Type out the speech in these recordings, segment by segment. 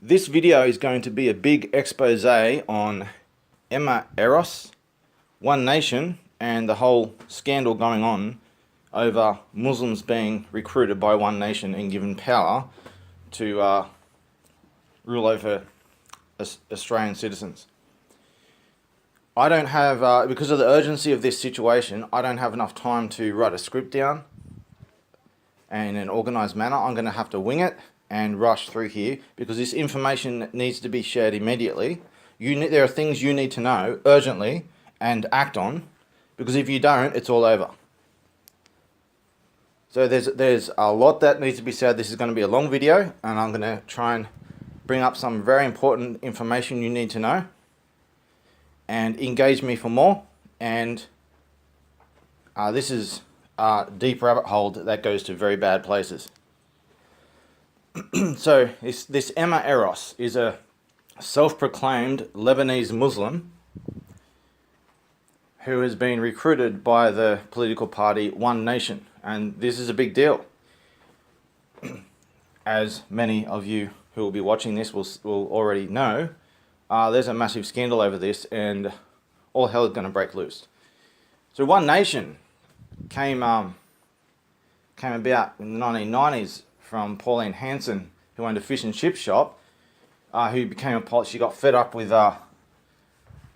This video is going to be a big expose on Eros, One Nation, and the whole scandal going on over Muslims being recruited by One Nation and given power to rule over Australian citizens. I don't have, because of the urgency of this situation, I don't have enough time to write a script down in an organised manner. I'm going to have to wing it and rush through here because this information needs to be shared immediately. There are things you need to know urgently and act on, because if you don't, it's all over. So there's a lot that needs to be said. This is going to be a long video, and I'm going to try and bring up some very important information you need to know, and engage me for more. And this is a deep rabbit hole that goes to very bad places. So this Eros is a self-proclaimed Lebanese Muslim who has been recruited by the political party One Nation, and this is a big deal. As many of you who will be watching this will already know, there's a massive scandal over this, and all hell is going to break loose. So One Nation came about in the 1990s from Pauline Hanson, who owned a fish and chip shop, who became a politician. She got fed up with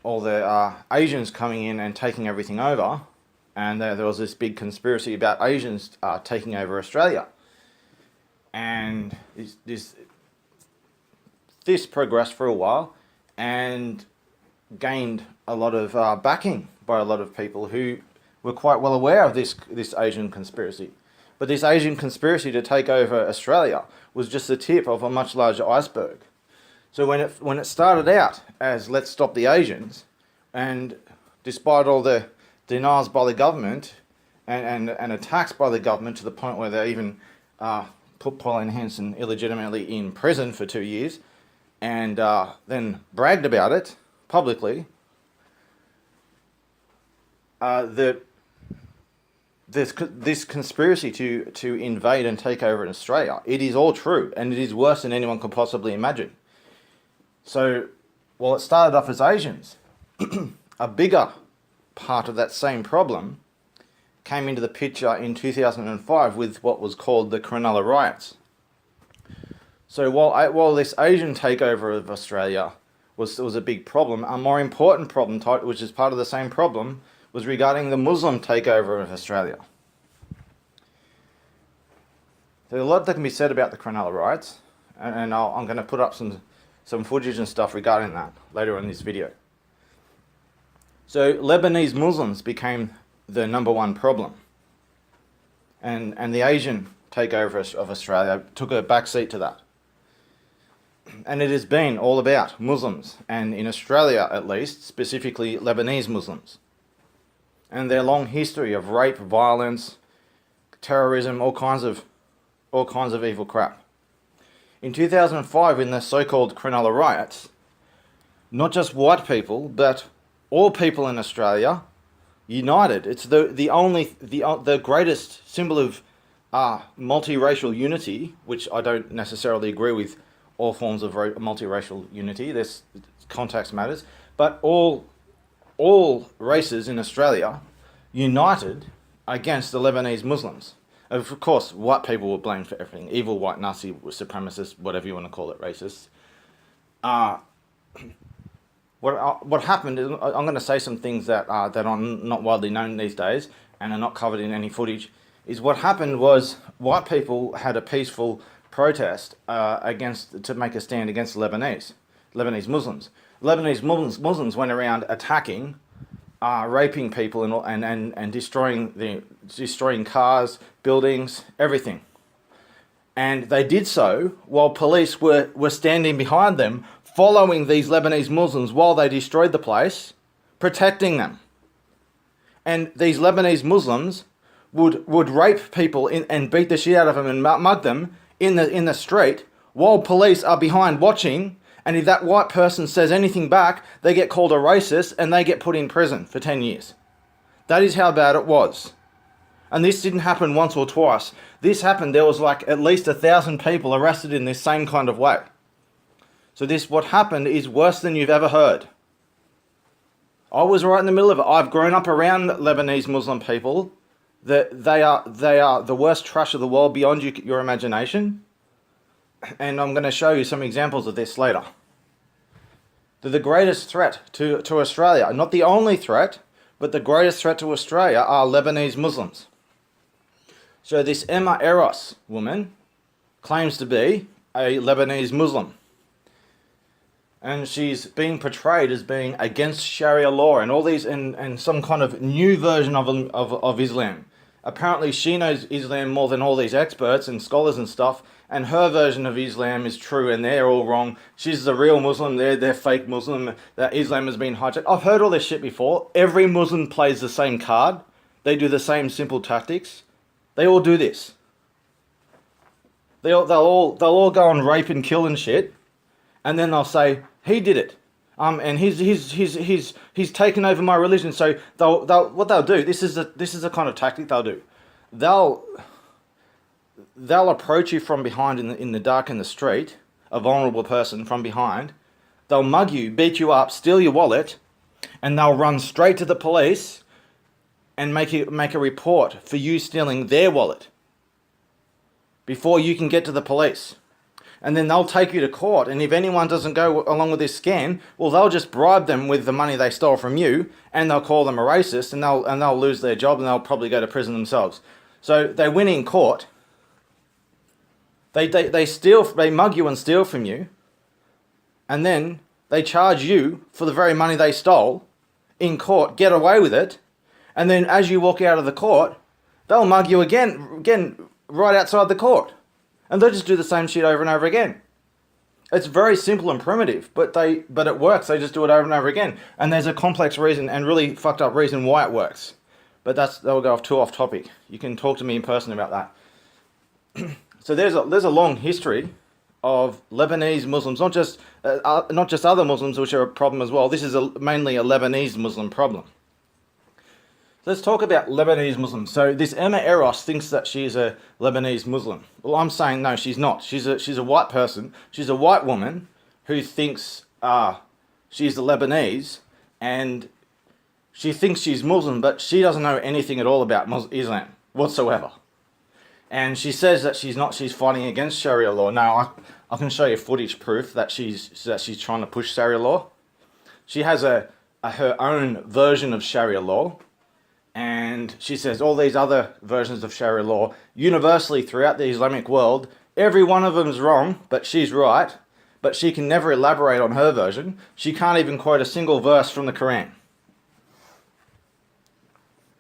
all the Asians coming in and taking everything over, and there was this big conspiracy about Asians taking over Australia. And this progressed for a while and gained a lot of backing by a lot of people who were quite well aware of this Asian conspiracy. But this Asian conspiracy to take over Australia was just the tip of a much larger iceberg. So when it started out as let's stop the Asians, and despite all the denials by the government and attacks by the government to the point where they even put Pauline Hanson illegitimately in prison for 2 years, and then bragged about it publicly, this conspiracy to invade and take over in Australia, it is all true, and it is worse than anyone could possibly imagine. So, while it started off as Asians, a bigger part of that same problem came into the picture in 2005 with what was called the Cronulla riots. So while this Asian takeover of Australia was a big problem, a more important problem, which is part of the same problem, was regarding the Muslim takeover of Australia. There's a lot that can be said about the Cronulla riots, and I'm going to put up some footage and stuff regarding that later in this video. So Lebanese Muslims became the number one problem, and the Asian takeover of Australia took a backseat to that. And it has been all about Muslims, and in Australia at least, specifically Lebanese Muslims, and their long history of rape, violence, terrorism, all kinds of evil crap. In 2005, in the so-called Cronulla riots, not just white people, but all people in Australia united. It's the greatest symbol of multiracial unity, which I don't necessarily agree with all forms of multiracial unity. This context matters, but all races in Australia united against the Lebanese Muslims. Of course, white people were blamed for everything. Evil white Nazi supremacists, whatever you want to call it, racists. What happened is, I'm going to say some things that are not widely known these days and are not covered in any footage, is what happened was white people had a peaceful protest to make a stand against the Lebanese Muslims. Lebanese Muslims went around attacking, raping people and destroying cars, buildings, everything. And they did so while police were standing behind them, following these Lebanese Muslims while they destroyed the place, protecting them. And these Lebanese Muslims would rape people and beat the shit out of them and mug them in the street while police are behind watching. And if that white person says anything back, they get called a racist and they get put in prison for 10 years. That is how bad it was. And this didn't happen once or twice. This happened, there was like at least 1,000 people arrested in this same kind of way. So what happened is worse than you've ever heard. I was right in the middle of it. I've grown up around Lebanese Muslim people. That they are the worst trash of the world beyond your imagination. And I'm going to show you some examples of this later. They're the greatest threat to Australia. Not the only threat, but the greatest threat to Australia are Lebanese Muslims. So this Eros woman claims to be a Lebanese Muslim. And she's being portrayed as being against Sharia law and all these, and some kind of new version of Islam. Apparently she knows Islam more than all these experts and scholars and stuff, and her version of Islam is true and they're all wrong. She's the real Muslim, they're fake Muslim, that Islam has been hijacked. I've heard all this shit before. Every Muslim plays the same card. They do the same simple tactics. They all do this. They'll all go and rape and kill and shit, and then they'll say, he did it. And he's taken over my religion. So what they'll do, this is the kind of tactic they'll do. They'll approach you from behind in the dark in the street, a vulnerable person from behind. They'll mug you, beat you up, steal your wallet, and they'll run straight to the police and make a report for you stealing their wallet before you can get to the police. And then they'll take you to court, and if anyone doesn't go along with this scam, well, they'll just bribe them with the money they stole from you, and they'll call them a racist, and they'll lose their job, and they'll probably go to prison themselves. So they win in court. They mug you and steal from you, and then they charge you for the very money they stole in court, get away with it, and then as you walk out of the court, they'll mug you again right outside the court. And they'll just do the same shit over and over again. It's very simple and primitive, but it works. They just do it over and over again. And there's a complex reason and really fucked up reason why it works. But that'll go off topic. You can talk to me in person about that. So there's a long history of Lebanese Muslims, not just other Muslims, which are a problem as well. This is mainly a Lebanese Muslim problem. Let's talk about Lebanese Muslims. So this Emma Eros thinks that she's a Lebanese Muslim. Well, I'm saying no, she's not. She's a white person. She's a white woman who thinks she's a Lebanese, and she thinks she's Muslim, but she doesn't know anything at all about Islam whatsoever. And she says that she's not. She's fighting against Sharia law. Now, I can show you footage proof that she's trying to push Sharia law. She has her own version of Sharia law. And she says all these other versions of Sharia law, universally throughout the Islamic world, every one of them is wrong, but she's right. But she can never elaborate on her version. She can't even quote a single verse from the Quran.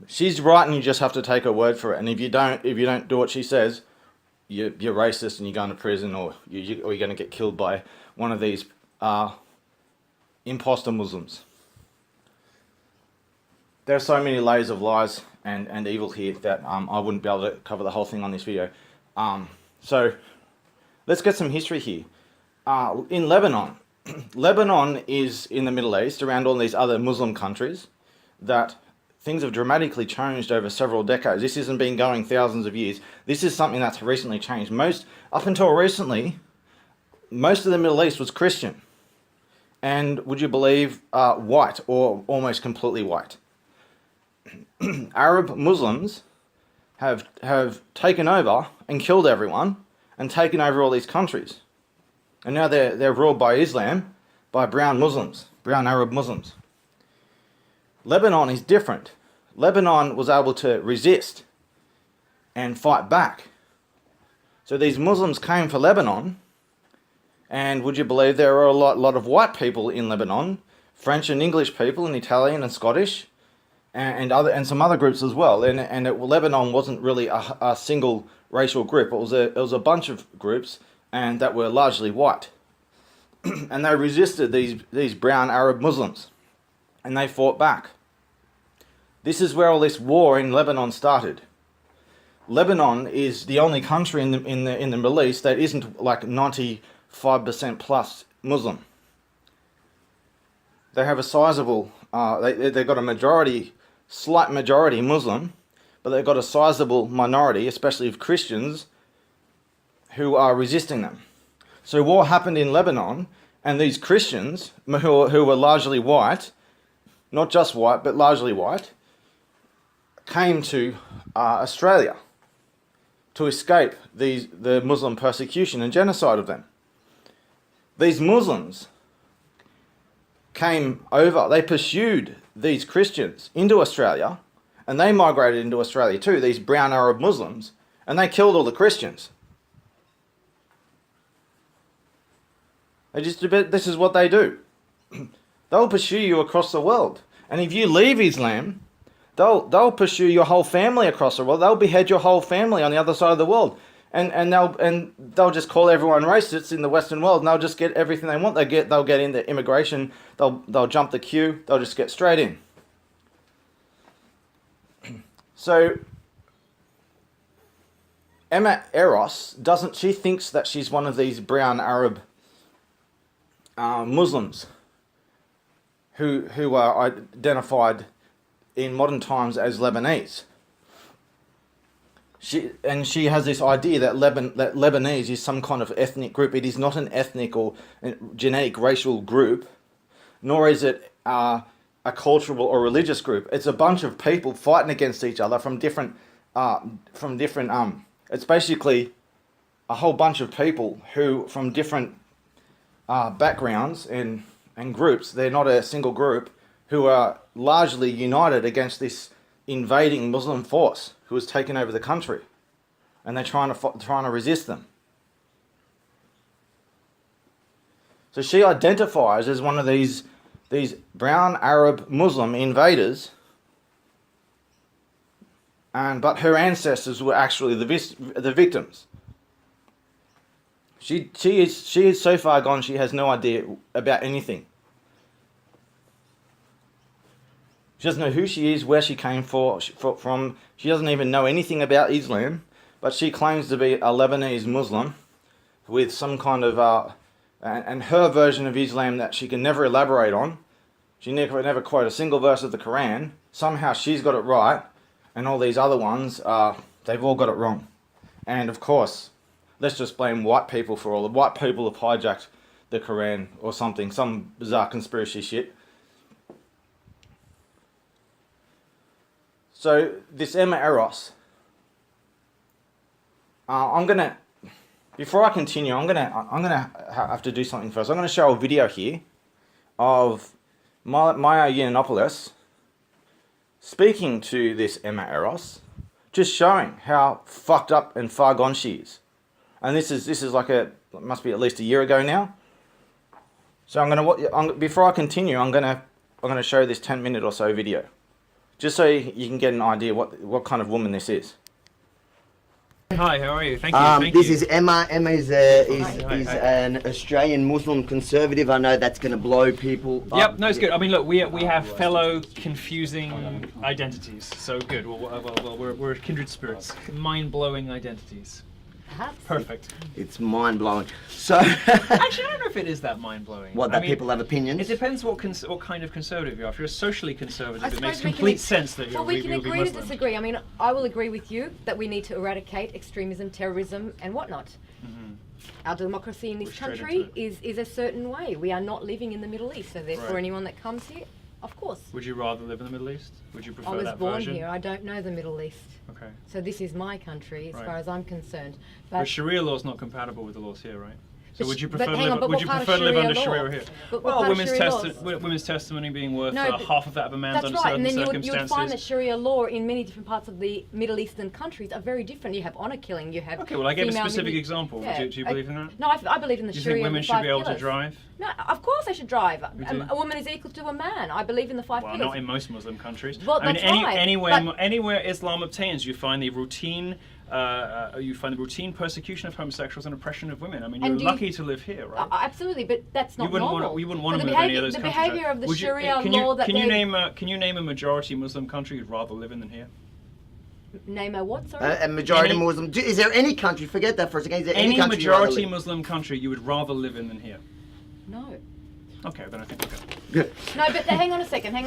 She's right, and you just have to take her word for it. And if you don't do what she says, you're racist and you're going to prison, or you're going to get killed by one of these imposter Muslims. There are so many layers of lies and evil here that I wouldn't be able to cover the whole thing on this video. So let's get some history here. In Lebanon, Lebanon is in the Middle East, around all these other Muslim countries, that things have dramatically changed over several decades. This hasn't been going thousands of years. This is something that's recently changed. Up until recently, most of the Middle East was Christian. And would you believe, white, or almost completely white. Arab Muslims have taken over and killed everyone and taken over all these countries. And now they're ruled by Islam, by brown Muslims, brown Arab Muslims. Lebanon is different. Lebanon was able to resist and fight back. So these Muslims came for Lebanon, and would you believe there are a lot of white people in Lebanon, French and English people, and Italian and Scottish, and some other groups as well. Lebanon wasn't really a single racial group. It was a bunch of groups, and that were largely white. And they resisted these brown Arab Muslims, and they fought back. This is where all this war in Lebanon started. Lebanon is the only country in the Middle East that isn't like 95% plus Muslim. They have a sizable, they've got a slight majority Muslim, but they've got a sizable minority, especially of Christians, who are resisting them. So war happened in Lebanon, And these Christians, who were largely white, not just white, but largely white, came to Australia to escape the Muslim persecution and genocide of them. These Muslims came over, they pursued these Christians into Australia, and they migrated into Australia too, these brown Arab Muslims, and they killed all the Christians. This is what they do. They'll pursue you across the world. And if you leave Islam, they'll pursue your whole family across the world. They'll behead your whole family on the other side of the world. And they'll just call everyone racists in the Western world, and they'll just get everything they want. They'll get into immigration, they'll jump the queue, they'll just get straight in. So Emma Eros she thinks that she's one of these brown Arab Muslims who are identified in modern times as Lebanese. She has this idea that Lebanese is some kind of ethnic group. It is not an ethnic or genetic racial group, nor is it a cultural or religious group. It's a bunch of people fighting against each other from different. It's basically a whole bunch of people who from different backgrounds and groups. They're not a single group, who are largely united against this invading Muslim force who has taken over the country, and they're trying to resist them. So she identifies as one of these brown Arab Muslim invaders, but her ancestors were actually the victims. She is so far gone. She has no idea about anything. She doesn't know who she is, where she came from. She doesn't even know anything about Islam, but she claims to be a Lebanese Muslim with some kind of and her version of Islam that she can never elaborate on. She never quote a single verse of the Quran. Somehow she's got it right, and all these other ones, they've all got it wrong. And of course, let's just blame white people for all. The white people have hijacked the Quran or something, some bizarre conspiracy shit. So this Emma Eros, before I continue, I'm gonna have to do something first. I'm gonna show a video here of Maya Yiannopoulos speaking to this Emma Eros, just showing how fucked up and far gone she is. And this is like it must be at least a year ago now. So before I continue, I'm gonna show this 10-minute or so video, just so you can get an idea what kind of woman this is. Hi, how are you? Thank you. This is Emma. Emma is an Australian Muslim conservative. I know that's going to blow people up. Yep, no, it's good. I mean, look, we have fellow confusing identities. So good. Well, we're kindred spirits. Mind-blowing identities. Perfect. It's mind-blowing. So actually, I don't know if it is that mind-blowing. What, people have opinions? It depends what kind of conservative you are. If you're socially conservative, it makes complete sense that you're we can agree Muslim. to disagree. I mean, I will agree with you that we need to eradicate extremism, terrorism, and whatnot. Mm-hmm. Our democracy in this country is a certain way. We are not living in the Middle East, so therefore anyone that comes here, of course. Would you rather live in the Middle East? Would you prefer that version? I was born here. I don't know the Middle East. Okay. So this is my country as far as I'm concerned. But Sharia law is not compatible with the laws here, right? So would you prefer to live under Sharia here? Well, women's testimony being worth half of that of a man's under certain circumstances. That's right, and then you would find that Sharia law in many different parts of the Middle Eastern countries are very different. You have honour killing, you have... Okay, well I gave a specific example. Do you believe in that? No, I believe in the Sharia. Do you think women should be able to drive? No, of course they should drive. A woman is equal to a man. I believe in the 5 pillars. Well, not in most Muslim countries. Well, I mean, that's right. Anywhere Islam obtains, you find the routine persecution of homosexuals and oppression of women. I mean, you're lucky to live here, right? Absolutely, but that's not normal. You wouldn't want to move in any of those countries. The behaviour of the Sharia law that can you name a majority Muslim country you'd rather live in than here? Name a what, sorry? A majority Muslim. Is there any country, forget that for a second, is there any country majority Muslim country you would rather live in than here? No. Okay, then I think we're good. No, but hang on a second. I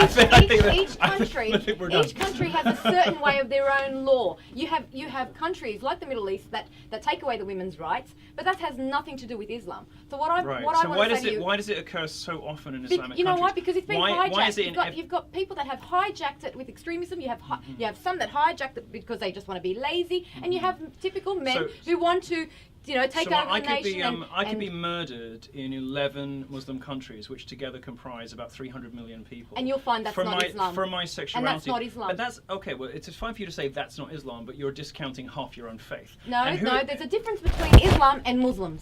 think we're done. Each country has a certain way of their own law. You have countries like the Middle East that take away the women's rights, but that has nothing to do with Islam. So what I Right. want So to say to you, why does it occur so often in Islamic you know countries? what? Because it's been hijacked. Why is it You've got people that have hijacked it with extremism. You have some that hijacked it because they just want to be lazy, and you have typical men who want to, take over the nation. I could be murdered in 11 Muslim countries, which together comprise about 300 million people. And you'll find that's not Islam. For my sexuality. And that's not Islam. But that's okay. Well, it's fine for you to say that's not Islam, but you're discounting half your own faith. No, there's a difference between Islam and Muslims.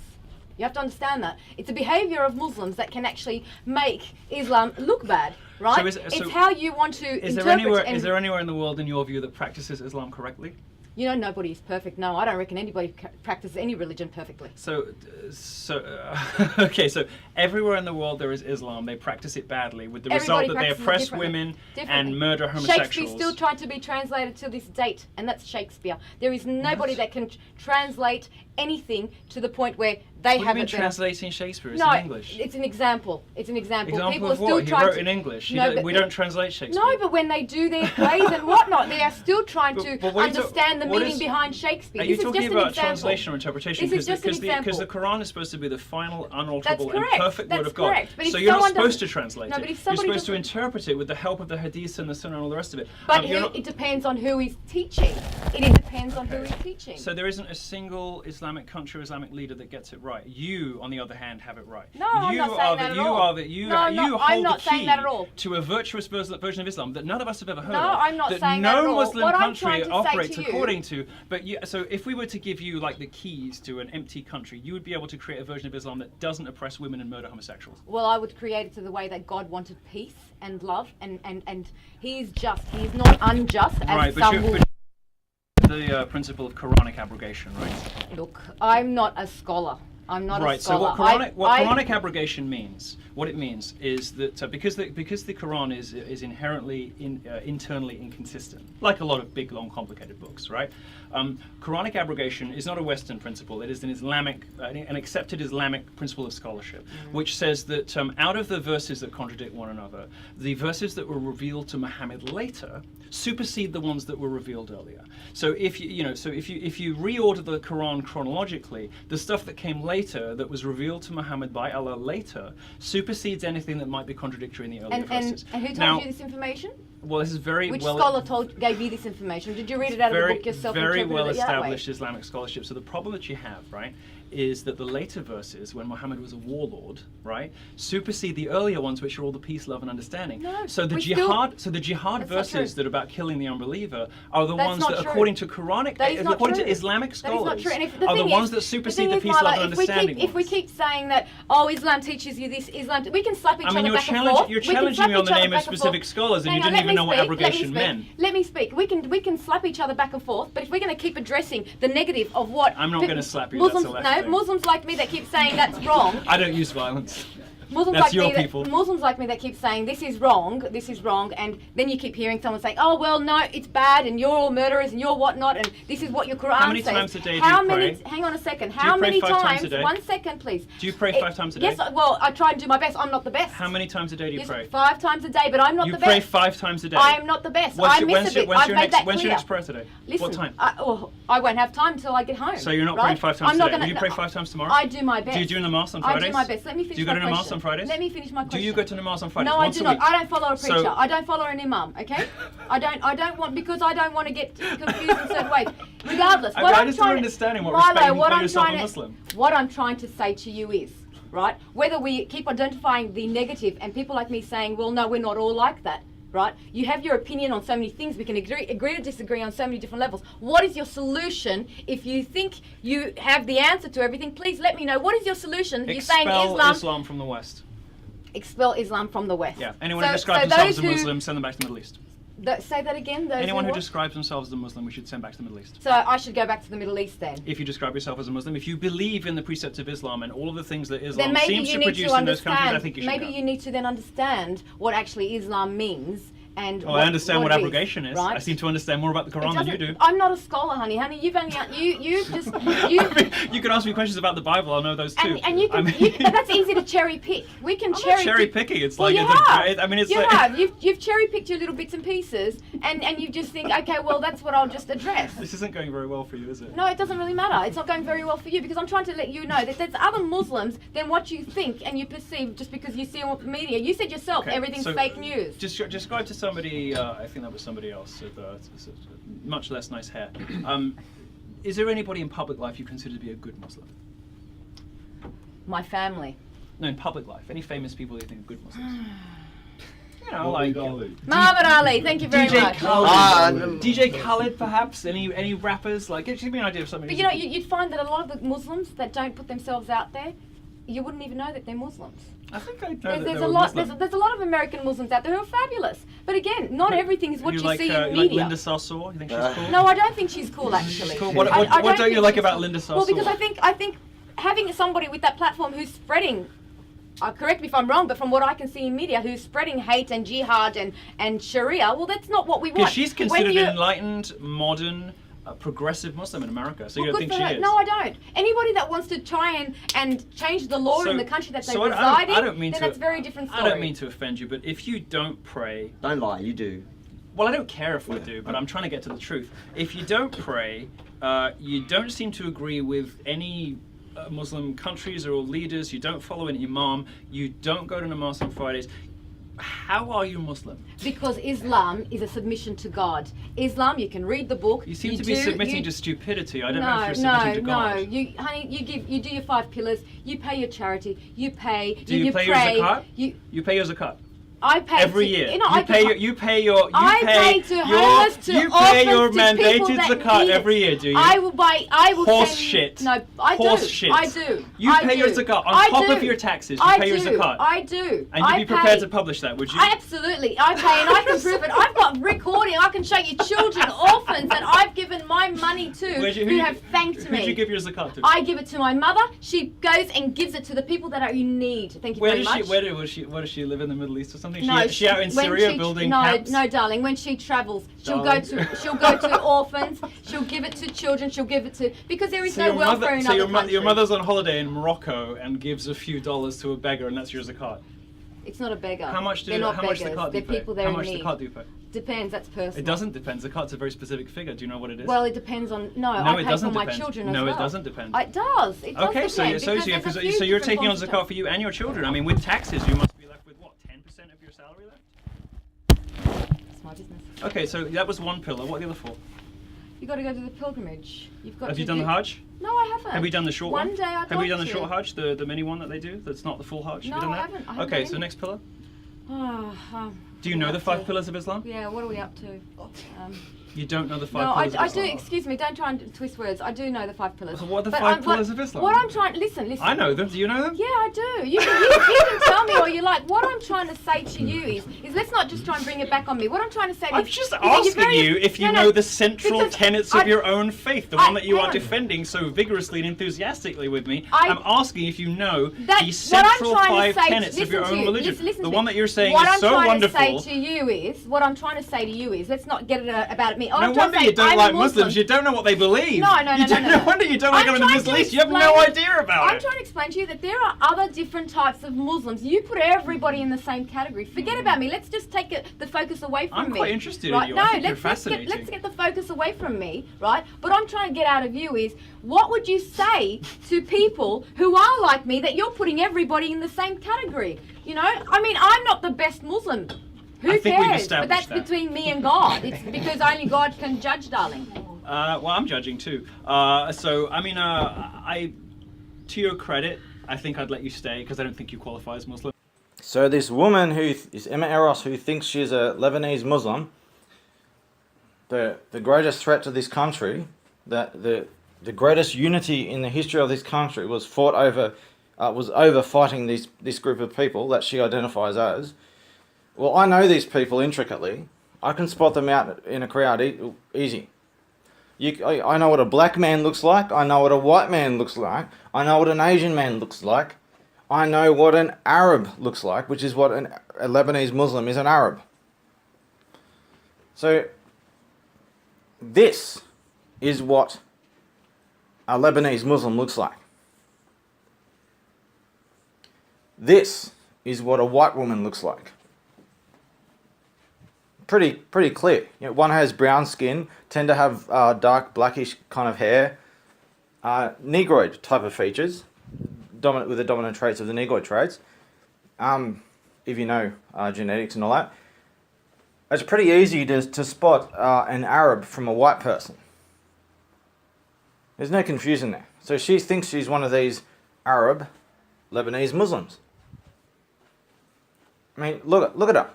You have to understand that. It's a behaviour of Muslims that can actually make Islam look bad, right? It's how you want to interpret. Is there anywhere in the world, in your view, that practices Islam correctly? Nobody is perfect. No, I don't reckon anybody practices any religion perfectly. Okay, so everywhere in the world there is Islam. They practice it badly, with the result that they oppress women and murder homosexuals. Shakespeare still tried to be translated to this date, and that's Shakespeare. There is nobody that can translate anything to the point where they have it. Translating Shakespeare? It's in English. It's an example. Example People of are still what? He trying wrote to, in English. No, We don't translate Shakespeare. No, but when they do their plays and whatnot, they are still trying to understand the meaning behind Shakespeare. Are you talking about translation or interpretation? This is just an example. Because the Quran is supposed to be the final, unalterable, and correct. perfect word of That's God. correct. But So if you're not someone supposed to doesn't- translate No, but it. if You're somebody supposed to doesn't- interpret it with the help of the Hadith and the Sunnah and all the rest of it. But it depends on who is teaching. It depends on who is teaching. So there isn't a single Islamic country or Islamic leader that gets it right. You, on the other hand, have it right. No, I'm not saying that at all. You I'm hold not the saying key that at all. to a virtuous version of Islam that none of us have ever heard No, of. I'm not that saying that at no all. Muslim What I'm country trying to say operates to you- according to. So if we were to give you like the keys to an empty country, you would be able to create a version of Islam that doesn't oppress women and murder homosexuals. Well, I would create it to the way that God wanted peace and love, and He's just. He's not unjust, as Right, some will. the principle of Quranic abrogation, right? Look, I'm not a scholar. I'm not Right. a So scholar. what Quranic abrogation means, what it means is that because the Quran is inherently internally inconsistent, like a lot of big, long, complicated books, right? Quranic abrogation is not a Western principle. It is an an accepted Islamic principle of scholarship, which says that out of the verses that contradict one another, the verses that were revealed to Muhammad later supersede the ones that were revealed earlier. So if you reorder the Quran chronologically, the stuff that came later, that was revealed to Muhammad by Allah later, supersedes anything that might be contradictory in the earlier verses. And who told you this information? Well, this is very Which well. scholar gave you this information? Did you read it out of the book yourself? Very and well interpret it that way? established Islamic scholarship. So the problem that you have, right, is that the later verses, when Muhammad was a warlord, right, supersede the earlier ones, which are all the peace, love, and understanding. No, so the we jihad, still- verses That's not true. that are about killing the unbeliever are the That's ones not that, true. according to Quranic, That is not according true. to Islamic That is scholars, not true. And if the are the thing ones is- that supersede thing the is, peace, love, Milo, and understanding. if we keep saying that, Islam teaches you this, we can slap each I mean, other you're back and forth. you're We can challenging slap me on each the other name of back and specific forth. scholars, and Hang you on, didn't even know what let me abrogation speak. meant. Let me speak. We can slap each other back and forth, but if we're going to keep addressing the negative of what I'm not going to slap you. Muslims, that's a left thing. Muslims like me that keep saying that's wrong. I don't use violence. Muslims That's like your me people. Muslims like me that keep saying this is wrong, and then you keep hearing someone say, oh well, no, it's bad, and you're all murderers, and you're whatnot, and this is what your Quran says. How many times a day do you pray? Hang on a second. you How pray many 5 times times? a day? 1 second, please. Do you pray 5 times a day? Yes. Well, I try and do my best. I'm not the best. How many times a day do you Yes, pray? 5 times a day, but I'm not You the pray best. 5 times a day. I am not the best. I miss a bit. I've made that When's your clear. next prayer today? Listen, What time? I won't have time until I get home. So you're not right? praying 5 times I'm not today. gonna, Will you pray 5 times tomorrow? I do my best. Do you do Namaz on Fridays? I do my best. Let me finish Do you my go to question. Namaz on Fridays? Let me finish my question. Do you go to Namaz on Fridays? No, Once I do a week? not. I don't follow a preacher. So- I don't follow an imam. Okay, I don't want because I don't want to get confused in certain ways. Regardless, I what I'm just don't trying understand in what Milo, respect you what call I'm yourself trying a to- Muslim. What I'm trying to say to you is, right, whether we keep identifying the negative and people like me saying, well, no, we're not all like that. Right? You have your opinion on so many things. We can agree to disagree on so many different levels. What is your solution? If you think you have the answer to everything, please let me know. What is your solution? You're saying Expel Islam from the West. Expel Islam from the West. Yeah. Anyone So- who describes so themselves as a those who- Muslim, send them back to the Middle East. Say that again. Those Anyone who what? describes themselves as a Muslim, we should send back to the Middle East. So I should go back to the Middle East then. If you describe yourself as a Muslim, if you believe in the precepts of Islam and all of the things that Then Islam maybe seems you to need produce to in those countries, I understand. think you should Maybe go. you need to then understand what actually Islam means And I understand what it abrogation is. right? I seem to understand more about the Quran than you do. I'm not a scholar, honey. You've only you just you. I mean, you can ask me questions about the Bible. I'll know those too. And you can, but that's easy to cherry pick. We can I'm cherry not cherry picking. It's well, like you it's have. I mean, it's you like have. You've cherry picked your little bits and pieces, and you just think, okay, well, that's what I'll just address. this isn't going very well for you, is it? No, it doesn't really matter. It's not going very well for you because I'm trying to let you know that there's other Muslims than what you think and you perceive just because you see on the media. You said yourself, Okay, everything's so fake news. Just describe to somebody. I think that was somebody else with much less nice hair. Is there anybody in public life you consider to be a good Muslim? My family. No, in public life. Any famous people you think are good Muslims? You know, like Muhammad Ali, thank you very DJ much. Khaled. DJ Khaled, perhaps. Any rappers? Like, give me an idea of something. But you know, you'd find that a lot of the Muslims that don't put themselves out there, you wouldn't even know that they're Muslims. I think I know that There's they a were lot. Muslim. There's a lot of American Muslims out there who are fabulous. But again, not everything is what you like, see in you media. like Linda Sarsour? You think she's cool? No, I don't think she's cool actually. Cool. What I don't you think like she's about cool. Linda Sarsour? Well, because I think having somebody with that platform who's spreading, correct me if I'm wrong, but from what I can see in media, who's spreading hate and jihad and Sharia, well, that's not what we want. Because she's When considered you- an enlightened, modern, progressive Muslim in America. So you Well, don't good think for she her. is? No, I don't. Anybody that wants to try and change the law in the country that they so reside I don't in, mean then to, that's a very different story. I don't mean to offend you, but if you don't pray, Don't lie, you do. well, I don't care if I do, but I'm trying to get to the truth. If you don't pray, you don't seem to agree with any Muslim countries or leaders, you don't follow an imam, you don't go to namaz on Fridays, how are you Muslim? Because Islam is a submission to God. Islam, you can read the book. You seem to be submitting to stupidity. I don't no, know if you're submitting to God. No, you do your 5 pillars. You pay your charity. You pay. Do you pay pray, your zakat? You pay your zakat I pay every to, year. You know, I pay you pay your I pay to homeless, to you pay your orphans, to people mandated that zakat need it. every year, do you? I will Horse send, shit. No, I Horse do. shit. I do. You I pay your do. zakat on I top do. of your taxes. You I pay your do. zakat. I do. And you'd I be prepared pay. to publish that, would you? Absolutely, I pay, and I can prove it. I've got recording. I can show you children, orphans that I've given my money to who have thanked me. Who'd you give your zakat to? I give it to my mother. She goes and gives it to the people that are in need. Thank you Where very does much. Where does she live in the Middle East or something? No, she out in when Syria she- building no, camps? no, darling. When she travels, she'll Darling. go to orphans. She'll give it to children. She'll give it to because there is no welfare in other countries. your mother's on holiday in Morocco and gives a few dollars to a beggar, and that's your zakat. It's not a beggar. How much They're not zakat beggars. do They're you pay? people that How are in much need. zakat do you pay? Depends. That's personal. It doesn't depend. Zakat's a very specific figure. Do you know what it is? Well, it depends on. No, No, I it pay doesn't for my depend. children No, as it well. doesn't depend. It does. It does Okay, depend. so you're taking on zakat for you and your children. I mean, with taxes, you must be left with what, 10% of your salary left? It's my business. Okay, so that was one pillar. What are the other 4? You got to go to the pilgrimage. You've got. Have to you done the Hajj? No, I haven't. Have you done the short one? One day I'd Have like you done the to. short Hajj, the mini one that they do? That's not the full Hajj. No, Have you done I that? haven't. I haven't Okay, done so it. next pillar. Do you what know are the we 5 up to? pillars of Islam? Yeah, what are we up to? You don't know the 5 No, pillars of I do. Islam? Excuse me. Don't try and twist words. I do know the 5 pillars. So what are the But 5 pillars of Islam? What I'm trying. Listen. I know them. Do you know them? Yeah, I do. You can tell me all you like. What I'm trying to say to you is let's not just try and bring it back on me. What I'm trying to say to I'm you just is that you're asking very- you if you No, know no, the central because tenets of I- your own faith, the one that you hang are on. defending so vigorously and enthusiastically with me. I- I'm asking if you know That- the what I'm central trying to 5 say- tenets of your listen to own you, religion. listen The to one me. that you're saying What is I'm so trying wonderful. To say to you is, what I'm trying to say to you is, let's not get it about me. All No I'm trying wonder to say, you don't I'm like Muslim. Muslims. You don't know what they believe. No, no, You no, don't, no, no. no wonder you don't like I'm them in the trying Middle to East. You have no explain- idea about I'm it. trying to explain to you that there are other different types of Muslims. You put everybody in the same category. Forget about me. Let's just take the focus away from I'm me. quite interested in right? you. No, I think you're let's fascinating. get the focus away from me, right? What I'm trying to get out of you is, what would you say to people who are like me that you're putting everybody in the same category? You know, I mean, I'm not the best Muslim. Who I think we've cares? But established that's that. between me and God. It's because only God can judge, darling. Well, I'm judging too. So, I mean, to your credit, I think I'd let you stay because I don't think you qualify as Muslim. So this woman who is Emma Eros, who thinks she's a Lebanese Muslim, the greatest threat to this country, that the greatest unity in the history of this country was over fighting this group of people that she identifies as. Well, I know these people intricately. I can spot them out in a crowd easy. I know what a black man looks like. I know what a white man looks like. I know what an Asian man looks like. I know what an Arab looks like, which is what a Lebanese Muslim is, an Arab. So this is what a Lebanese Muslim looks like. This is what a white woman looks like. Pretty clear. You know, one has brown skin, tend to have dark blackish kind of hair, Negroid type of features, dominant with the dominant traits of the Negroid traits. If you know genetics and all that, it's pretty easy to spot an Arab from a white person. There's no confusion there. So she thinks she's one of these Arab Lebanese Muslims. I mean, look at her.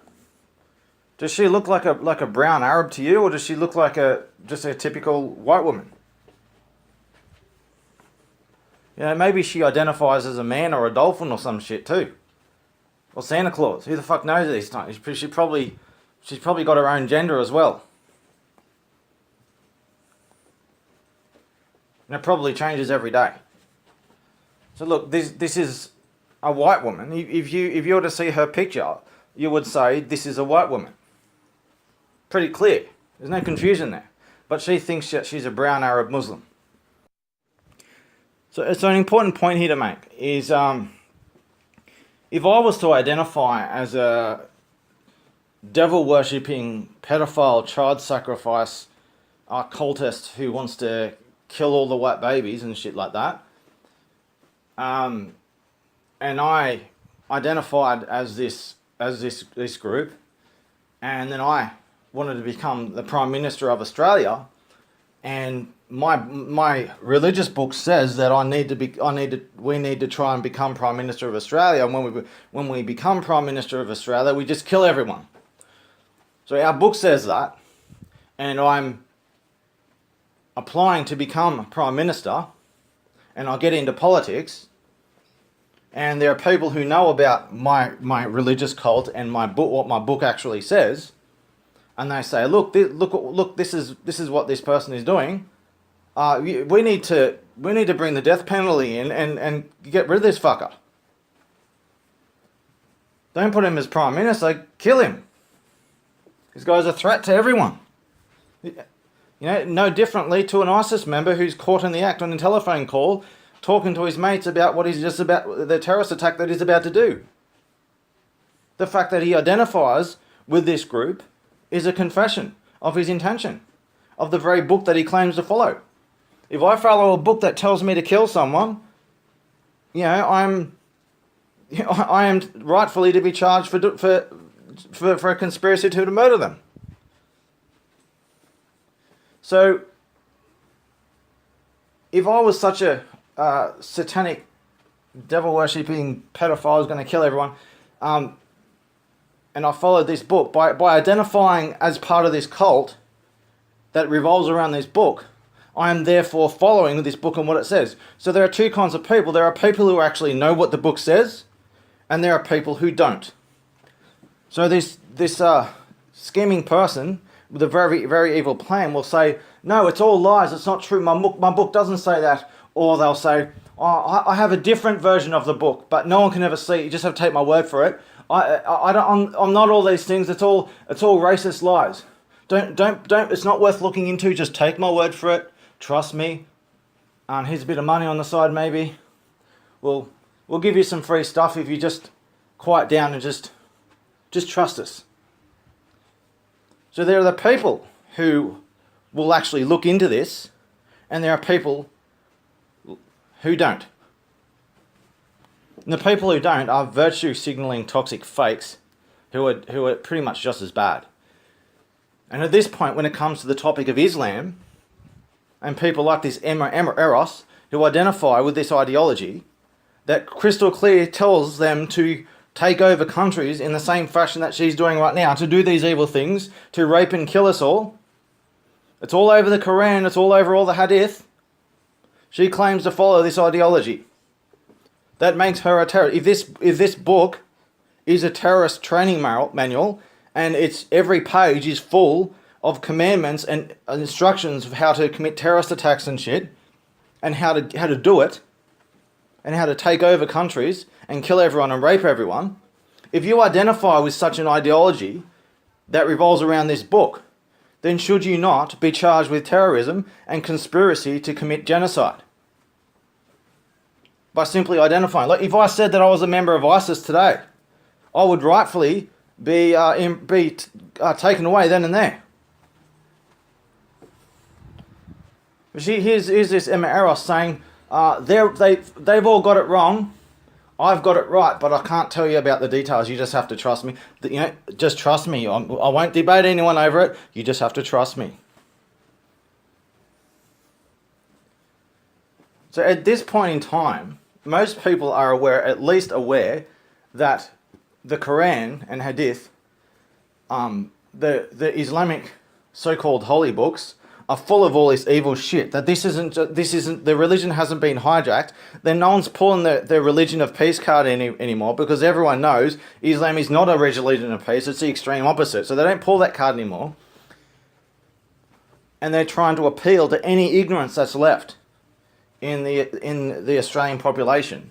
Does she look like a brown Arab to you, or does she look like just a typical white woman? You know, maybe she identifies as a man or a dolphin or some shit too. Or Santa Claus. Who the fuck knows these times? She's probably got her own gender as well. And it probably changes every day. So look, this is a white woman. If you were to see her picture, you would say this is a white woman. Pretty clear. There's no confusion there. But she thinks that she's a brown Arab Muslim. So an important point here to make is if I was to identify as a devil-worshipping, pedophile, child sacrifice cultist who wants to kill all the white babies and shit like that, and I identified as this group, and then I wanted to become the Prime Minister of Australia, and my religious book says that we need to try and become Prime Minister of Australia, and when we become Prime Minister of Australia, we just kill everyone. So our book says that, and I'm applying to become Prime Minister, and I'll get into politics, and there are people who know about my religious cult and my book, what my book actually says, and they say, look, this is what this person is doing. We need to bring the death penalty in and get rid of this fucker. Don't put him as Prime Minister, kill him. This guy's a threat to everyone. You know, no differently to an ISIS member who's caught in the act on a telephone call talking to his mates about what he's just about, the terrorist attack that he's about to do. The fact that he identifies with this group is a confession of his intention, of the very book that he claims to follow. If I follow a book that tells me to kill someone, you know, I am rightfully to be charged for a conspiracy to murder them. So, if I was such a satanic, devil-worshipping pedophile who's going to kill everyone, and I followed this book, by identifying as part of this cult that revolves around this book, I am therefore following this book and what it says. So there are two kinds of people. There are people who actually know what the book says, and there are people who don't. So this scheming person with a very, very evil plan will say, no, it's all lies, it's not true, my book doesn't say that. Or they'll say, oh, I have a different version of the book, but no one can ever see it, you just have to take my word for it. I'm not all these things, it's all racist lies. Don't, it's not worth looking into, just take my word for it, trust me. Here's a bit of money on the side maybe. We'll give you some free stuff if you just quiet down and just trust us. So there are the people who will actually look into this, and there are people who don't. And the people who don't are virtue signaling toxic fakes who are pretty much just as bad. And at this point, when it comes to the topic of Islam, and people like this Eros, who identify with this ideology, that crystal clear tells them to take over countries in the same fashion that she's doing right now, to do these evil things, to rape and kill us all. It's all over the Quran, it's all over all the Hadith. She claims to follow this ideology. That makes her a terrorist. If this book is a terrorist training manual, and every page is full of commandments and instructions of how to commit terrorist attacks and shit, and how to do it, and how to take over countries and kill everyone and rape everyone, if you identify with such an ideology that revolves around this book, then should you not be charged with terrorism and conspiracy to commit genocide? By simply identifying. Like, if I said that I was a member of ISIS today, I would rightfully be taken away then and there. But here's this Emma Eros saying, they've all got it wrong. I've got it right, but I can't tell you about the details. You just have to trust me. Just trust me. I won't debate anyone over it. You just have to trust me. So at this point in time, most people are at least aware that the Quran and Hadith, the Islamic so-called holy books, are full of all this evil shit. That this isn't the religion hasn't been hijacked. Then no one's pulling the religion of peace card anymore, because everyone knows Islam is not a religion of peace. It's the extreme opposite. So they don't pull that card anymore, and they're trying to appeal to any ignorance that's left in the Australian population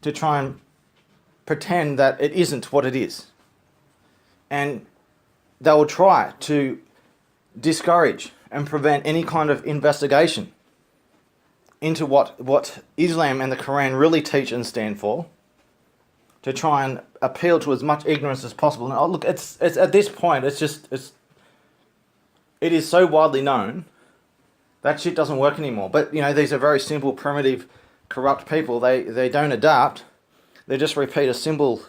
to try and pretend that it isn't what it is, and they will try to discourage and prevent any kind of investigation into what Islam and the Quran really teach and stand for, to try and appeal to as much ignorance as possible. And look, it's at this point, it is so widely known that shit doesn't work anymore. But these are very simple, primitive, corrupt people. They don't adapt. They just repeat a simple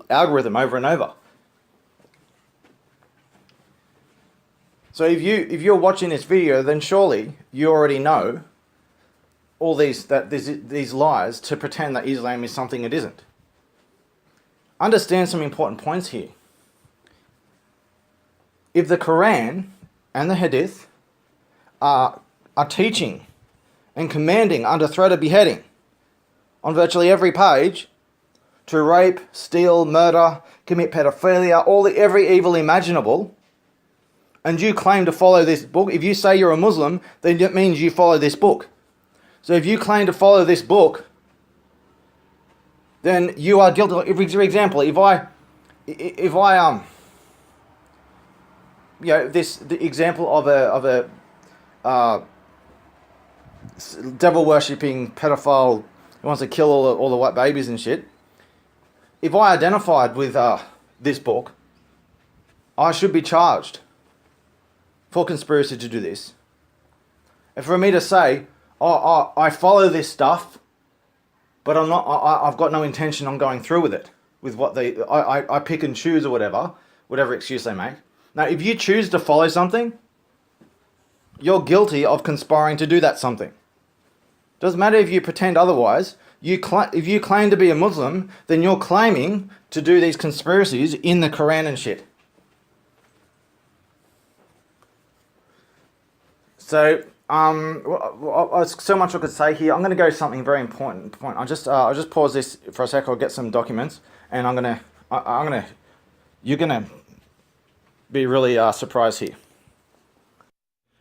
algorithm over and over. So if you're watching this video, then surely you already know all these lies to pretend that Islam is something it isn't. Understand some important points here. If the Quran and the Hadith are teaching and commanding under threat of beheading on virtually every page to rape, steal, murder, commit pedophilia, every evil imaginable, and you claim to follow this book, if you say you're a Muslim, then it means you follow this book. So if you claim to follow this book, then you are guilty. For example, the example of a devil worshipping pedophile who wants to kill all the white babies and shit. If I identified with this book, I should be charged for conspiracy to do this. And for me to say, I follow this stuff, but I've got no intention on going through with it, with what I pick and choose or whatever excuse they make. Now, if you choose to follow something, you're guilty of conspiring to do that something. Doesn't matter if you pretend otherwise. If you claim to be a Muslim, then you're claiming to do these conspiracies in the Quran and shit. So, so much I could say here. I'm going to go to something very important point. I'll just pause this for a sec. I'll get some documents, and you're gonna be really surprised here.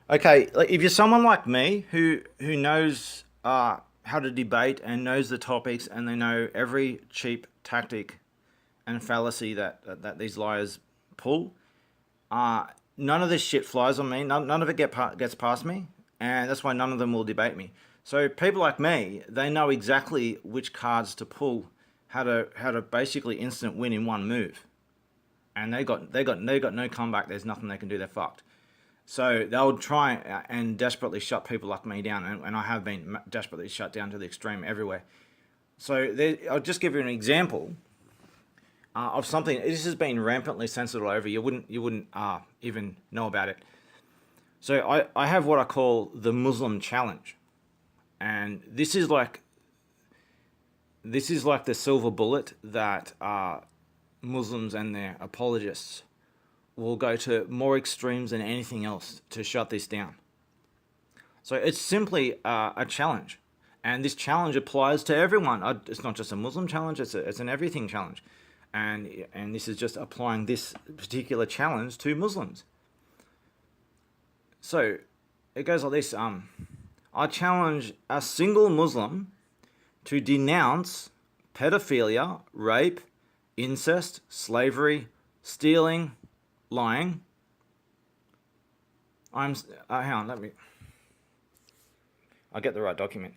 Okay, if you're someone like me who knows how to debate and knows the topics, and they know every cheap tactic and fallacy that these liars pull, none of this shit flies on me. None of it gets past me, and that's why none of them will debate me. So people like me, they know exactly which cards to pull, how to basically instant win in one move, and they got no comeback. There's nothing they can do. They're fucked. So they'll try and desperately shut people like me down, and I have been desperately shut down to the extreme everywhere. So I'll just give you an example of something. This has been rampantly censored all over. You wouldn't even know about it. So I have what I call the Muslim challenge, and this is like the silver bullet that Muslims and their apologists will go to more extremes than anything else to shut this down. So it's simply a challenge, and this challenge applies to everyone. It's not just a Muslim challenge; it's an everything challenge. And this is just applying this particular challenge to Muslims. So it goes like this. I challenge a single Muslim to denounce pedophilia, rape, incest, slavery, stealing, lying, hang on, I'll get the right document.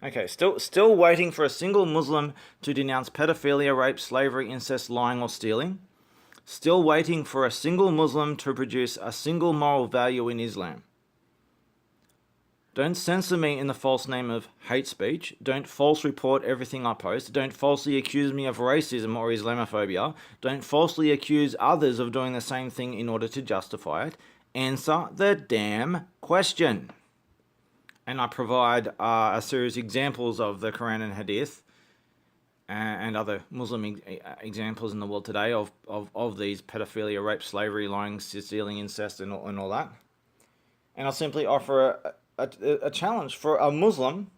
Okay, still waiting for a single Muslim to denounce pedophilia, rape, slavery, incest, lying, or stealing. Still waiting for a single Muslim to produce a single moral value in Islam. Don't censor me in the false name of hate speech. Don't false report everything I post. Don't falsely accuse me of racism or Islamophobia. Don't falsely accuse others of doing the same thing in order to justify it. Answer the damn question. And I provide a series of examples of the Quran and Hadith and other Muslim examples in the world today of these pedophilia, rape, slavery, lying, stealing, incest, and all that. And I'll simply offer a challenge for a Muslim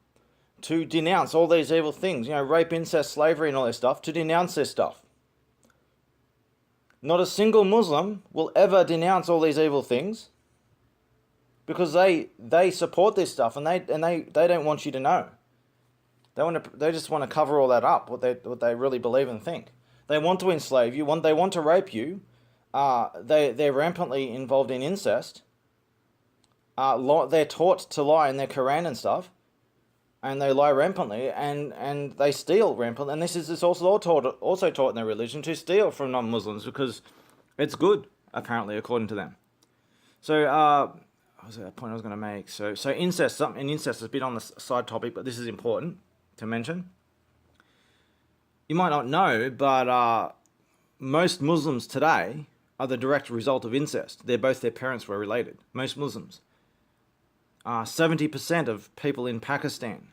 to denounce all these evil things, rape, incest, slavery, and all this stuff, to denounce this stuff. Not a single Muslim will ever denounce all these evil things because they support this stuff and they don't want you to know. They just want to cover all that up, what they really believe and think. They want to enslave you. They want to rape you. They're rampantly involved in incest. They're taught to lie in their Quran and stuff, and they lie rampantly, and they steal rampantly. And this is also taught in their religion, to steal from non-Muslims because it's good, apparently, according to them. So, what was that point I was going to make? So incest, incest is a bit on the side topic, but this is important to mention. You might not know, but most Muslims today are the direct result of incest. Both their parents were related. Most Muslims. 70% of people in Pakistan,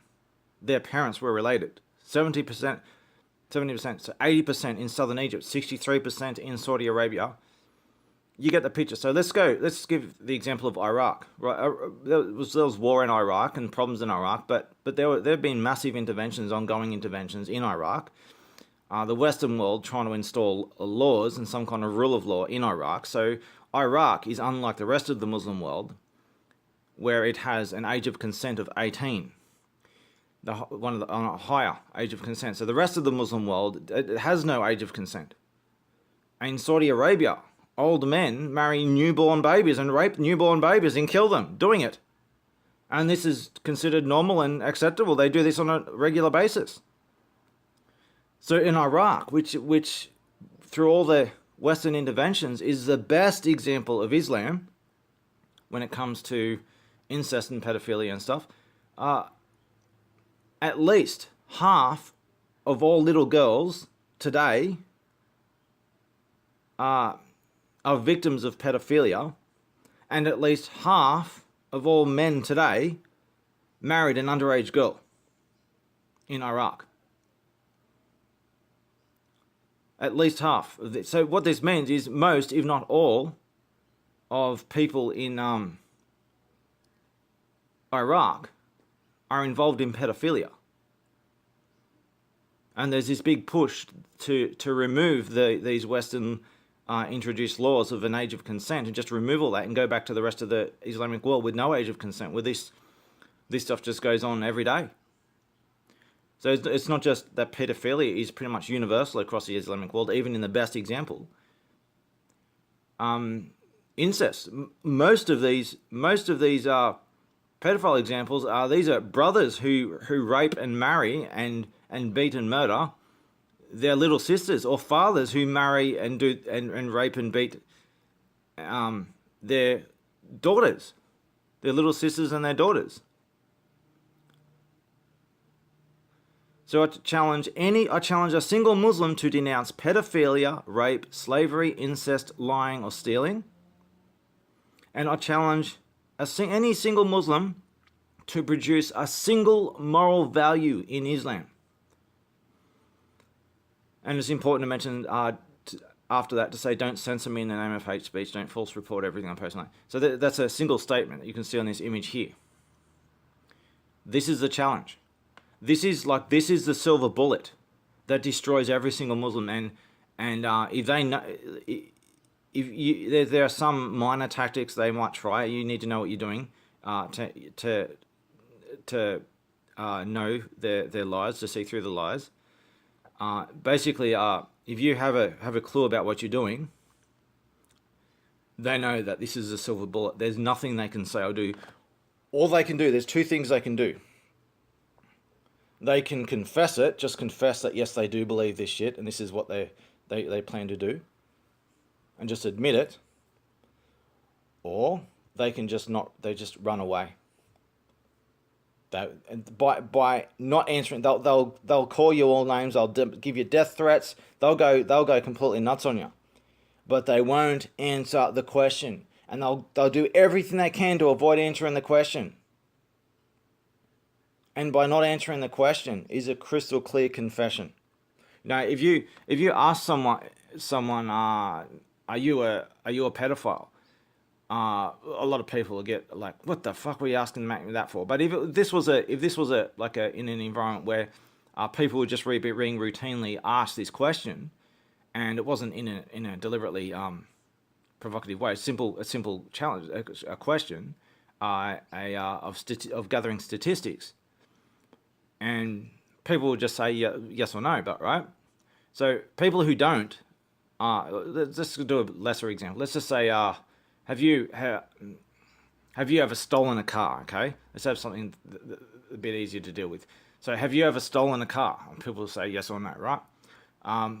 their parents were related. 70%, so 80% in southern Egypt, 63% in Saudi Arabia. You get the picture. So let's give the example of Iraq. Right, there was war in Iraq and problems in Iraq, but there have been massive interventions, ongoing interventions in Iraq. The Western world trying to install laws and some kind of rule of law in Iraq. So Iraq is unlike the rest of the Muslim world, where it has an age of consent of 18, on a higher age of consent. So the rest of the Muslim world, it has no age of consent. In Saudi Arabia, old men marry newborn babies and rape newborn babies and kill them doing it. And this is considered normal and acceptable. They do this on a regular basis. So in Iraq, which through all the Western interventions is the best example of Islam when it comes to incest and pedophilia and stuff, at least half of all little girls today are victims of pedophilia, and at least half of all men today married an underage girl in Iraq. At least half of this. So what this means is most, if not all, of people in Iraq are involved in pedophilia. And there's this big push to remove these Western introduced laws of an age of consent and just remove all that and go back to the rest of the Islamic world with no age of consent, where this stuff just goes on every day. So it's not just that pedophilia is pretty much universal across the Islamic world, even in the best example. Incest. Most of these pedophile examples these are brothers who rape and marry and beat and murder their little sisters, or fathers who marry and rape and beat their daughters, their little sisters and their daughters. So I challenge a single Muslim to denounce pedophilia, rape, slavery, incest, lying, or stealing. And I challenge any single Muslim to produce a single moral value in Islam. And it's important to mention after that to say, don't censor me in the name of hate speech, don't false report everything on personally. So that's a single statement that you can see on this image here. This is the challenge. This is the silver bullet that destroys every single Muslim. And if they know, there are some minor tactics they might try. You need to know what you're doing to know their lies, to see through the lies. Basically, if you have a clue about what you're doing, They know that this is a silver bullet. There's nothing they can say or do. All they can do, there's two things they can do. They can confess it, just confess that yes, they do believe this shit and this is what they plan to do, and just admit it. Or they can just just run away. By not answering, they'll call you all names. They'll give you death threats. They'll go completely nuts on you, but they won't answer the question, and they'll do everything they can to avoid answering the question. And by not answering the question is a crystal clear confession. Now, if you ask someone, are you a pedophile? A lot of people will get like, what the fuck were you asking me that for? But if this was in an environment where people were just being routinely asked this question, and it wasn't in a deliberately provocative way, a simple challenge, a question, of gathering statistics, and people would just say yes or no, but right. So people who don't, let's just do a lesser example. Let's just say, have you ever stolen a car? Okay, let's have something a bit easier to deal with. So, have you ever stolen a car? People will say yes or no, right?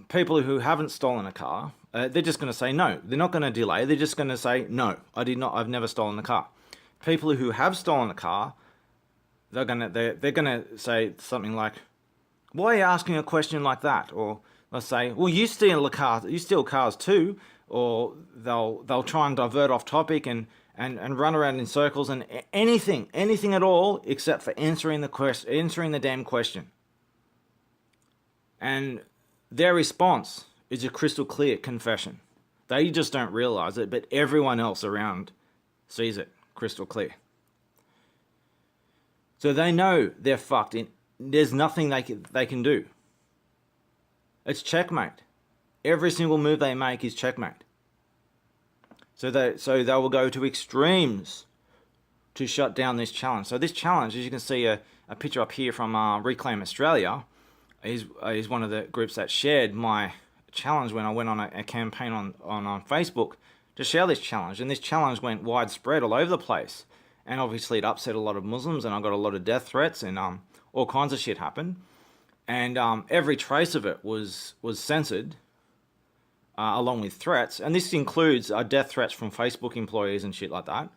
People who haven't stolen a car, they're just going to say no. They're not going to delay. They're just going to say no. I did not. I've never stolen a car. People who have stolen a car, they're gonna say something like, "Why are you asking a question like that?" Or they'll say, "Well, you steal a car. You steal cars too." Or they'll try and divert off topic and run around in circles and anything at all except for answering the damn question. And their response is a crystal clear confession. They just don't realize it, but everyone else around sees it crystal clear. So they know they're fucked. There's nothing they can do. It's checkmate. Every single move they make is checkmate. So they will go to extremes to shut down this challenge. So this challenge, as you can see a picture up here from Reclaim Australia, is one of the groups that shared my challenge when I went on a campaign on Facebook to share this challenge. And this challenge went widespread all over the place. And obviously it upset a lot of Muslims, and I got a lot of death threats, and all kinds of shit happened. And every trace of it was censored, along with threats. And this includes death threats from Facebook employees and shit like that.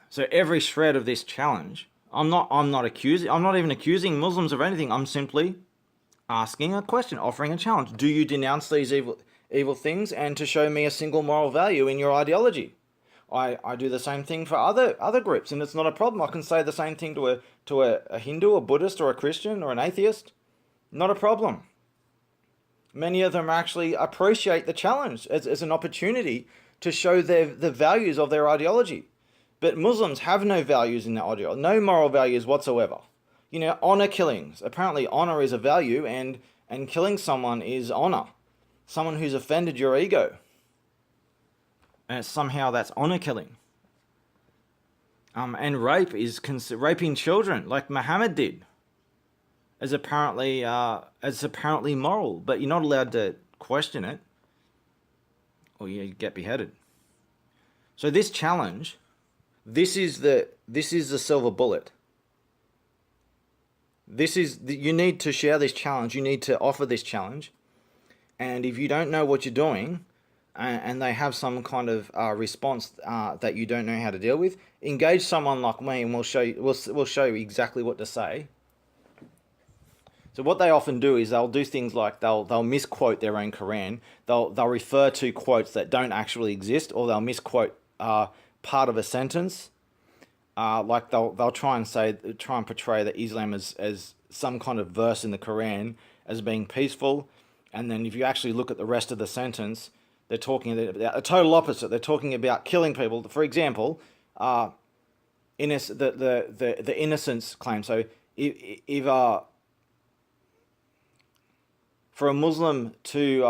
So every shred of this challenge, I'm not even accusing Muslims of anything. I'm simply asking a question, offering a challenge. Do you denounce these evil things, and to show me a single moral value in your ideology? I do the same thing for other groups, and it's not a problem. I can say the same thing to a Hindu, a Buddhist, or a Christian, or an atheist. Not a problem. Many of them actually appreciate the challenge as an opportunity to show the values of their ideology. But Muslims have no values in their ideology, no moral values whatsoever. You know, honor killings. Apparently honor is a value, and killing someone is honor. Someone who's offended your ego. And somehow that's honor killing. And rape is raping children, like Muhammad did, as apparently moral, but you're not allowed to question it, or you get beheaded. So this challenge, this is the silver bullet. You need to share this challenge. You need to offer this challenge, and if you don't know what you're doing, and they have some kind of response that you don't know how to deal with, engage someone like me, and we'll show you exactly what to say. So what they often do is they'll do things like they'll misquote their own Quran. They'll refer to quotes that don't actually exist, or they'll misquote part of a sentence. Like they'll try and portray that Islam as some kind of verse in the Quran as being peaceful, and then if you actually look at the rest of the sentence, they're talking about a total opposite. They're talking about killing people. For example, the innocence claim. So if for a Muslim to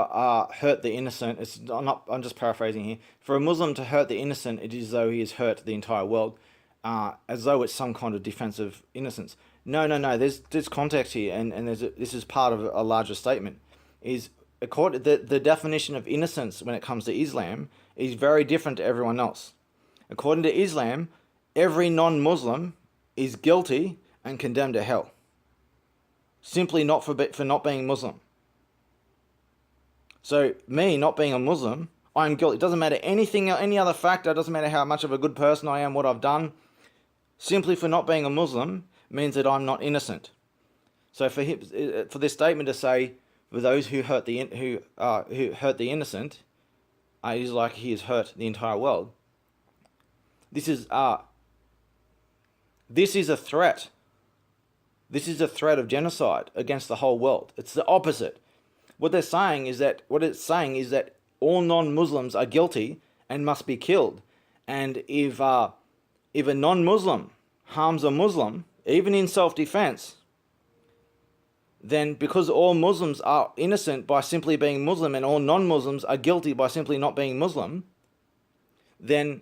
hurt the innocent, I'm just paraphrasing here. For a Muslim to hurt the innocent, it is as though he has hurt the entire world, as though it's some kind of defense of innocence. No. There's context here, and this is part of a larger statement. Is the definition of innocence when it comes to Islam is very different to everyone else. According to Islam, every non-Muslim is guilty and condemned to hell, simply not for not being Muslim. So me not being a Muslim, I'm guilty. It doesn't matter anything, any other factor. It doesn't matter how much of a good person I am, what I've done. Simply for not being a Muslim means that I'm not innocent. So for this statement to say, for those who hurt the innocent, it is like he has hurt the entire world. This is a threat. This is a threat of genocide against the whole world. It's the opposite. What it's saying is that all non-Muslims are guilty and must be killed. And if a non-Muslim harms a Muslim, even in self-defense, then because all Muslims are innocent by simply being Muslim and all non-Muslims are guilty by simply not being Muslim, then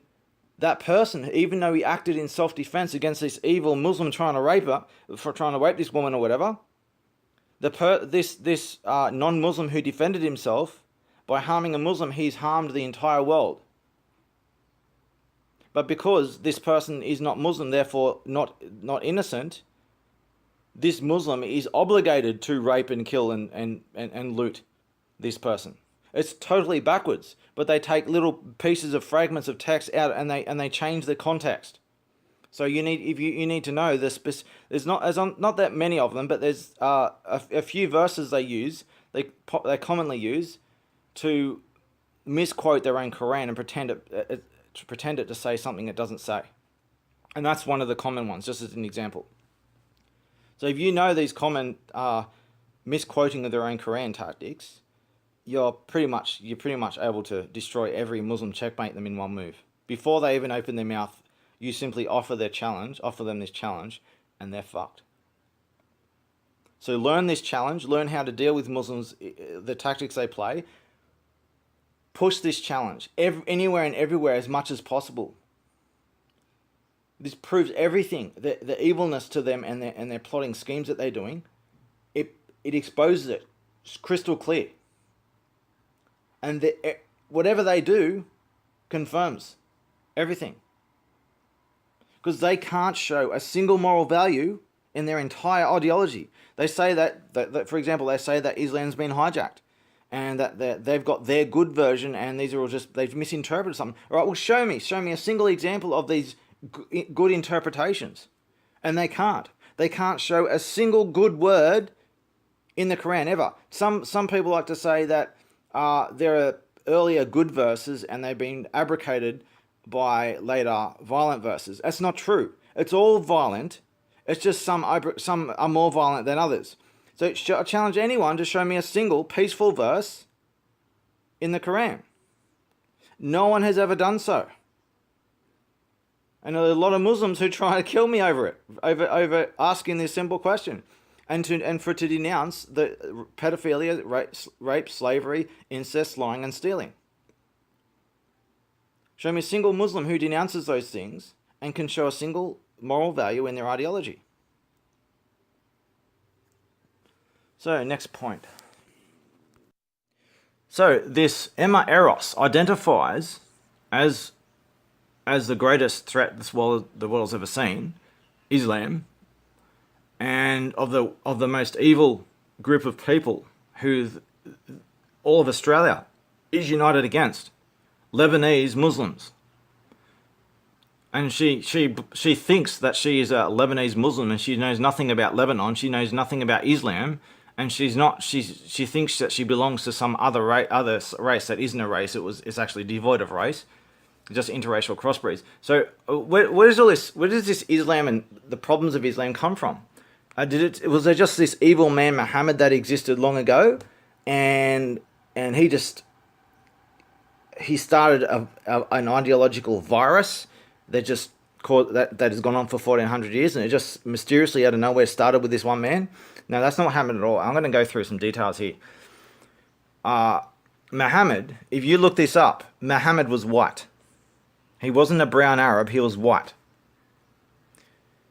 that person, even though he acted in self-defense against this evil Muslim trying to rape this woman or whatever, this non-Muslim who defended himself by harming a Muslim, he's harmed the entire world. But because this person is not Muslim, therefore not innocent, this Muslim is obligated to rape and kill and loot this person. It's totally backwards, but they take little pieces of fragments of text out and they change the context. So you need to know this. There's not that many of them, but there's a few verses they commonly use to misquote their own Quran and pretend it to say something it doesn't say, and that's one of the common ones. Just as an example. So if you know these common misquoting of their own Quran tactics, you're pretty much able to destroy every Muslim, checkmate them in one move. Before they even open their mouth, you simply offer them this challenge, and they're fucked. So learn this challenge, learn how to deal with Muslims, the tactics they play. Push this challenge anywhere and everywhere as much as possible. This proves everything, the evilness to them and their plotting schemes that they're doing. It exposes it. It's crystal clear. And whatever they do confirms everything. Because they can't show a single moral value in their entire ideology. They say that, for example, they say that Islam's been hijacked and that they've got their good version and these are all they've misinterpreted something. All right, well, show me a single example of these good interpretations. And they can't. They can't show a single good word in the Quran ever. Some people like to say that there are earlier good verses and they've been abrogated by later violent verses. That's not true. It's all violent. It's just some are more violent than others. So I challenge anyone to show me a single peaceful verse in the Quran. No one has ever done so. And there are a lot of Muslims who try to kill me over it, over asking this simple question, and for to denounce the pedophilia, rape, slavery, incest, lying, and stealing. Show me a single Muslim who denounces those things and can show a single moral value in their ideology. So, next point. So, this Eros identifies as the greatest threat the world's ever seen, Islam, and of the most evil group of people who all of Australia is united against, Lebanese Muslims. And she thinks that she is a Lebanese Muslim and she knows nothing about Lebanon. She knows nothing about Islam, and she's not. She thinks that she belongs to some other race that isn't a race. It's actually devoid of race, just interracial crossbreeds. So where does this Islam and the problems of Islam come from? Was there just this evil man Muhammad that existed long ago, and he started an ideological virus that has gone on for 1400 years, and it just mysteriously out of nowhere started with this one man? No, that's not what happened at all. I'm going to go through some details here. Muhammad, if you look this up, Muhammad was white. He wasn't a brown Arab, he was white.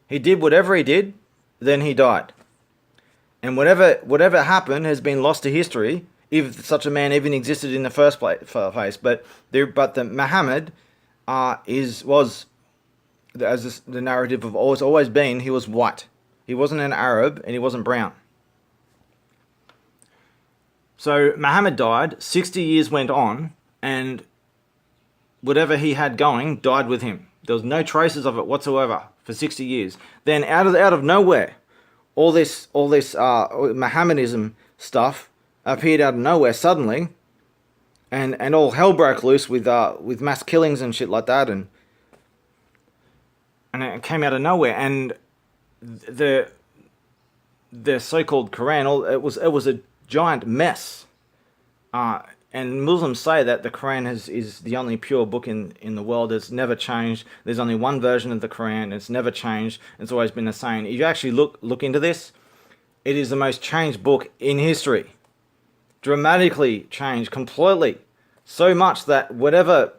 He did whatever he did, then he died. And whatever happened has been lost to history. if such a man even existed in the first place. But the Muhammad was, as the narrative of always been, he was white. He wasn't an Arab and he wasn't brown. So Muhammad died, 60 years went on, and whatever he had going died with him. There was no traces of it whatsoever for 60 years. Then out of nowhere, all this Mohammedanism stuff appeared out of nowhere suddenly, and all hell broke loose with mass killings and shit like that, and it came out of nowhere. And the so-called Quran, it was a giant mess. And Muslims say that the Quran is the only pure book in the world. It's never changed. There's only one version of the Quran. It's never changed. It's always been the same. If you actually look into this, it is the most changed book in history. Dramatically changed completely. So much that whatever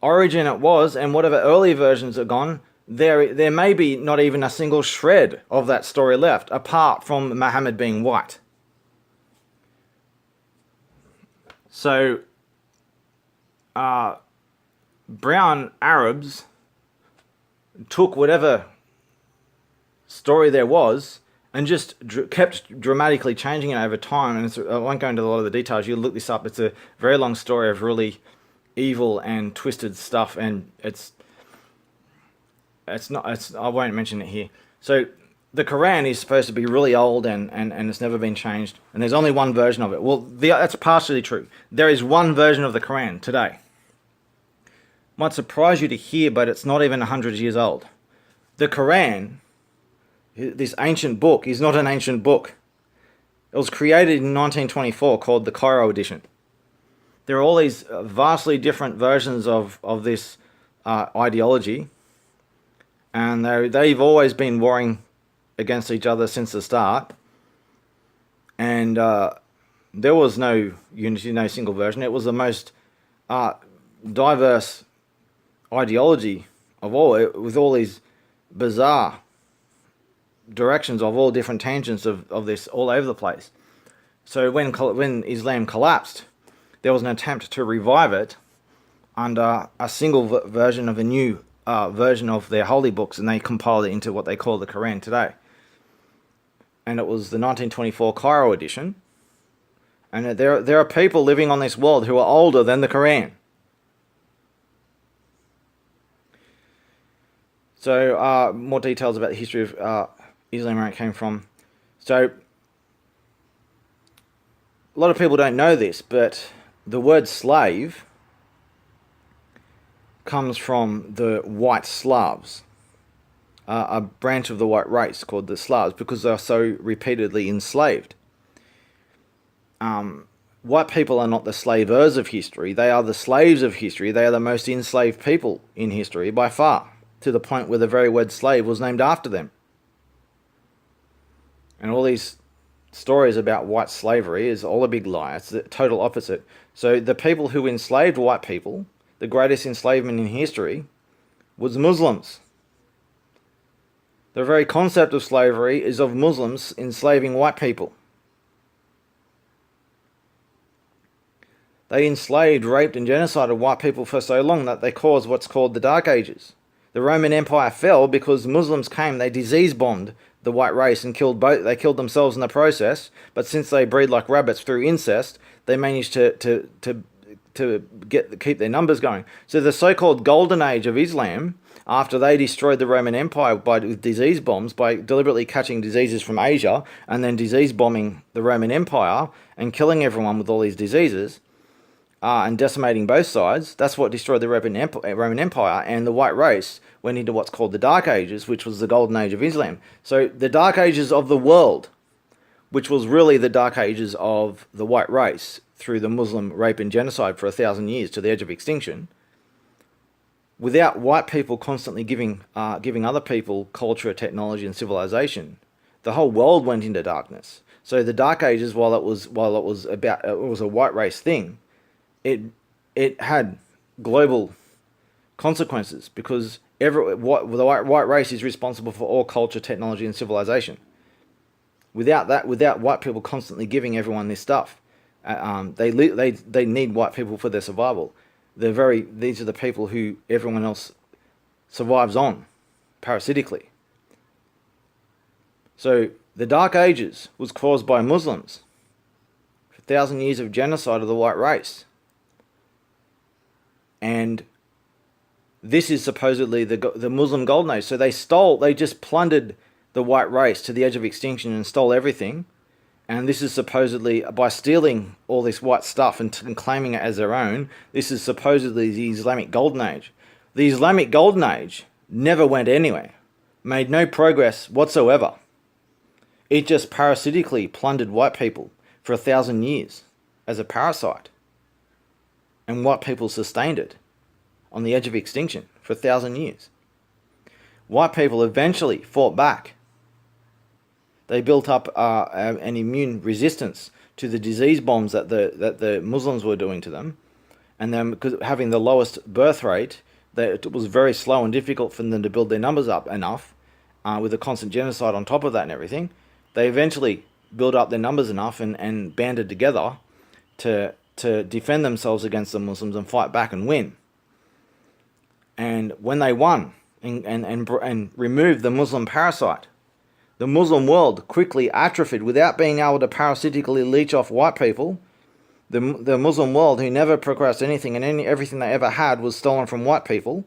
origin it was and whatever early versions are gone, there may be not even a single shred of that story left, apart from Muhammad being white. So, brown Arabs took whatever story there was and just kept dramatically changing it over time. And I won't go into a lot of the details. You look this up. It's a very long story of really evil and twisted stuff, and it's not. I won't mention it here. So the Quran is supposed to be really old and it's never been changed, and there's only one version of it. Well, that's partially true. There is one version of the Quran today. Might surprise you to hear, but it's not even 100 years old. The Quran, this ancient book, is not an ancient book. It was created in 1924, called the Cairo edition. There are all these vastly different versions of this ideology, and they've always been warring against each other since the start, and there was no unity, no single version. It was the most diverse ideology of all, with all these bizarre directions of all different tangents of this all over the place. So when Islam collapsed, there was an attempt to revive it under a single version of a new version of their holy books, and they compiled it into what they call the Quran today. And it was the 1924 Cairo edition. And there are people living on this world who are older than the Quran. So more details about the history of Islam, where it came from. So a lot of people don't know this, but the word slave comes from the white Slavs, a branch of the white race called the Slavs, because they are so repeatedly enslaved. White people are not the slavers of history, they are the slaves of history. They are the most enslaved people in history by far, to the point where the very word slave was named after them. And all these stories about white slavery is all a big lie. It's the total opposite. So the people who enslaved white people, the greatest enslavement in history, was Muslims. The very concept of slavery is of Muslims enslaving white people. They enslaved, raped and genocided white people for so long that they caused what's called the Dark Ages. The Roman Empire fell because Muslims came, they disease bombed the white race and killed both. They killed themselves in the process, but since they breed like rabbits through incest, they managed to keep their numbers going. So the so-called Golden Age of Islam, after they destroyed the Roman Empire with disease bombs, by deliberately catching diseases from Asia and then disease bombing the Roman Empire and killing everyone with all these diseases, and decimating both sides, that's what destroyed the Roman Empire, and the white race went into what's called the Dark Ages, which was the Golden Age of Islam. So the Dark Ages of the world, which was really the Dark Ages of the white race, through the Muslim rape and genocide for 1,000 years to the edge of extinction, without white people constantly giving other people culture, technology and civilization, the whole world went into darkness. So the Dark Ages, while it was a white race thing, it had global consequences, because the white race is responsible for all culture, technology and civilization. Without white people constantly giving everyone this stuff, They need white people for their survival. These are the people who everyone else survives on, parasitically. So the Dark Ages was caused by Muslims. 1,000 years of genocide of the white race. And this is supposedly the Muslim Golden Age. So they just plundered the white race to the edge of extinction and stole everything. And this is supposedly, by stealing all this white stuff and claiming it as their own, this is supposedly the Islamic Golden Age. The Islamic Golden Age never went anywhere, made no progress whatsoever. It just parasitically plundered white people for 1,000 years as a parasite. And white people sustained it on the edge of extinction for 1,000 years. White people eventually fought back. They built up an immune resistance to the disease bombs that the Muslims were doing to them. And then, because having the lowest birth rate, it was very slow and difficult for them to build their numbers up enough, with a constant genocide on top of that and everything. They eventually built up their numbers enough and banded together to defend themselves against the Muslims and fight back and win. And when they won and removed the Muslim parasite, the Muslim world quickly atrophied without being able to parasitically leech off white people. The Muslim world, who never progressed anything and everything they ever had was stolen from white people,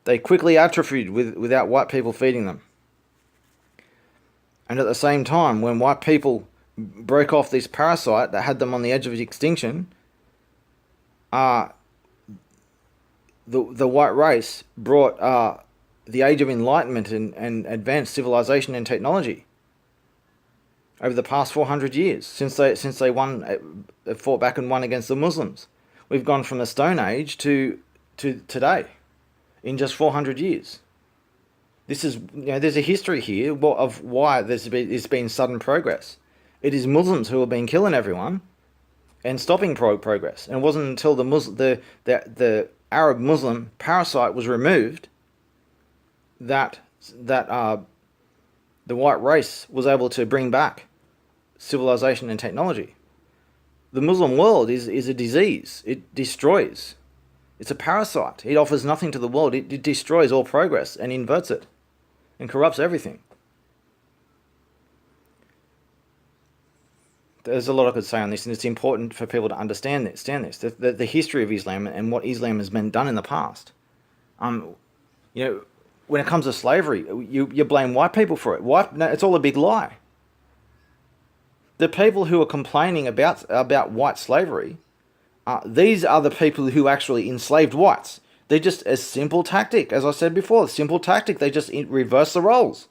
they quickly atrophied without white people feeding them. And at the same time, when white people broke off this parasite that had them on the edge of extinction, the white race brought the age of enlightenment and advanced civilization and technology over the past 400 years since they fought back and won against the Muslims. We've gone from the Stone Age to today in just 400 years. This is, there's a history here of why there's been sudden progress. It is Muslims who have been killing everyone and stopping progress. And it wasn't until the Arab Muslim parasite was removed that the white race was able to bring back civilization and technology. The Muslim world is a disease. It destroys. It's a parasite. It offers nothing to the world. It destroys all progress and inverts it and corrupts everything. There's a lot I could say on this, and it's important for people to understand this. The history of Islam and what Islam has been done in the past. When it comes to slavery, you blame white people for it. No, it's all a big lie. The people who are complaining about white slavery, these are the people who actually enslaved whites. They're just a simple tactic, as I said before, a simple tactic. They just reverse the roles.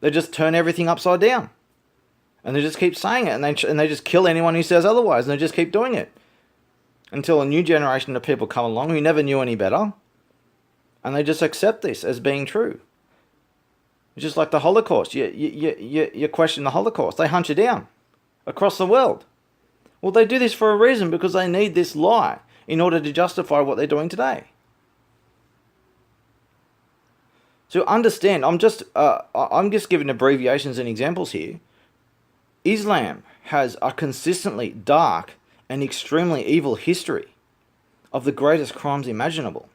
They just turn everything upside down. And they just keep saying it, and they just kill anyone who says otherwise, and they just keep doing it. Until a new generation of people come along who never knew any better, and they just accept this as being true. It's just like the Holocaust. You question the Holocaust. They hunt you down across the world. Well, they do this for a reason, because they need this lie in order to justify what they're doing today. So understand, I'm just giving abbreviations and examples here. Islam has a consistently dark and extremely evil history of the greatest crimes imaginable.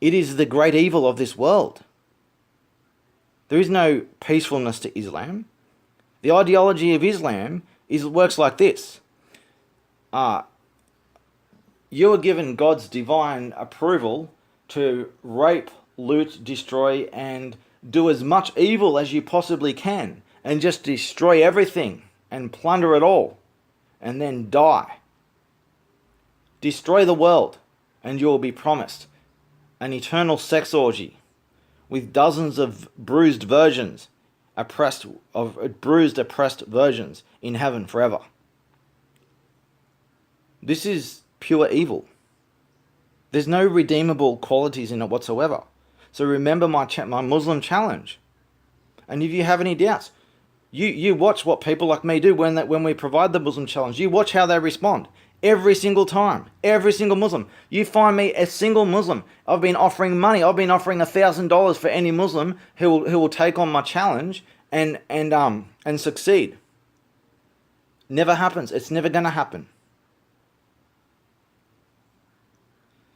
It is the great evil of this world. There is no peacefulness to Islam. The ideology of Islam works like this. You are given God's divine approval to rape, loot, destroy, and do as much evil as you possibly can, and just destroy everything and plunder it all, and then die. Destroy the world, and you will be promised an eternal sex orgy with dozens of bruised virgins, oppressed virgins in heaven forever. This is pure evil. There's no redeemable qualities in it whatsoever. So remember my Muslim challenge. And if you have any doubts, you watch what people like me do when we provide the Muslim challenge. You watch how they respond. Every single time. Every single Muslim. You find me a single Muslim. I've been offering money. I've been offering $1,000 for any Muslim who will take on my challenge and succeed. Never happens. It's never going to happen.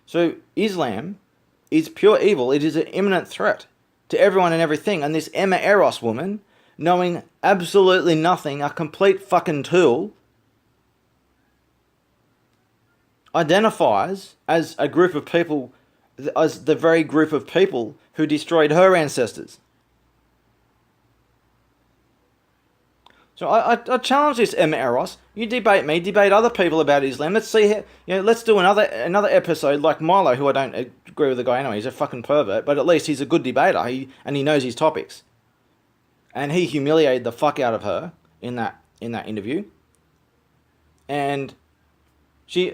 So Islam is pure evil. It is an imminent threat to everyone and everything. And this Emma Eros woman, knowing absolutely nothing, a complete fucking tool, identifies as a group of people, as the very group of people who destroyed her ancestors. So I challenge this, Emma Eros. You debate me, debate other people about Islam. Let's see how, let's do another episode like Milo, who I don't agree with the guy anyway. He's a fucking pervert, but at least he's a good debater. And he knows his topics. And he humiliated the fuck out of her in that interview. And she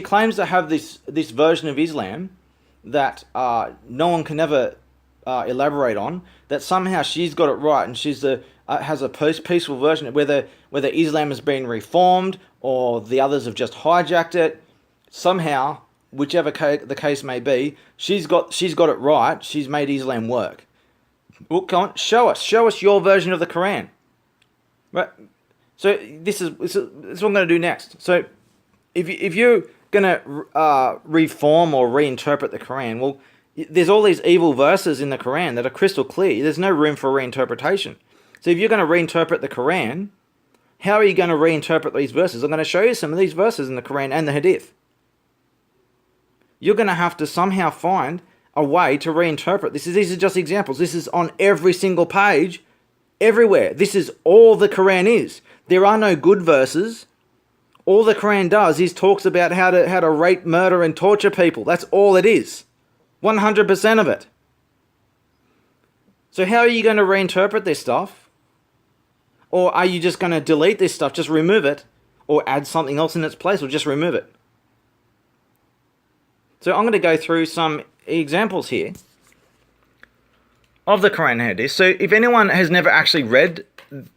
claims to have this version of Islam that no one can ever elaborate on. That somehow she's got it right, and she's has a peaceful version. Whether Islam has been reformed or the others have just hijacked it, somehow, whichever the case may be, she's got it right. She's made Islam work. Well, come on, show us your version of the Quran. Right. So this is what I'm going to do next. So if you're going to reform or reinterpret the Quran, well, there's all these evil verses in the Quran that are crystal clear. There's no room for reinterpretation. So if you're going to reinterpret the Quran, how are you going to reinterpret these verses? I'm going to show you some of these verses in the Quran and the Hadith. You're going to have to somehow find a way to reinterpret this. These are just examples. This is on every single page, everywhere. This is all the Quran is. There are no good verses. All the Quran does is talks about how to rape, murder, and torture people. That's all it is. 100% of it. So how are you going to reinterpret this stuff? Or are you just going to delete this stuff, just remove it, or add something else in its place, or just remove it? So I'm going to go through some examples here of the Quran and Hadith. So if anyone has never actually read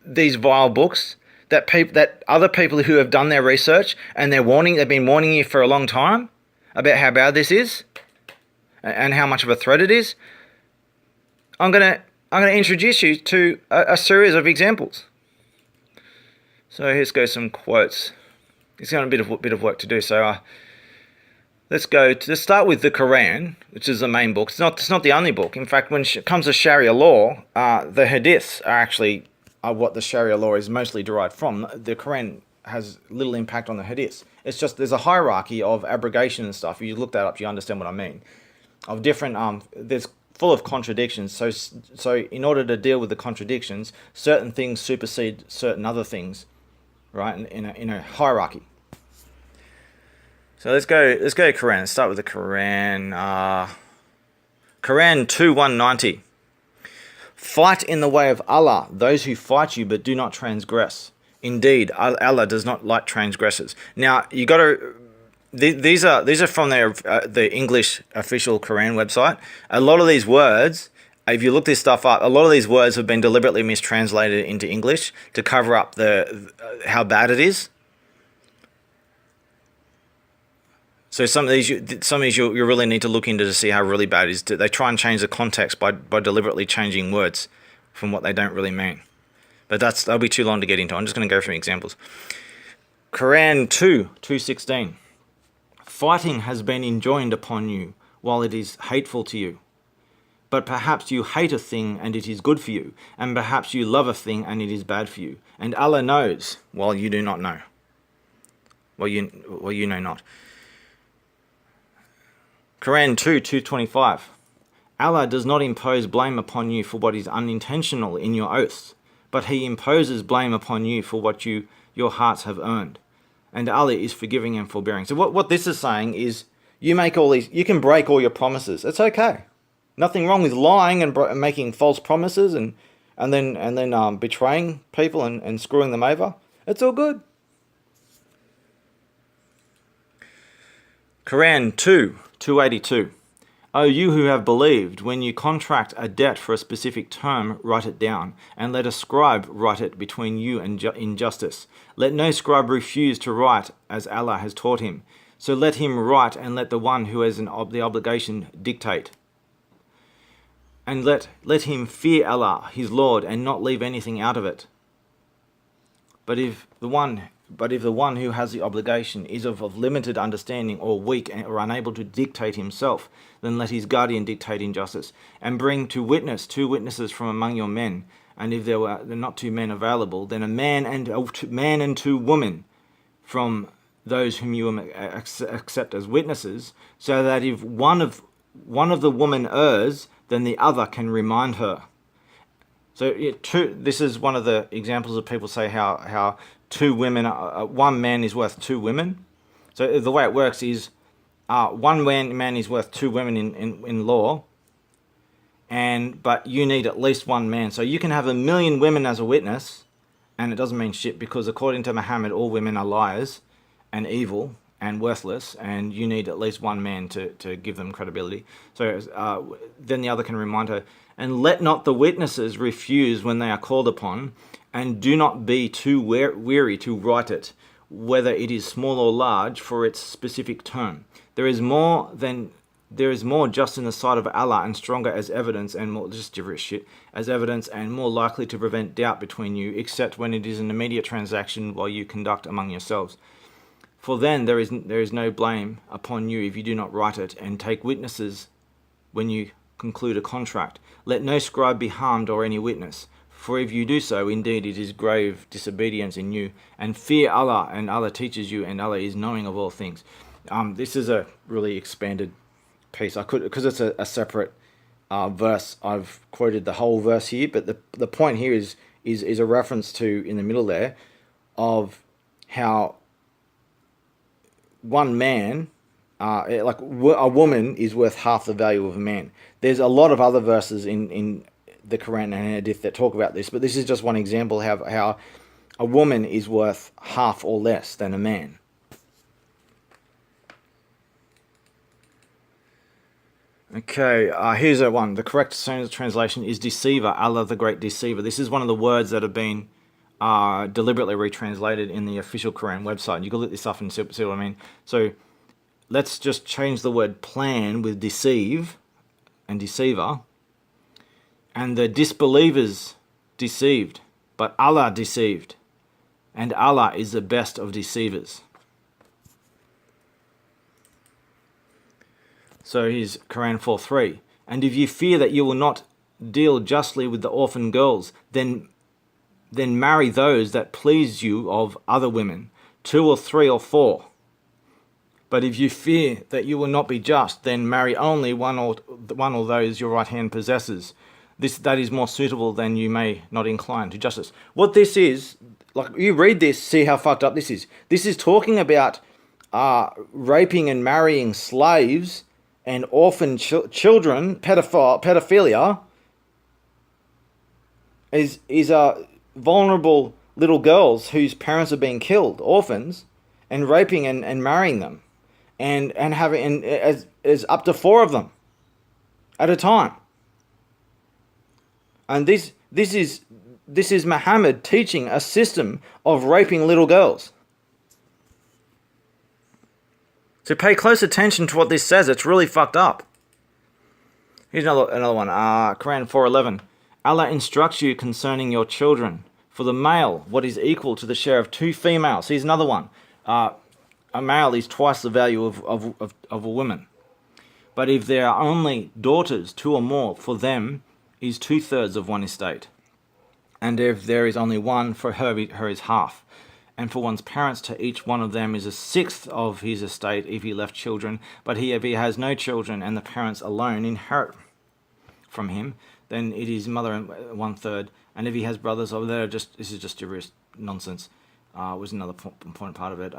these vile books, that other people who have done their research and they've been warning you for a long time about how bad this is and how much of a threat it is, I'm going to introduce you to a series of examples. So here's some quotes. It's got a bit of work to do. So let's start with the Quran, which is the main book. It's not the only book. In fact, when it comes to Sharia law, the Hadiths are actually what the Sharia law is mostly derived from. The Quran has little impact on the Hadiths. It's just there's a hierarchy of abrogation and stuff. If you look that up, you understand what I mean. Of different there's full of contradictions. So in order to deal with the contradictions, certain things supersede certain other things, right? In a hierarchy. So let's go Quran. Let's start with the Quran. Quran 2:190. Fight in the way of Allah those who fight you but do not transgress. Indeed, Allah does not like transgressors. Now you got to. These are from the English official Quran website. A lot of these words, if you look this stuff up, a lot of these words have been deliberately mistranslated into English to cover up how bad it is. So some of these you really need to look into to see how really bad it is. They try and change the context by deliberately changing words from what they don't really mean. But that'll be too long to get into. I'm just going to go through examples. Quran 2:216. Fighting has been enjoined upon you while it is hateful to you. But perhaps you hate a thing and it is good for you, and perhaps you love a thing and it is bad for you. And Allah knows while you do not know. While you know not. Quran 2:225. Allah does not impose blame upon you for what is unintentional in your oaths, but He imposes blame upon you for what your hearts have earned. And Allah is forgiving and forbearing. So what this is saying is, you can break all your promises. It's okay. Nothing wrong with lying and making false promises and then betraying people and screwing them over. It's all good. Quran 2:282. O you who have believed, when you contract a debt for a specific term, write it down, and let a scribe write it between you and in justice. Let no scribe refuse to write as Allah has taught him. So let him write, and let the one who has the obligation dictate. And let him fear Allah, his Lord, and not leave anything out of it. But if the one who has the obligation is of limited understanding or weak or unable to dictate himself, then let his guardian dictate injustice, and bring to witness 2 witnesses from among your men. And if there are not 2 men available, then a man and 2 women from those whom you accept as witnesses, so that if one of the women errs, then the other can remind her. So this is one of the examples of people say how 2 women, 1 man is worth 2 women. So the way it works is 1 man is worth 2 women in law, but you need at least 1 man. So you can have 1,000,000 women as a witness, and it doesn't mean shit, because according to Muhammad, all women are liars and evil and worthless, and you need at least 1 man to give them credibility. So then the other can remind her, and let not the witnesses refuse when they are called upon, and do not be too weary to write it, whether it is small or large, for its specific term. There is more just in the sight of Allah, and stronger as evidence, and more just gibberish shit, as evidence, and more likely to prevent doubt between you, except when it is an immediate transaction while you conduct among yourselves. For then there is no blame upon you if you do not write it, and take witnesses when you conclude a contract. Let no scribe be harmed or any witness, for if you do so, indeed it is grave disobedience in you, and fear Allah, and Allah teaches you, and Allah is knowing of all things. This is a really expanded piece. Because it's a separate verse, I've quoted the whole verse here, but the point here is a reference to, in the middle there, of how 1 man, like a woman is worth half the value of a man. There's a lot of other verses in the Quran and Hadith that talk about this, but this is just one example how a woman is worth half or less than a man. Okay, here's one. The correct translation is deceiver, Allah the great deceiver. This is one of the words that have been deliberately retranslated in the official Quran website. You can look this up and see what I mean. So let's just change the word plan with deceive and deceiver. And the disbelievers deceived, but Allah deceived. And Allah is the best of deceivers. So here's Quran 4:3. And if you fear that you will not deal justly with the orphan girls, then marry those that please you of other women, 2 or 3 or 4. But if you fear that you will not be just, then marry only one or those your right hand possesses. That is more suitable than you may not incline to justice. What this is, like, you read this, see how fucked up this is. This is talking about raping and marrying slaves and orphan children, pedophilia, is vulnerable little girls whose parents are being killed, orphans, and raping and marrying them, and having as up to 4 of them at a time. And this is Muhammad teaching a system of raping little girls. So pay close attention to what this says. It's really fucked up. Here's another one. Quran 4:11. Allah instructs you concerning your children. For the male, what is equal to the share of 2 females. Here's another one. A male is twice the value of a woman. But if there are only daughters, 2 or more, for them is 2/3 of one estate. And if there is only one, for her is half. And for one's parents, to each one of them is 1/6 of his estate if he left children. But if he has no children and the parents alone inherit from him, then it is mother and 1/3. And if he has brothers, this is just gibberish nonsense. Was another important part of it.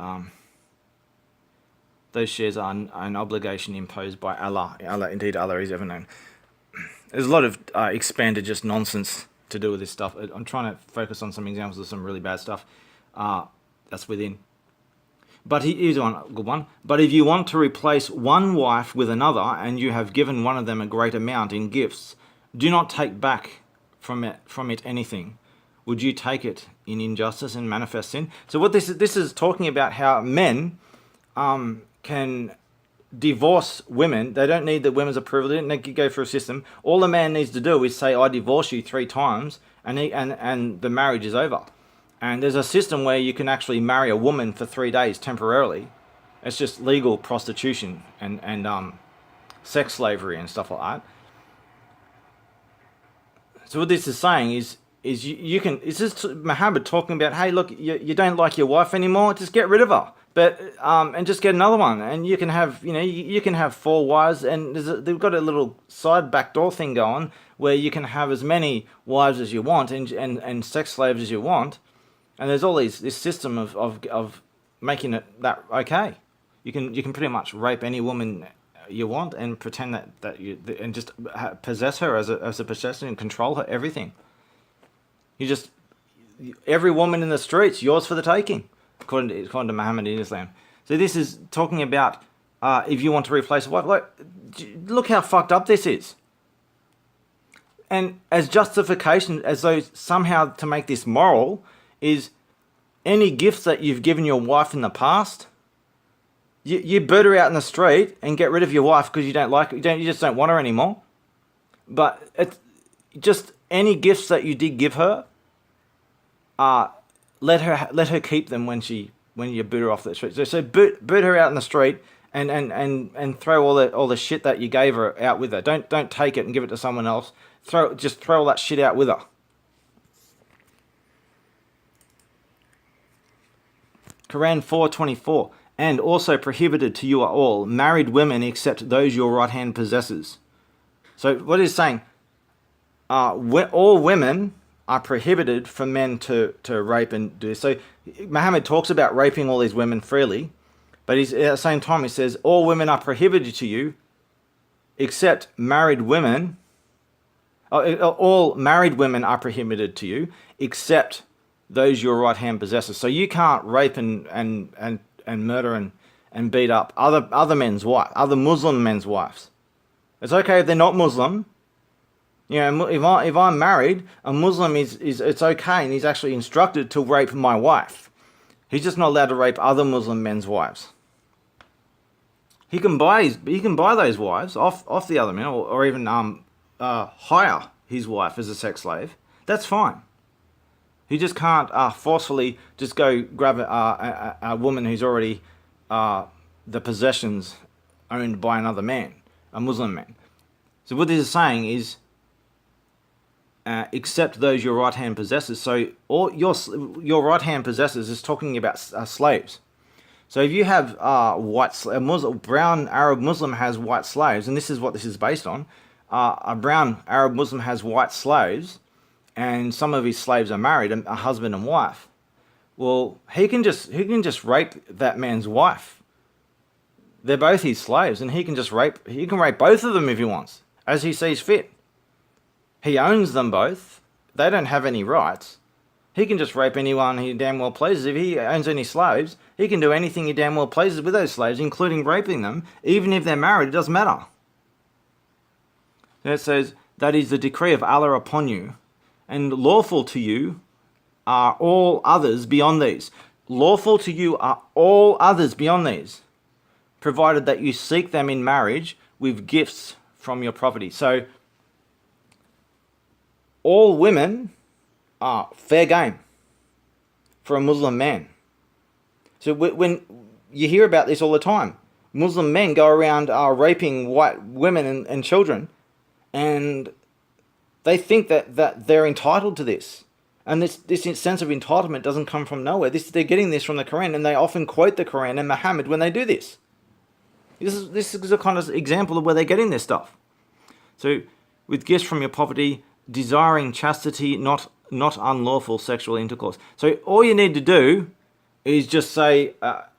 Those shares are an obligation imposed by Allah. Indeed, Allah is ever known. There's a lot of expanded just nonsense to do with this stuff. I'm trying to focus on some examples of some really bad stuff. That's within. But here's one good one. But if you want to replace one wife with another, and you have given one of them a great amount in gifts, do not take back from it anything. Would you take it in injustice and manifest sin? So what this is talking about, how men can divorce women. They don't need the women's approval. They don't need to go through a system. All a man needs to do is say, "I divorce you 3 times," and the marriage is over. And there's a system where you can actually marry a woman for 3 days temporarily. It's just legal prostitution and sex slavery and stuff like that. So what this is saying is you can, is this Muhammad talking about, hey, look, you don't like your wife anymore, just get rid of her, but and just get another one, and you can have, you can have 4 wives, and they've got a little side backdoor thing going where you can have as many wives as you want and sex slaves as you want, and there's all this system of making it that okay. You can pretty much rape any woman you want and pretend that you, and just possess her as a possession and control her everything. Every woman in the streets, yours for the taking, according to Muhammad in Islam. So this is talking about if you want to replace a wife. Like, look how fucked up this is. And as justification, as though somehow to make this moral, is any gifts that you've given your wife in the past, you boot her out in the street and get rid of your wife because you don't like her, you just don't want her anymore. But it's just any gifts that you did give her, let her keep them when you boot her off the street. So boot her out in the street and throw all the shit that you gave her out with her. Don't take it and give it to someone else. Just throw all that shit out with her. Quran 4:24, and also prohibited to you are all married women except those your right hand possesses. So what is saying? All women are prohibited for men to rape and do. So Muhammad talks about raping all these women freely, but at the same time he says all women are prohibited to you except married women. All married women are prohibited to you except those your right hand possesses. So you can't rape and murder and beat up other men's wives, other Muslim men's wives. It's okay if they're not Muslim. If I'm married, a Muslim is it's okay, and he's actually instructed to rape my wife. He's just not allowed to rape other Muslim men's wives. He can buy those wives off the other men, or even hire his wife as a sex slave. That's fine. He just can't forcefully just go grab a woman who's already the possessions owned by another man, a Muslim man. So what this is saying is, except those your right hand possesses. So all your right hand possesses is talking about slaves. So if you have brown Arab Muslim has white slaves, and this is what this is based on. A brown Arab Muslim has white slaves, and some of his slaves are married, a husband and wife. Well, he can just rape that man's wife. They're both his slaves, and he can rape both of them if he wants, as he sees fit. He owns them both. They don't have any rights. He can just rape anyone he damn well pleases. If he owns any slaves, he can do anything he damn well pleases with those slaves, including raping them. Even if they're married, it doesn't matter. It says, that is the decree of Allah upon you, and lawful to you are all others beyond these. Lawful to you are all others beyond these, provided that you seek them in marriage with gifts from your property. So, all women are fair game for a Muslim man. So when you hear about this all the time, Muslim men go around raping white women and children, and they think that they're entitled to this. And this sense of entitlement doesn't come from nowhere. They're getting this from the Quran, and they often quote the Quran and Muhammad when they do this. This is a kind of example of where they're getting this stuff. So, with gifts from your property, desiring chastity, not unlawful sexual intercourse. So all you need to do is just say,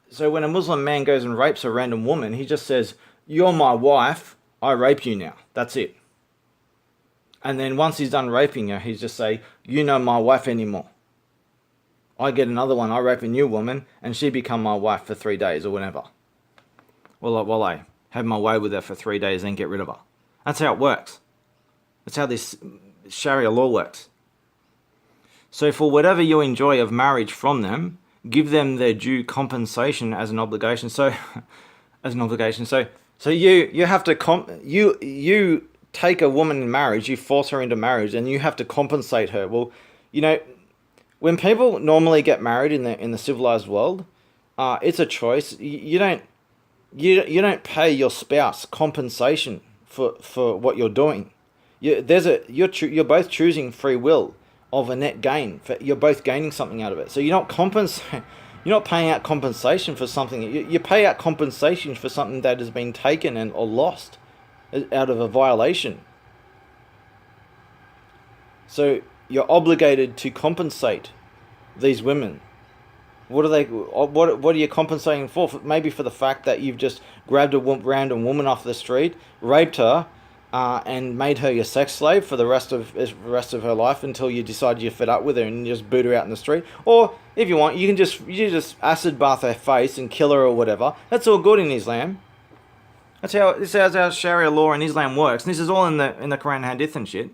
so when a Muslim man goes and rapes a random woman, he just says, you're my wife, I rape you now. That's it. And then once he's done raping her, he's just say, you're not my wife anymore. I get another one, I rape a new woman, and she become my wife for 3 days or whatever. Well, I have my way with her for 3 days, then get rid of her. That's how it works. That's how this Sharia law works. So for whatever you enjoy of marriage from them, give them their due compensation as an obligation. So you have to you take a woman in marriage, you force her into marriage, and you have to compensate her. Well, when people normally get married in the civilized world, it's a choice. You don't pay your spouse compensation for what you're doing. You're both choosing free will of a net gain. You're both gaining something out of it. So you're not You're not paying out compensation for something. You pay out compensation for something that has been taken or lost out of a violation. So you're obligated to compensate these women. What are you compensating for? Maybe for the fact that you've just grabbed a random woman off the street, raped her, and made her your sex slave for the rest of her life until you decide you're fed up with her and you just boot her out in the street. Or if you want, you just acid bath her face and kill her or whatever. That's all good in Islam. This is how Sharia law in Islam works. And this is all in the Quran and Hadith and shit.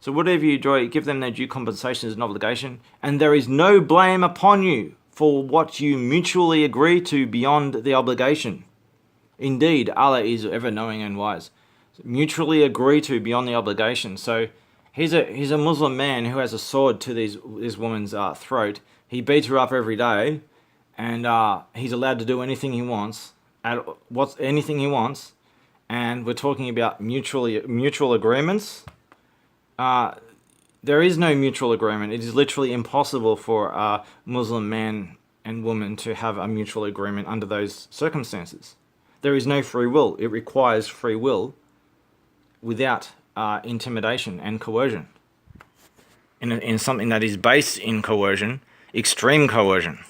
So whatever you enjoy, give them their due compensation as an obligation, and there is no blame upon you for what you mutually agree to beyond the obligation. Indeed, Allah is ever knowing and wise. Mutually agree to beyond the obligation. So he's a Muslim man who has a sword to this woman's throat. He beats her up every day, and he's allowed to do anything he wants. Anything he wants, and we're talking about mutual agreements. There is no mutual agreement. It is literally impossible for a Muslim man and woman to have a mutual agreement under those circumstances. There is no free will. It requires free will without intimidation and coercion. In something that is based in coercion, extreme coercion.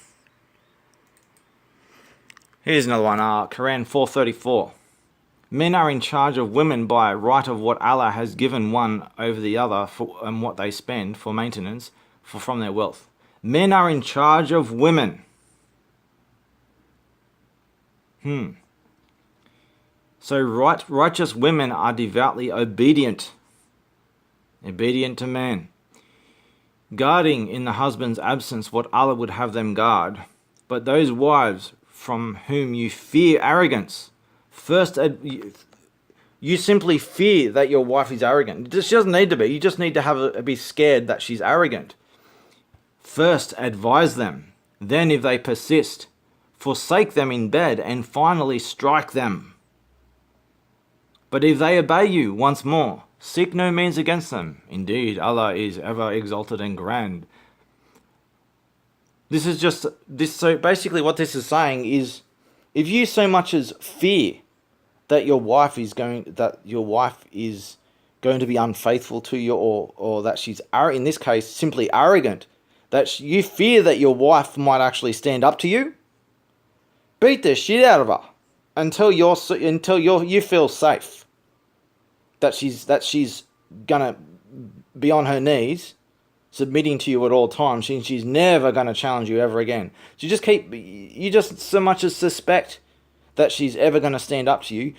Here's another one, Quran 4:34. Men are in charge of women by right of what Allah has given one over the other and what they spend for maintenance from their wealth. Men are in charge of women. So righteous women are devoutly obedient to man, guarding in the husband's absence what Allah would have them guard. But those wives from whom you fear arrogance, you simply fear that your wife is arrogant. She doesn't need to be. You just need to be scared that she's arrogant. First, advise them. Then, if they persist, forsake them in bed, and finally strike them. But if they obey you once more, seek no means against them. Indeed, Allah is ever exalted and grand. So basically what this is saying is, if you so much as fear that your wife is going to be unfaithful to you, or that she's, in this case, simply arrogant, that you fear that your wife might actually stand up to you, beat the shit out of her until you feel safe that she's gonna be on her knees submitting to you at all times. She's never gonna challenge you ever again. So you just so much as suspect that she's ever going to stand up to you,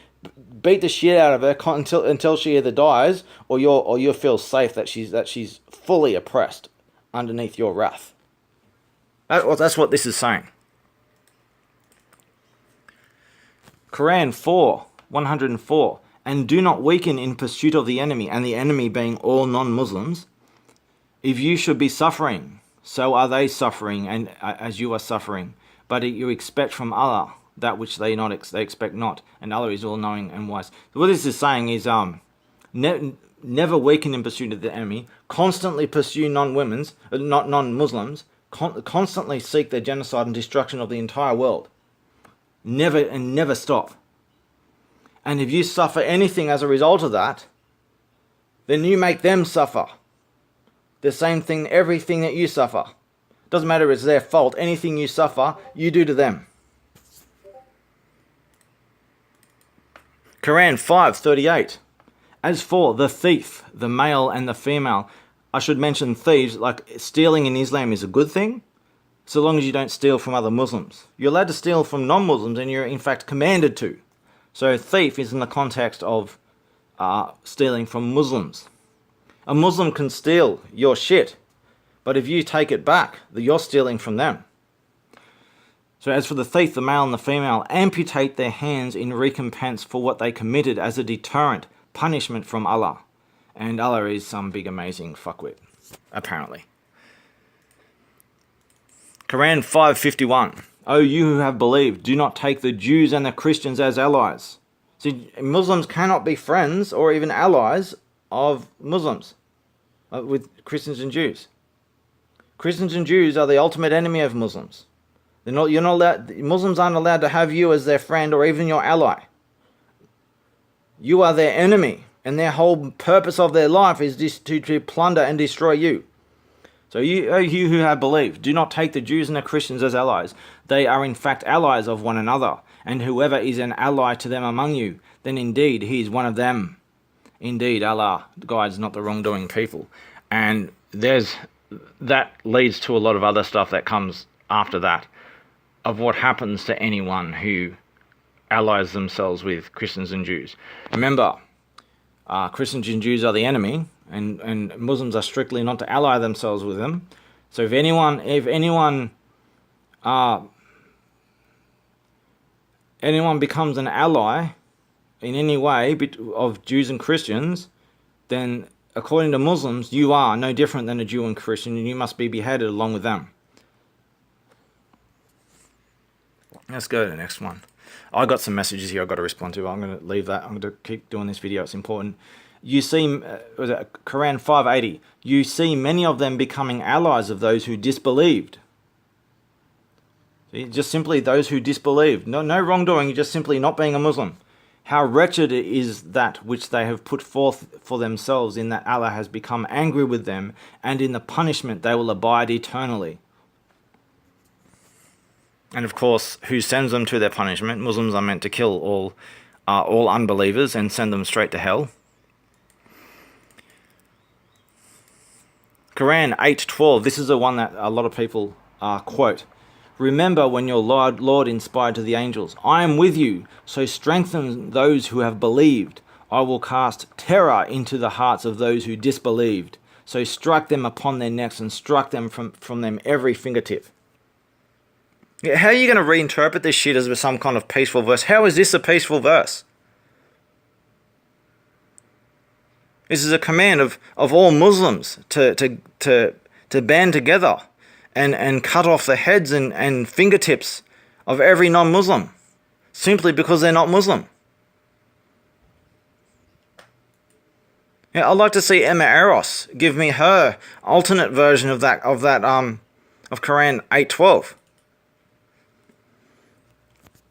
beat the shit out of her until she either dies or you feel safe that she's fully oppressed underneath your wrath. That's what this is saying. Quran 4:104. And do not weaken in pursuit of the enemy, and the enemy being all non-Muslims. If you should be suffering, so are they suffering, and as you are suffering. But you expect from Allah that which they expect not, and Allah is all-knowing and wise. So what this is saying is, never weaken in pursuit of the enemy. Constantly pursue non-Muslims. Constantly seek their genocide and destruction of the entire world. Never stop. And if you suffer anything as a result of that, then you make them suffer. The same thing, everything that you suffer. Doesn't matter if it's their fault. Anything you suffer, you do to them. Quran 5:38. As for the thief, the male and the female, I should mention thieves, like stealing in Islam is a good thing, so long as you don't steal from other Muslims. You're allowed to steal from non-Muslims, and you're in fact commanded to. So thief is in the context of stealing from Muslims. A Muslim can steal your shit, but if you take it back, you're stealing from them. So as for the thief, the male and the female, amputate their hands in recompense for what they committed as a deterrent, punishment from Allah. And Allah is some big amazing fuckwit, apparently. Quran 5:51. O you who have believed, do not take the Jews and the Christians as allies. See, Muslims cannot be friends or even allies of Muslims, with Christians and Jews. Christians and Jews are the ultimate enemy of Muslims. You're not allowed, Muslims aren't allowed to have you as their friend or even your ally. You are their enemy, and their whole purpose of their life is to plunder and destroy you. So you who have believed, do not take the Jews and the Christians as allies. They are in fact allies of one another, and whoever is an ally to them among you, then indeed he is one of them. Indeed, Allah guides not the wrongdoing people. And that leads to a lot of other stuff that comes after that, of what happens to anyone who allies themselves with Christians and Jews. Remember, Christians and Jews are the enemy, and Muslims are strictly not to ally themselves with them. So if anyone becomes an ally in any way of Jews and Christians, then according to Muslims, you are no different than a Jew and Christian, and you must be beheaded along with them. Let's go to the next one. I got some messages here I've got to respond to. I'm going to leave that. I'm going to keep doing this video. It's important. You see, Quran 5:80, you see many of them becoming allies of those who disbelieved. See, just simply those who disbelieved. No wrongdoing, just simply not being a Muslim. How wretched is that which they have put forth for themselves, in that Allah has become angry with them, and in the punishment they will abide eternally. And of course, who sends them to their punishment? Muslims are meant to kill all unbelievers and send them straight to hell. Quran 8:12. This is the one that a lot of people quote. Remember when your Lord inspired to the angels, I am with you, so strengthen those who have believed. I will cast terror into the hearts of those who disbelieved. So strike them upon their necks and struck them from them every fingertip. Yeah, how are you going to reinterpret this shit as some kind of peaceful verse? How is this a peaceful verse? This is a command of all Muslims to band together and cut off the heads and fingertips of every non-Muslim, simply because they're not Muslim. Yeah, I'd like to see Emma Eros give me her alternate version of Quran 8:12.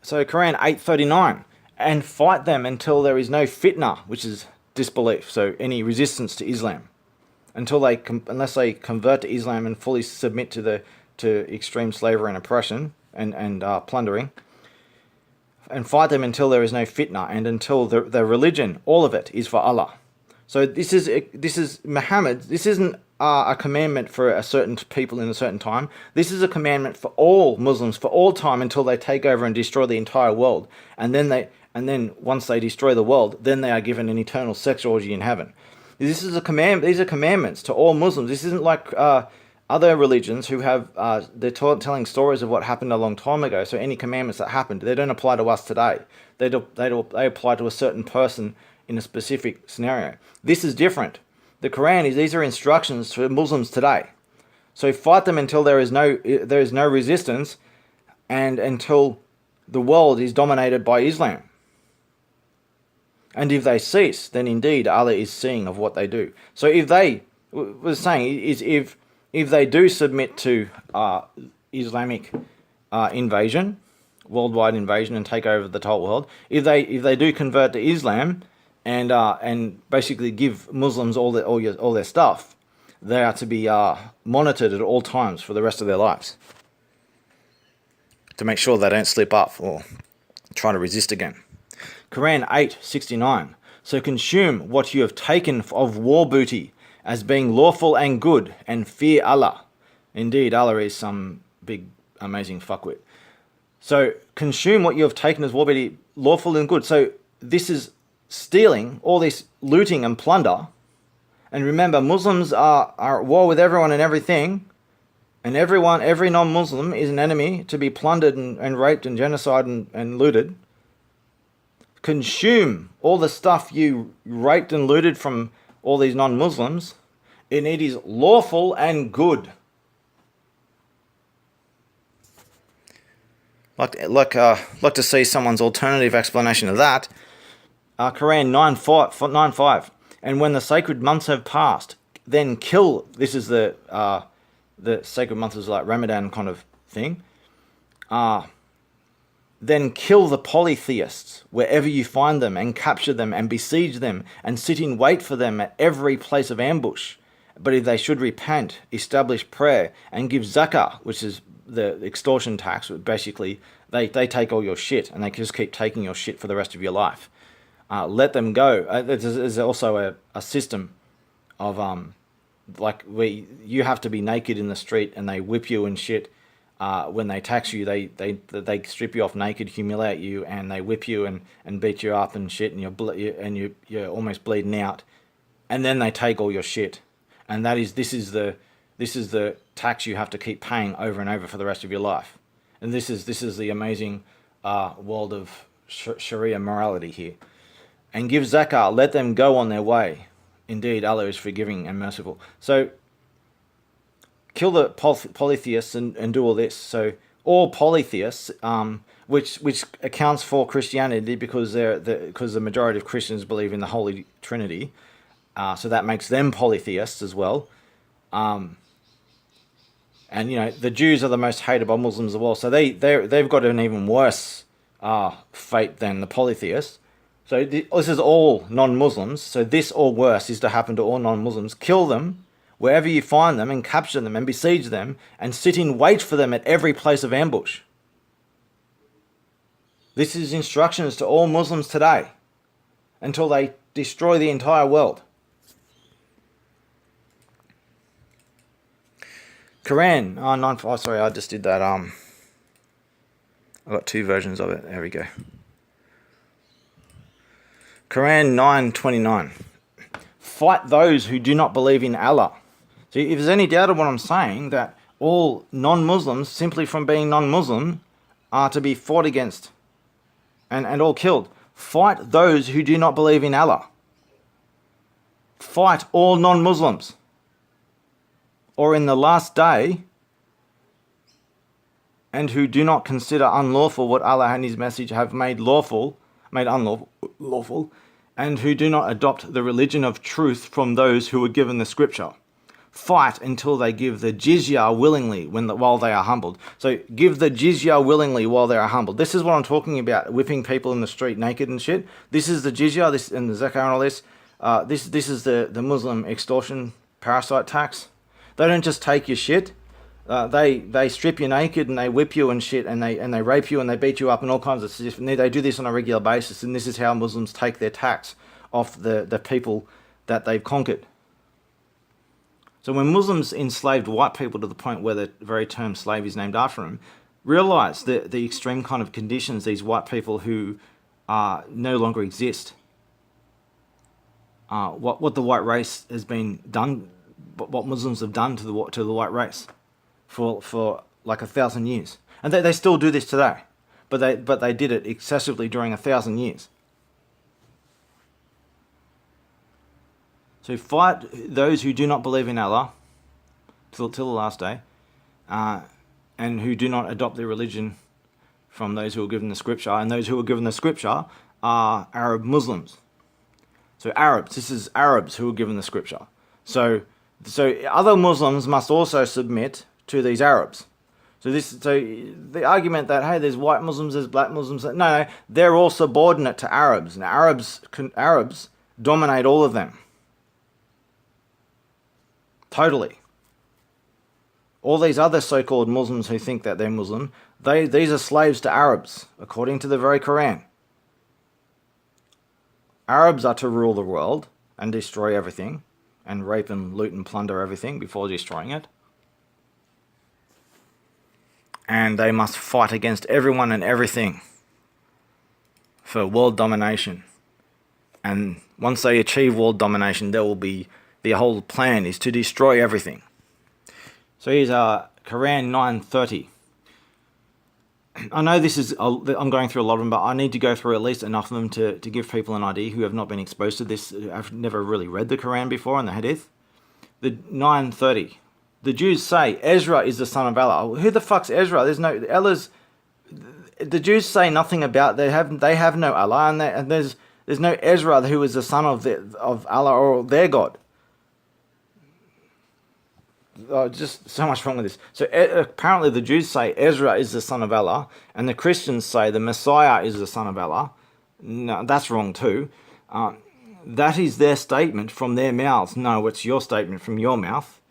So Quran 8:39, and fight them until there is no fitna, which is disbelief, so any resistance to Islam, unless they convert to Islam and fully submit to extreme slavery and oppression and plundering, and fight them until there is no fitna, and until the religion, all of it, is for Allah. So this is Muhammad. This isn't a commandment for a certain people in a certain time. This is a commandment for all Muslims for all time until they take over and destroy the entire world. And then once they destroy the world, then they are given an eternal sex orgy in heaven. This is a command. These are commandments to all Muslims. This isn't like other religions who have they're telling stories of what happened a long time ago. So any commandments that happened, they don't apply to us today. They apply to a certain person in a specific scenario. This is different. The Quran these are instructions to Muslims today. So fight them until there is no resistance, and until the world is dominated by Islam. And if they cease, then indeed Allah is seeing of what they do. So if they if they do submit to Islamic invasion, worldwide invasion, and take over the whole world, if they do convert to Islam and basically give Muslims all their stuff, they are to be monitored at all times for the rest of their lives, to make sure they don't slip up or try to resist again. Quran 8:69. So consume what you have taken of war booty as being lawful and good, and fear Allah. Indeed, Allah is some big, amazing fuckwit. So consume what you have taken as war booty, lawful and good. So this is stealing, all this looting and plunder. And remember, Muslims are at war with everyone and everything. And every non-Muslim is an enemy to be plundered and raped and genocided and looted. Consume all the stuff you raped and looted from all these non-Muslims, and it is lawful and good. like to see someone's alternative explanation of that. Quran 9:5. And when the sacred months have passed, then kill. This is the sacred months is like Ramadan kind of thing. Then kill the polytheists wherever you find them, and capture them and besiege them, and sit in wait for them at every place of ambush. But if they should repent, establish prayer, and give zakah, which is the extortion tax, basically they take all your shit and they just keep taking your shit for the rest of your life. Let them go. There's also a system of where you have to be naked in the street and they whip you and shit. When they tax you, they strip you off naked, humiliate you, and they whip you and beat you up and shit, and you're almost bleeding out, and then they take all your shit, and this is the tax you have to keep paying over and over for the rest of your life, and this is the amazing world of Sharia morality here. And give zakah, let them go on their way. Indeed, Allah is forgiving and merciful. So kill the polytheists and do all this. So all polytheists, which accounts for Christianity because the majority of Christians believe in the Holy Trinity, so that makes them polytheists as well. And the Jews are the most hated by Muslims as well. So they've got an even worse fate than the polytheists. So this is all non-Muslims. So this or worse is to happen to all non-Muslims. Kill them wherever you find them, and capture them and besiege them, and sit in wait for them at every place of ambush. This is instructions to all Muslims today until they destroy the entire world. Quran, 9:5. Sorry, I just did that. I got two versions of it. There we go. Quran 9:29. Fight those who do not believe in Allah. So if there's any doubt of what I'm saying, that all non-Muslims, simply from being non-Muslim, are to be fought against and all killed. Fight those who do not believe in Allah. Fight all non-Muslims. Or in the last day, and who do not consider unlawful what Allah and His message have made unlawful, and who do not adopt the religion of truth from those who were given the scripture. Fight until they give the jizya willingly while they are humbled. So give the jizya willingly while they are humbled. This is what I'm talking about, whipping people in the street naked and shit. This is the jizya, this and the zakah and all this. This is the Muslim extortion parasite tax. They don't just take your shit. They strip you naked and they whip you and shit, and they rape you and they beat you up and all kinds of stuff. And they do this on a regular basis, and this is how Muslims take their tax off the people that they've conquered. So when Muslims enslaved white people to the point where the very term slave is named after them, realize the extreme kind of conditions these white people who no longer exist, what the white race has been done, what Muslims have done to the white race for like 1,000 years, and they still do this today, but they did it excessively during 1,000 years. So fight those who do not believe in Allah till the last day, and who do not adopt their religion from those who are given the scripture. And those who are given the scripture are Arab Muslims. So Arabs, this is Arabs who are given the scripture. So other Muslims must also submit to these Arabs. So the argument that, hey, there's white Muslims, there's black Muslims, no, they're all subordinate to Arabs, and Arabs dominate all of them. Totally. All these other so-called Muslims who think that they're Muslim, these are slaves to Arabs, according to the very Quran. Arabs are to rule the world and destroy everything, and rape and loot and plunder everything before destroying it. And they must fight against everyone and everything for world domination. And once they achieve world domination, there will be, the whole plan is to destroy everything. So here's Quran 9:30. I know this is, I'm going through a lot of them, but I need to go through at least enough of them to give people an idea who have not been exposed to this, have never really read the Quran before and the Hadith. The 9:30. The Jews say Ezra is the son of Allah. Who the fuck's Ezra? the Jews say nothing about they have no Allah, and there's no Ezra who is the son of Allah or their God. Just so much wrong with this. So apparently the Jews say Ezra is the son of Allah, and the Christians say the Messiah is the son of Allah. No, that's wrong too. That is their statement from their mouths. No, it's your statement from your mouth.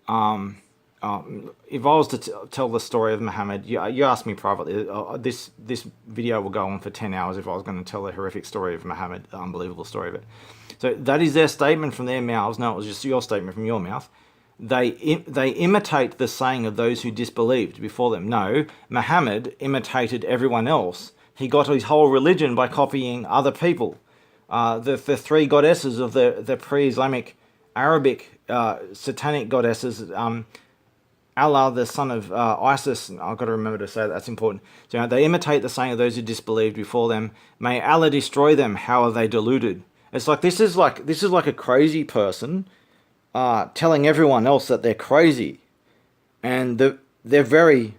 If I was to tell the story of Muhammad, you asked me privately, this video will go on for 10 hours if I was going to tell the horrific story of Muhammad, the unbelievable story of it. So that is their statement from their mouths. No, it was just your statement from your mouth. They imitate the saying of those who disbelieved before them. No, Muhammad imitated everyone else. He got his whole religion by copying other people. The three goddesses of the pre-Islamic Arabic satanic goddesses, Allah, the son of Isis, I've got to remember to say that's important. So they imitate the saying of those who disbelieved before them. May Allah destroy them. How are they deluded? It's like this is like a crazy person telling everyone else that they're crazy, and their very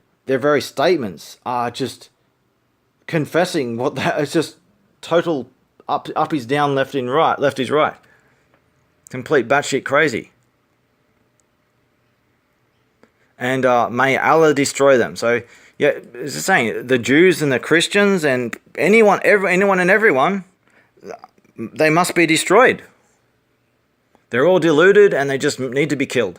statements are just confessing what that. It's just total up is down, left is right. Complete batshit crazy. And may Allah destroy them. So yeah, it's the saying, the Jews and the Christians and anyone and everyone, they must be destroyed. They're all deluded and they just need to be killed.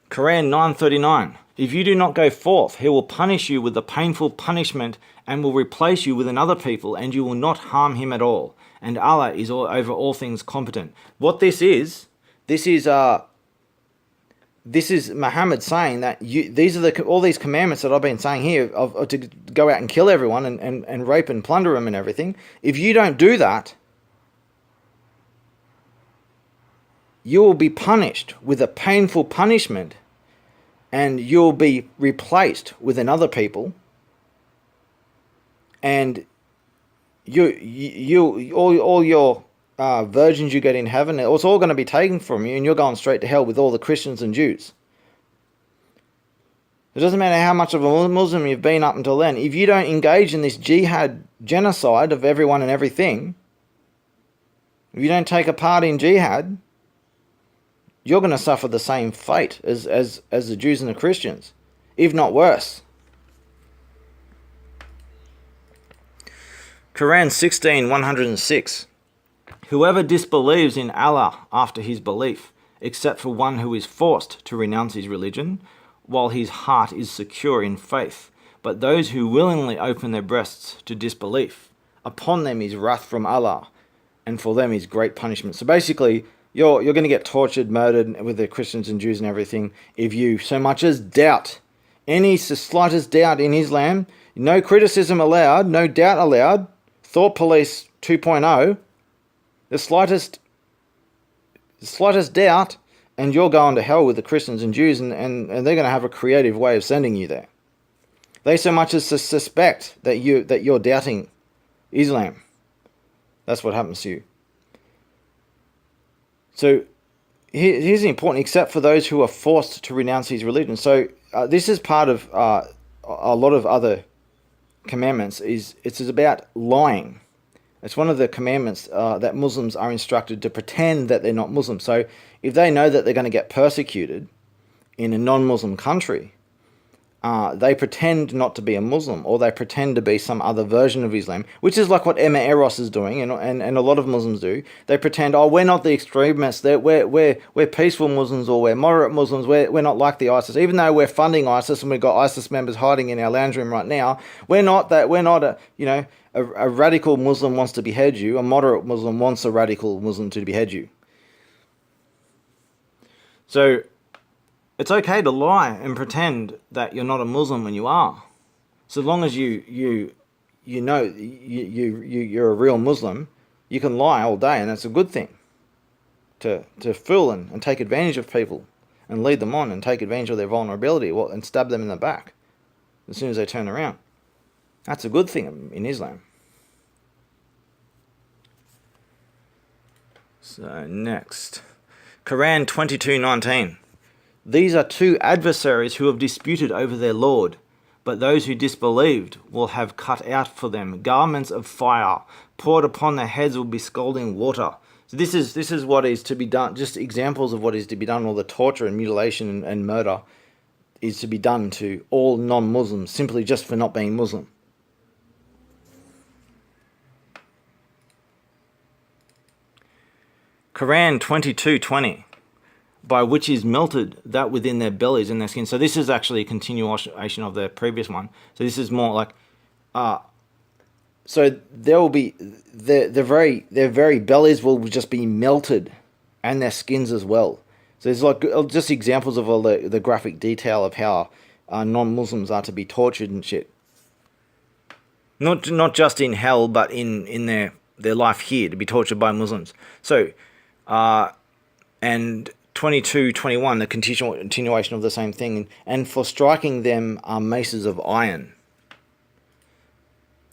Quran 9:39. If you do not go forth, he will punish you with a painful punishment and will replace you with another people, and you will not harm him at all. And Allah is over all things competent. What this is Muhammad saying that these are all these commandments that I've been saying here of to go out and kill everyone and rape and plunder them and everything. If you don't do that, you will be punished with a painful punishment, and you'll be replaced with another people, and all your virgins you get in heaven, it's all going to be taken from you, and you're going straight to hell with all the Christians and Jews. It doesn't matter how much of a Muslim you've been up until then. If you don't engage in this jihad genocide of everyone and everything, if you don't take a part in jihad, you're going to suffer the same fate as the Jews and the Christians, if not worse. Quran 16:106. Whoever disbelieves in Allah after his belief, except for one who is forced to renounce his religion, while his heart is secure in faith, but those who willingly open their breasts to disbelief, upon them is wrath from Allah, and for them is great punishment. So basically, you're going to get tortured, murdered with the Christians and Jews and everything if you so much as doubt, any slightest doubt in Islam. No criticism allowed, no doubt allowed. Thought Police 2.0. The slightest doubt, and you're going to hell with the Christians and Jews, and they're going to have a creative way of sending you there. They so much as suspect that you're doubting Islam. That's what happens to you. So here's the important, except for those who are forced to renounce his religion. So this is part of a lot of other commandments. It's about lying. It's one of the commandments that Muslims are instructed to pretend that they're not Muslim. So if they know that they're going to get persecuted in a non-Muslim country, they pretend not to be a Muslim, or they pretend to be some other version of Islam, which is like what Eros is doing, and a lot of Muslims do. They pretend, oh, we're not the extremists, we're peaceful Muslims, or we're moderate Muslims, we're not like the ISIS. Even though we're funding ISIS and we've got ISIS members hiding in our lounge room right now, we're not a radical Muslim wants to behead you, a moderate Muslim wants a radical Muslim to behead you. So it's okay to lie and pretend that you're not a Muslim when you are, so long as you're a real Muslim. You can lie all day, and that's a good thing. To fool and take advantage of people and lead them on and take advantage of their vulnerability, and stab them in the back as soon as they turn around. That's a good thing in Islam. So next, Quran 22:19. These are two adversaries who have disputed over their Lord. But those who disbelieved will have cut out for them garments of fire, poured upon their heads will be scalding water. So this is what is to be done, just examples of what is to be done, all the torture and mutilation and murder is to be done to all non-Muslims, simply just for not being Muslim. Quran 22:20. By which is melted that within their bellies and their skin. So this is actually a continuation of the previous one. So this is more like, so there will be their very bellies will just be melted, and their skins as well. So there's like just examples of all the graphic detail of how non-Muslims are to be tortured and shit. Not just in hell, but in their life here to be tortured by Muslims. So, and 22:21, the continuation of the same thing, and for striking them are maces of iron.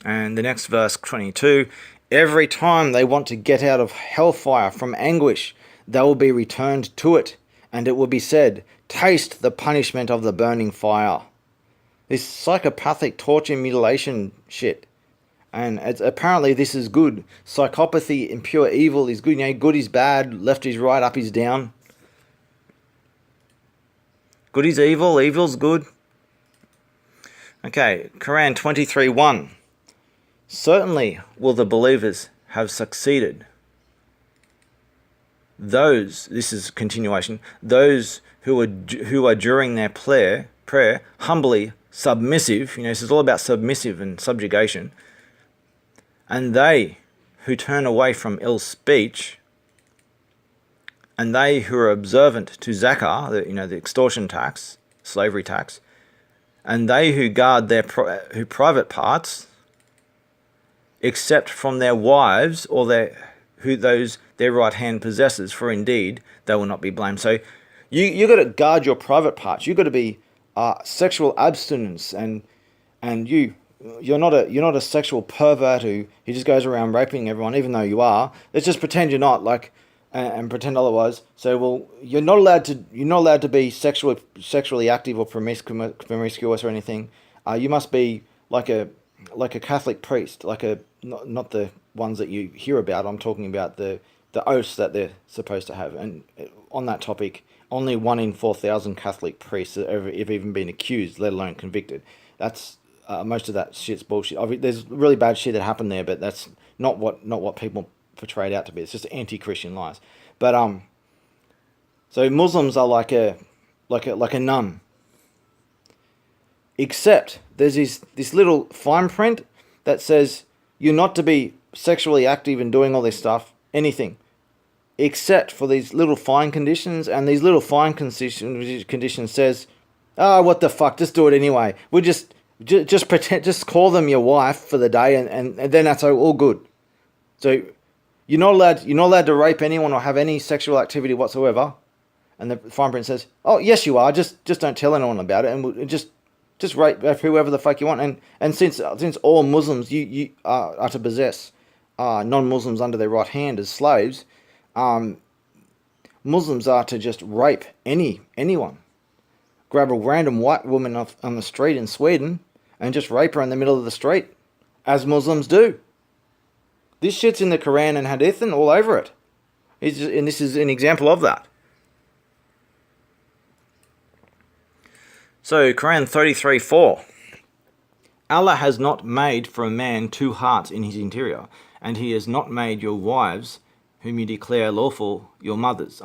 And the next verse, 22, every time they want to get out of hellfire from anguish, they will be returned to it, and it will be said, taste the punishment of the burning fire. This psychopathic torture mutilation shit. And apparently this is good. Psychopathy and pure evil is good. You know, good is bad, left is right, up is down. Good is evil, evil's good. Okay, Quran 23:1. Certainly will the believers have succeeded. Those, this is continuation, those who are during their prayer humbly submissive, you know, this is all about submissive and subjugation, and they who turn away from ill speech, and they who are observant to zakah, the extortion tax, slavery tax, and they who guard their private parts, except from their wives or their right hand possesses, for indeed they will not be blamed. So you got to guard your private parts. You got to be sexual abstinence, and you're not a sexual pervert who just goes around raping everyone, even though you are. Let's just pretend you're not, like, and pretend otherwise. So, well, you're not allowed to be sexually active or promiscuous or anything. You must be like a Catholic priest, not the ones that you hear about. I'm talking about the oaths that they're supposed to have. And on that topic, only 1 in 4,000 Catholic priests have even been accused, let alone convicted. That's most of that shit's bullshit. I mean, there's really bad shit that happened there, but that's not what people portrayed out to be. It's just anti-Christian lies. But so Muslims are like a nun. Except there's this little fine print that says you're not to be sexually active and doing all this stuff, anything, except for these little fine conditions. And these little fine conditions says, what the fuck, just do it anyway. We just pretend, just call them your wife for the day, and then that's all good. So you're not allowed to rape anyone or have any sexual activity whatsoever. And the fine print says, oh yes you are, just don't tell anyone about it, and we'll just rape whoever the fuck you want. And since all Muslims you are to possess non-Muslims under their right hand as slaves, Muslims are to just rape anyone. Grab a random white woman on the street in Sweden and just rape her in the middle of the street, as Muslims do. This shit's in the Quran and Hadith and all over it. And this is an example of that. So, Quran 33:4. Allah has not made for a man 2 hearts in his interior, and he has not made your wives, whom you declare unlawful your mothers,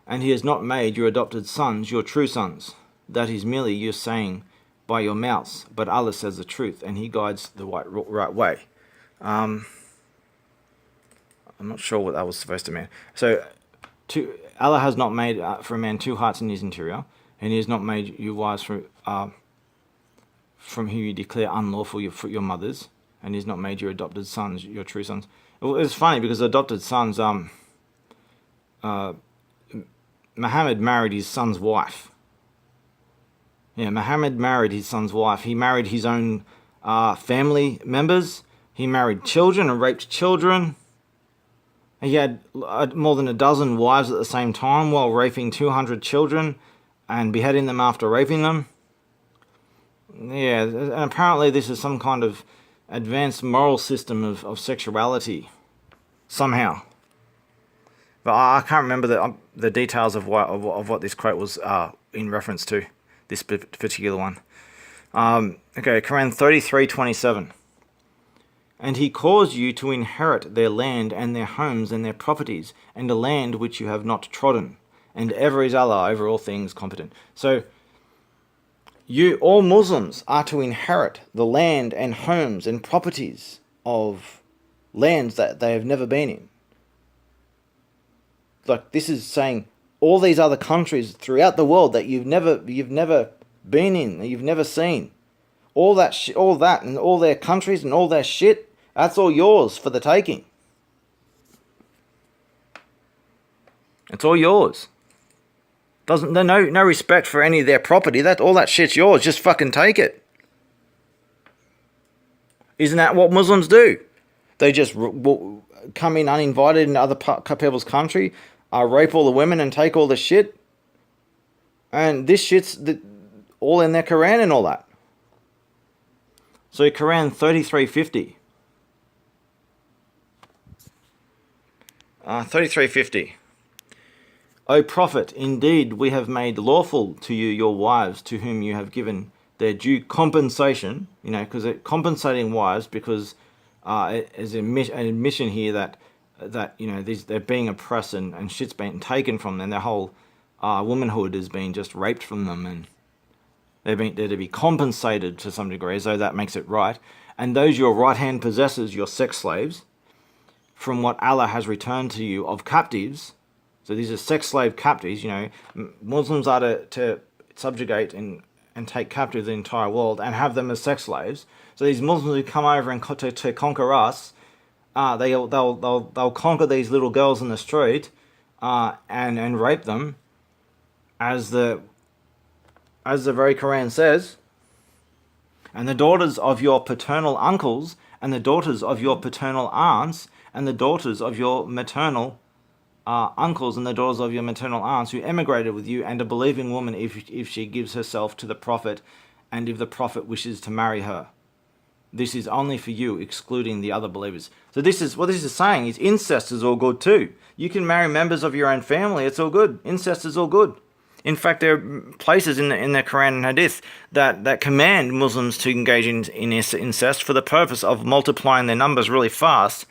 and he has not made your adopted sons your true sons. That is merely your saying by your mouths, but Allah says the truth, and he guides the right way. I'm not sure what that was supposed to mean. So, Allah has not made for a man 2 hearts in his interior, and he has not made you wives from whom you declare unlawful your mothers, and he has not made your adopted sons your true sons. Well, it's funny because adopted sons, Muhammad married his son's wife. Yeah, Muhammad married his son's wife. He married his own family members. He married children and raped children. He had more than a dozen wives at the same time while raping 200 children and beheading them after raping them. Yeah, and apparently this is some kind of advanced moral system of sexuality, somehow. But I can't remember the details of what this quote was in reference to, this particular one. Okay, Quran 33:27. And he caused you to inherit their land and their homes and their properties, and a land which you have not trodden, and ever is Allah over all things competent. So, all Muslims are to inherit the land and homes and properties of lands that they have never been in. Like, this is saying all these other countries throughout the world that you've never been in, that you've never seen, all that and all their countries and all their shit. That's all yours for the taking. It's all yours. There's no respect for any of their property. All that shit's yours. Just fucking take it. Isn't that what Muslims do? They just come in uninvited in other people's country, rape all the women and take all the shit. And this shit's all in their Quran and all that. So Quran 33:50. 33:50. O Prophet, indeed we have made lawful to you your wives to whom you have given their due compensation, because compensating wives, because there's an admission here that they're being oppressed and shit's being taken from them. Their whole womanhood is being just raped from them, and they're to be compensated to some degree, as though that makes it right. And those your right hand possesses, your sex slaves, from what Allah has returned to you of captives. So these are sex slave captives. Muslims are to subjugate and take captive the entire world and have them as sex slaves. So these Muslims who come over and to conquer us, they'll conquer these little girls in the street and rape them, as the very Quran says. And the daughters of your paternal uncles, and the daughters of your paternal aunts, and the daughters of your maternal uncles, and the daughters of your maternal aunts who emigrated with you, and a believing woman if she gives herself to the Prophet, and if the Prophet wishes to marry her. This is only for you, excluding the other believers. So this is what this is saying, is incest is all good too. You can marry members of your own family, it's all good. Incest is all good. In fact, there are places in the Quran and Hadith that command Muslims to engage in incest for the purpose of multiplying their numbers really fast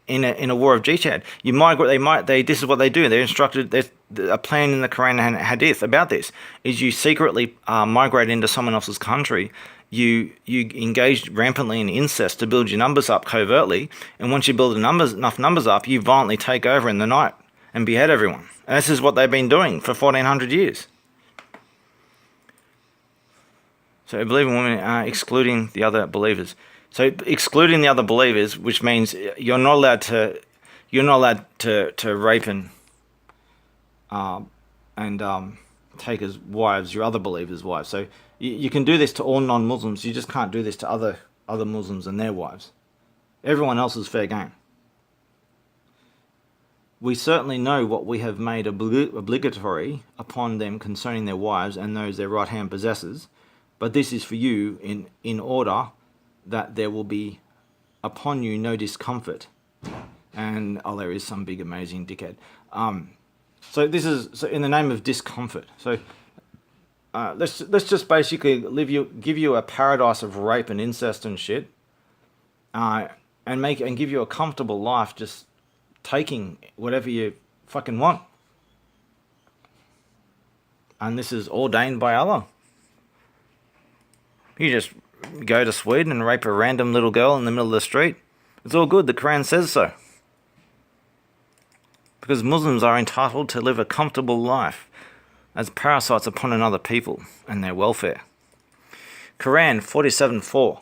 in a war of jihad. This is what they do. They're instructed. There's a plan in the Quran and Hadith about this. Is you secretly migrate into someone else's country. You engage rampantly in incest to build your numbers up covertly, and once you build enough numbers up, you violently take over in the night and behead everyone. And this is what they've been doing for 1400 years. So believing women are excluding the other believers. So excluding the other believers, which means you're not allowed to rape and take as wives your other believers' wives. So you can do this to all non-Muslims. You just can't do this to other Muslims and their wives. Everyone else is fair game. We certainly know what we have made obligatory upon them concerning their wives and those their right hand possesses, but this is for you in order that there will be upon you no discomfort. And there is some big amazing dickhead. So this is in the name of discomfort. So let's just basically give you a paradise of rape and incest and shit, and give you a comfortable life, just taking whatever you fucking want. And this is ordained by Allah. You just go to Sweden and rape a random little girl in the middle of the street. It's all good. The Quran says so. Because Muslims are entitled to live a comfortable life as parasites upon another people and their welfare. Quran 47:4.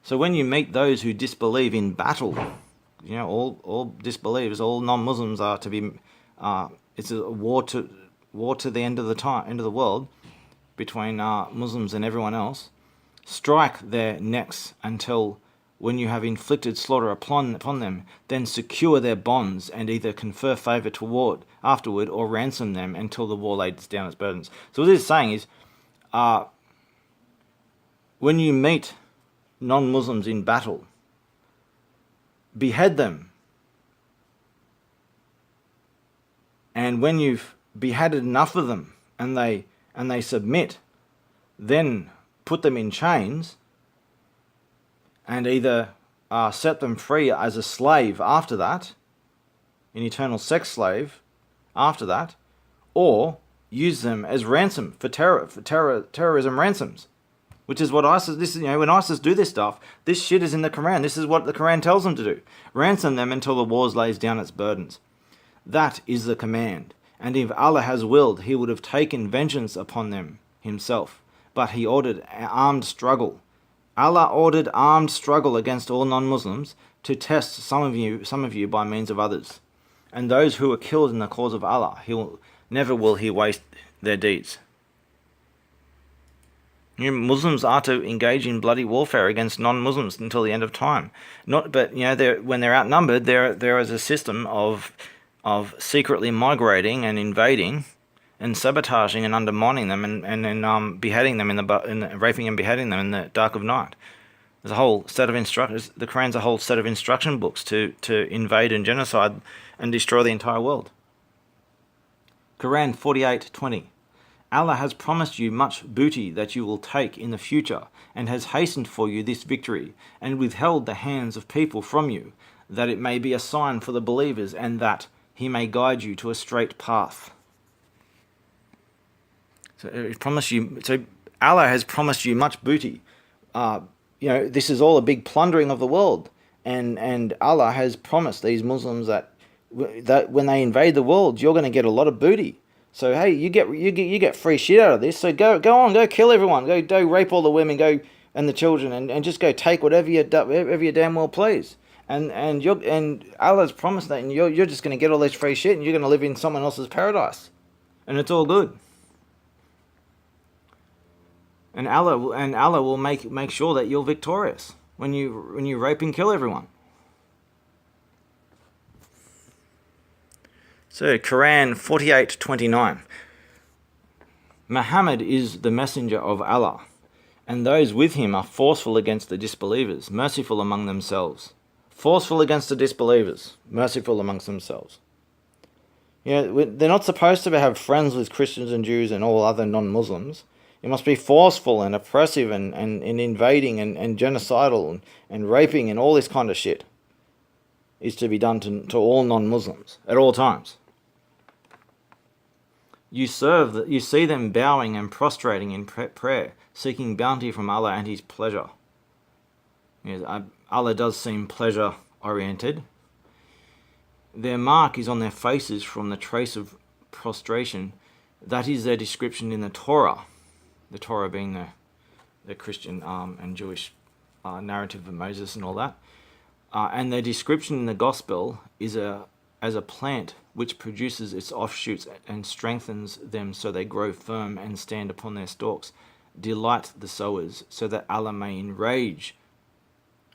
So when you meet those who disbelieve in battle, all disbelievers, all non-Muslims are to be. It's a war to the end of the world, between Muslims and everyone else. Strike their necks until, when you have inflicted slaughter upon them, then secure their bonds and either confer favour afterward or ransom them until the war lays down its burdens. So what this is saying is, when you meet non-Muslims in battle, behead them. And when you've beheaded enough of them and they submit, then put them in chains and either set them free as a slave after that, an eternal sex slave after that, or use them as ransom for terrorism ransoms, which is what ISIS. This is, when ISIS do this stuff, this shit is in the Quran. This is what the Quran tells them to do: ransom them until the war lays down its burdens. That is the command. And if Allah has willed, He would have taken vengeance upon them Himself. But He ordered armed struggle. Allah ordered armed struggle against all non-Muslims to test some of you by means of others. And those who are killed in the cause of Allah, never will He waste their deeds. Muslims are to engage in bloody warfare against non-Muslims until the end of time. When they're outnumbered, there is a system of secretly migrating and invading and sabotaging and undermining them and then beheading them raping and beheading them in the dark of night. There's a whole set of instructions. The Quran's a whole set of instruction books to invade and genocide and destroy the entire world. Quran 48:20. Allah has promised you much booty that you will take in the future, and has hastened for you this victory, and withheld the hands of people from you, that it may be a sign for the believers, and that He may guide you to a straight path. So Allah has promised you much booty. This is all a big plundering of the world, and Allah has promised these Muslims that when they invade the world, you're going to get a lot of booty. So hey, you get free shit out of this. So go on, go kill everyone, go rape all the women, go and the children, and just go take whatever you damn well please. And Allah's promised that, and you're just going to get all this free shit, and you're going to live in someone else's paradise, and it's all good. And Allah will make sure that you're victorious when you rape and kill everyone. So Quran 48:29. Muhammad is the messenger of Allah, and those with him are forceful against the disbelievers, merciful among themselves. Forceful against the disbelievers, merciful amongst themselves. They're not supposed to have friends with Christians and Jews and all other non-Muslims. You must be forceful and oppressive and invading and genocidal and raping and all this kind of shit is to be done to all non-Muslims at all times. You see them bowing and prostrating in prayer, seeking bounty from Allah and His pleasure. Allah does seem pleasure-oriented. Their mark is on their faces from the trace of prostration. That is their description in the Torah. The Torah being the Christian and Jewish narrative of Moses and all that. And their description in the Gospel is as a plant which produces its offshoots and strengthens them so they grow firm and stand upon their stalks. Delight the sowers, so that Allah may enrage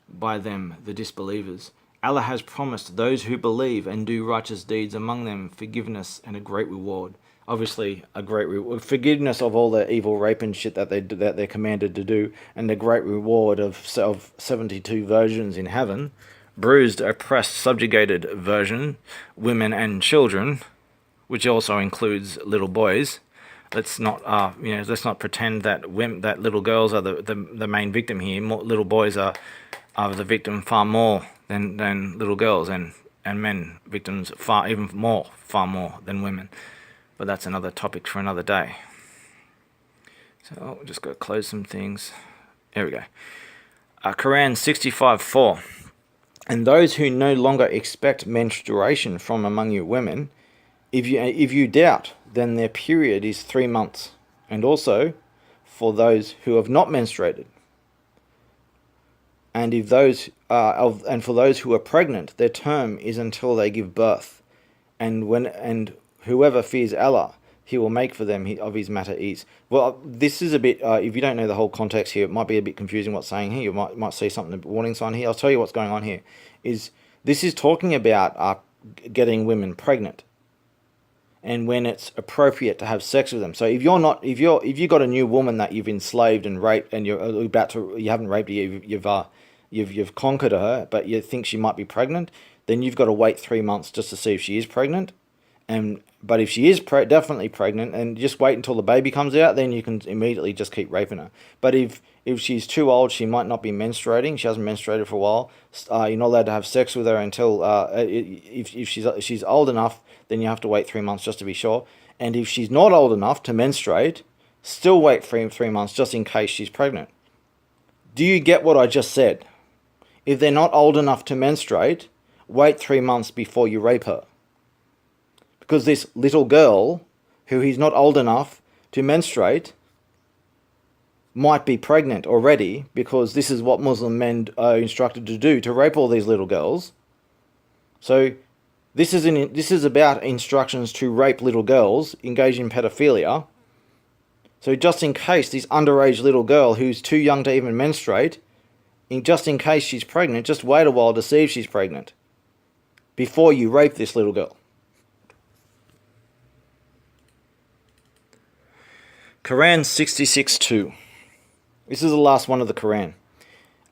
by them the disbelievers. Allah has promised those who believe and do righteous deeds among them forgiveness and a great reward. Obviously, a great reward, forgiveness of all the evil rape and shit that they're commanded to do, and a great reward of 72 virgins in heaven, bruised, oppressed, subjugated virgin, women and children, which also includes little boys. Let's not pretend that little girls are the main victim here. Little boys are the victim far more than little girls, and men victims far more than women. But that's another topic for another day. So I'll just go close some things. There we go. Quran 65:4. And those who no longer expect menstruation from among you women, if you doubt, then their period is 3 months. And also for those who have not menstruated. And for those who are pregnant, their term is until they give birth. And whoever fears Allah, He will make for them of His matter ease. Well, this is a bit, if you don't know the whole context here, it might be a bit confusing what's saying here. You might see something, a warning sign here. I'll tell you what's going on here. This is talking about getting women pregnant. and when it's appropriate to have sex with them. So if you've got a new woman that you've enslaved and raped, and you haven't raped her, you've conquered her, but you think she might be pregnant, then you've got to wait 3 months just to see if she is pregnant. But if she is definitely pregnant, and just wait until the baby comes out, then you can immediately just keep raping her. But if she's too old, she might not be menstruating. She hasn't menstruated for a while. You're not allowed to have sex with her until if she's old enough. Then you have to wait 3 months just to be sure. And if she's not old enough to menstruate, still wait 3 months just in case she's pregnant. Do you get what I just said? If they're not old enough to menstruate, wait 3 months before you rape her. Because this little girl, who he's not old enough to menstruate, might be pregnant already, because this is what Muslim men are instructed to do, to rape all these little girls. So this is about instructions to rape little girls, engage in pedophilia. So just in case this underage little girl who's too young to even menstruate, just in case she's pregnant, just wait a while to see if she's pregnant before you rape this little girl. Quran 66:2. This is the last one of the Quran.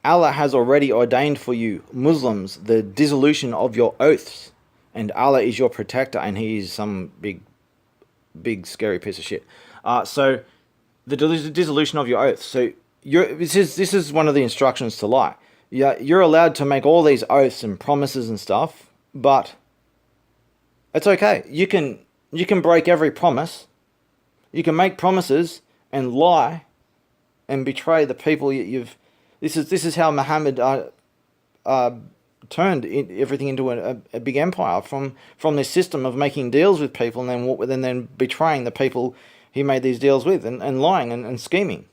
Allah has already ordained for you, Muslims, the dissolution of your oaths, and Allah is your protector, and He is some big scary piece of shit. So the dissolution of your oaths. So this is one of the instructions to lie. Yeah, you're allowed to make all these oaths and promises and stuff, but it's okay. You can break every promise. You can make promises and lie and betray the people you've. This is how Muhammad turned everything into a big empire from this system of making deals with people and then betraying the people he made these deals with, and lying and scheming.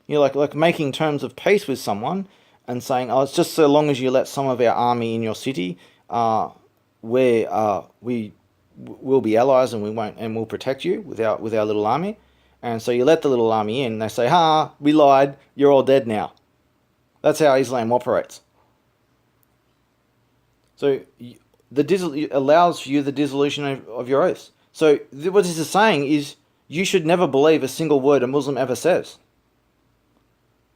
You know, like making terms of peace with someone and saying, "Oh, it's just so long as you let some of our army in your city, where we will be allies and we'll protect you with our little army." And so you let the little army in, and they say, "Ha, we lied, you're all dead now." That's how Islam operates. So it allows for you the dissolution of your oaths. So what this is saying is, you should never believe a single word a Muslim ever says.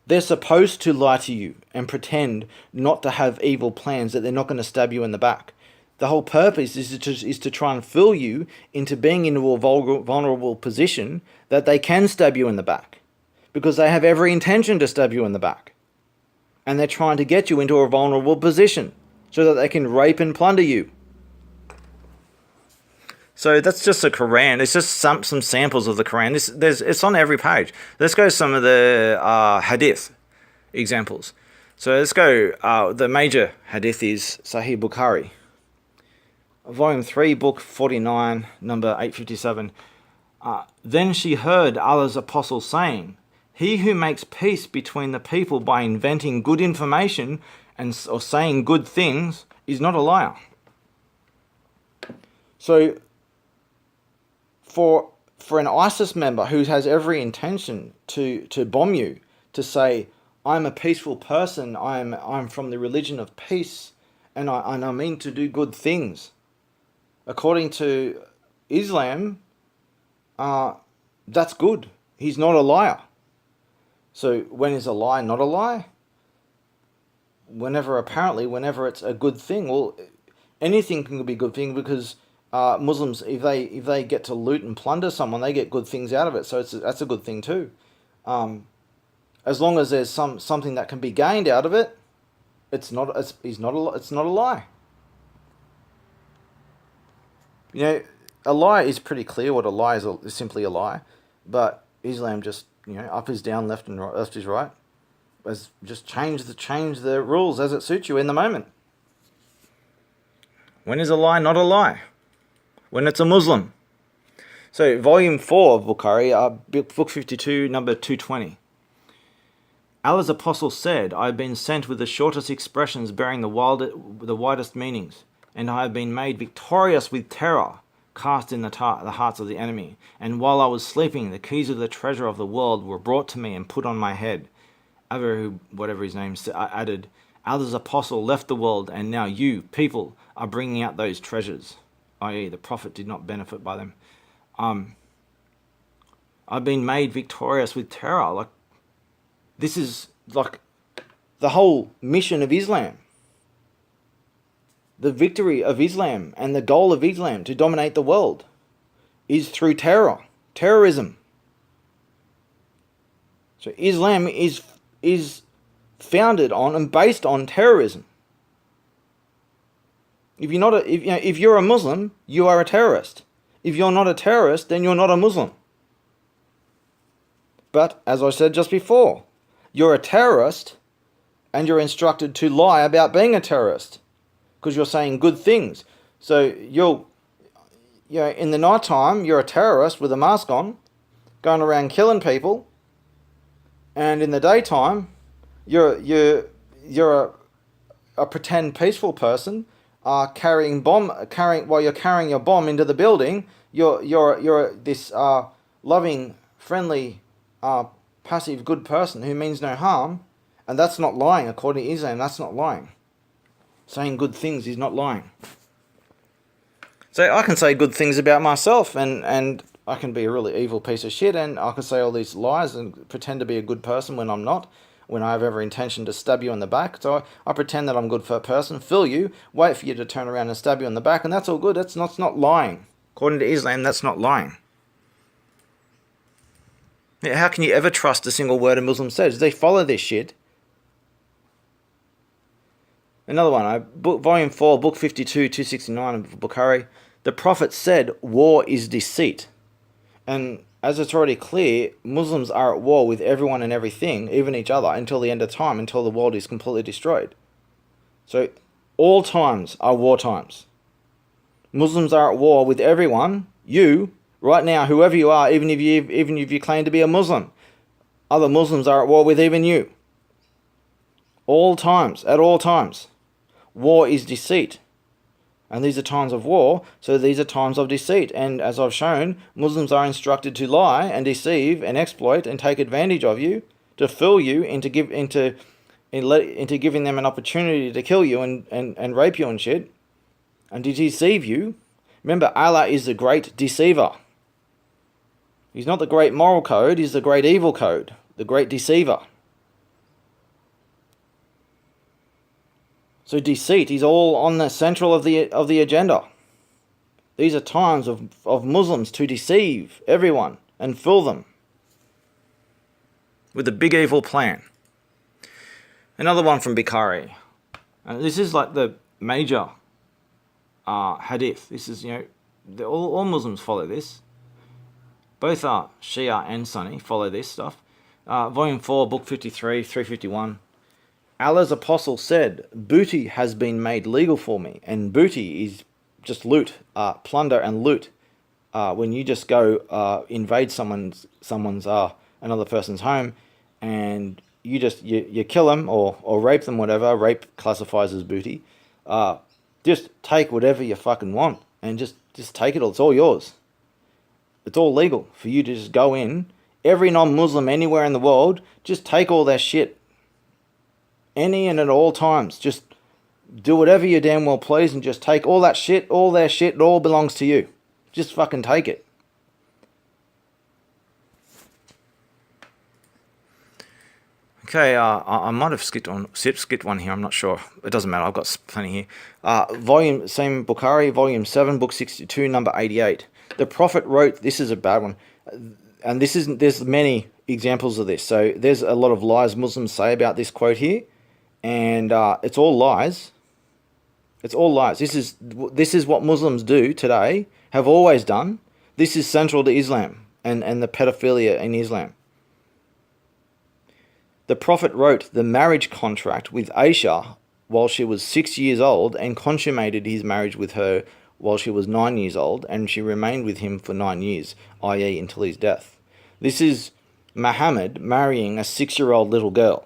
They're supposed to lie to you and pretend not to have evil plans, that they're not going to stab you in the back. The whole purpose is to try and fool you into being into a vulnerable position that they can stab you in the back, because they have every intention to stab you in the back. And they're trying to get you into a vulnerable position so that they can rape and plunder you. So that's just the Quran. It's just some samples of the Quran. It's on every page. Let's go some of the hadith examples. So let's go. The major hadith is Sahih Bukhari, Volume 3, Book 49, number 857. Then she heard Allah's apostle saying, "He who makes peace between the people by inventing good information or saying good things is not a liar." So for an ISIS member who has every intention to bomb you, to say, "I'm a peaceful person, I'm from the religion of peace, and I mean to do good things," according to Islam, that's good. He's not a liar. So when is a lie not a lie? Whenever it's a good thing. Well, anything can be a good thing, because Muslims, if they get to loot and plunder someone, they get good things out of it. So that's a good thing too. As long as there's something that can be gained out of it, it's not a lie. You know, a lie is pretty clear. What a lie is simply a lie, but Islam just, up is down, left and right, left is right, has just change the rules as it suits you in the moment. When is a lie not a lie? When it's a Muslim. So Volume 4 of Bukhari, Book 52, number 220. Allah's apostle said, "I have been sent with the shortest expressions bearing the widest meanings, and I have been made victorious with terror cast in the hearts of the enemy. And while I was sleeping, the keys of the treasure of the world were brought to me and put on my head." Whatever his name, added, "Allah's apostle left the world, and now you, people, are bringing out those treasures." i.e. the Prophet did not benefit by them. I've been made victorious with terror. Like, this is like the whole mission of Islam. The victory of Islam and the goal of Islam to dominate the world is through terrorism. So Islam is founded on and based on terrorism. If you're a Muslim, you are a terrorist. If you're not a terrorist, then you're not a Muslim. But as I said just before, you're a terrorist and you're instructed to lie about being a terrorist because you're saying good things. So in the night time, you're a terrorist with a mask on, going around killing people, and in the daytime, you're a pretend peaceful person, carrying while you're carrying your bomb into the building. You're this loving, friendly, passive, good person who means no harm, and that's not lying according to Islam. That's not lying. Saying good things is not lying. So I can say good things about myself, and I can be a really evil piece of shit, and I can say all these lies and pretend to be a good person when I'm not, when I have every intention to stab you in the back. So I pretend that I'm a good person, fill you, wait for you to turn around and stab you in the back, and that's all good. That's not lying. According to Islam, that's not lying. Yeah, how can you ever trust a single word a Muslim says? They follow this shit. Another one, Volume 4, Book 52, 269 of Bukhari. The Prophet said, war is deceit. And as it's already clear, Muslims are at war with everyone and everything, even each other, until the end of time, until the world is completely destroyed. So all times are war times. Muslims are at war with everyone. You, right now, whoever you are, even if you claim to be a Muslim, other Muslims are at war with even you. All times, at all times. War is deceit. And these are times of war, so these are times of deceit. And as I've shown, Muslims are instructed to lie and deceive and exploit and take advantage of you, to fool you into giving them an opportunity to kill you and rape you and shit, and to deceive you. Remember, Allah is the great deceiver. He's not the great moral code, he's the great evil code, the great deceiver. So deceit is all on the central of the agenda. These are times of Muslims to deceive everyone and fool them with a big evil plan. Another one from Bukhari. This is like the major hadith. This is, all Muslims follow this. Both are Shia and Sunni follow this stuff. Volume 4, Book 53, 351. Allah's apostle said, booty has been made legal for me, and booty is just loot, plunder and loot. When you just go invade another person's home, and you kill them or rape them, whatever. Rape classifies as booty. Just take whatever you fucking want, and just take it all. It's all yours. It's all legal for you to just go in. Every non-Muslim anywhere in the world, just take all their shit. Any and at all times, just do whatever you damn well please and just take all that shit, all their shit, it all belongs to you. Just fucking take it. Okay, I might have skipped one here, I'm not sure. It doesn't matter, I've got plenty here. Same Bukhari, Volume 7, Book 62, number 88. The Prophet wrote, this is a bad one, and there's many examples of this. So there's a lot of lies Muslims say about this quote here. And it's all lies. It's all lies. This is what Muslims do today, have always done. This is central to Islam and the pedophilia in Islam. The Prophet wrote the marriage contract with Aisha while she was 6 years old and consummated his marriage with her while she was 9 years old, and she remained with him for 9 years, i.e. until his death. This is Muhammad marrying a 6-year-old little girl.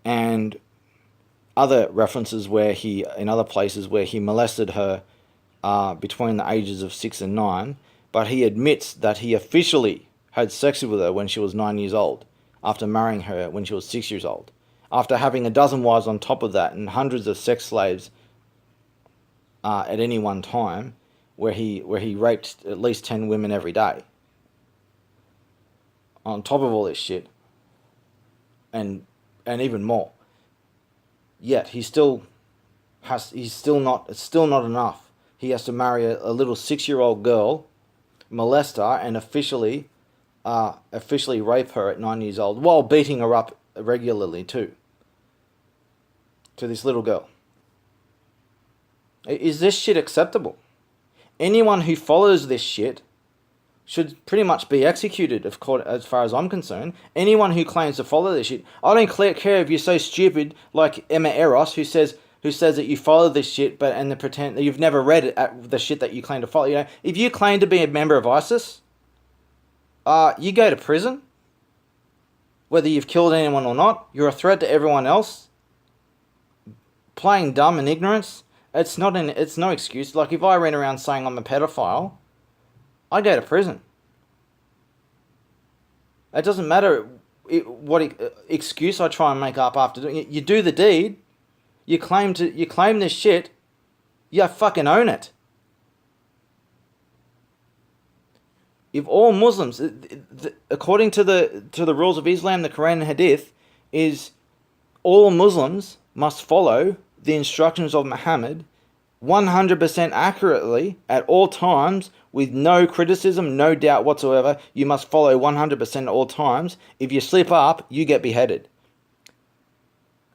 And other references in other places where he molested her between the ages of 6 and 9, but he admits that he officially had sex with her when she was 9 years old, after marrying her when she was 6 years old, after having a dozen wives on top of that and hundreds of sex slaves at any one time where he raped at least 10 women every day. On top of all this shit, and even more. Yet it's still not enough. He has to marry a little 6-year-old girl, molest her, and officially rape her at 9 years old, while beating her up regularly too. To this little girl. Is this shit acceptable? Anyone who follows this shit should pretty much be executed, as far as I'm concerned. Anyone who claims to follow this shit, I don't care if you're so stupid like Eros, who says that you follow this shit, and pretend that you've never read the shit that you claim to follow. You know, if you claim to be a member of ISIS, you go to prison. Whether you've killed anyone or not, you're a threat to everyone else. Playing dumb and ignorance, it's no excuse. Like, if I ran around saying I'm a pedophile, I go to prison. It doesn't matter what excuse I try and make up after doing it. You do the deed. You claim this shit. You fucking own it. If all Muslims, according to the rules of Islam, the Quran and Hadith, is all Muslims must follow the instructions of Muhammad 100% accurately at all times, with no criticism, no doubt whatsoever. You must follow 100% at all times. If you slip up, you get beheaded.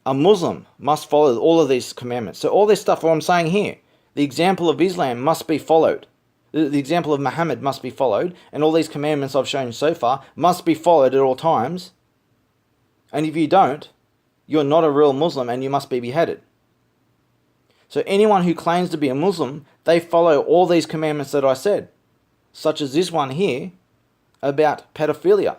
A Muslim must follow all of these commandments. So all this stuff, what I'm saying here, the example of Islam must be followed. The example of Muhammad must be followed, and all these commandments I've shown so far must be followed at all times. And if you don't, you're not a real Muslim and you must be beheaded. So anyone who claims to be a Muslim, they follow all these commandments that I said, such as this one here about pedophilia.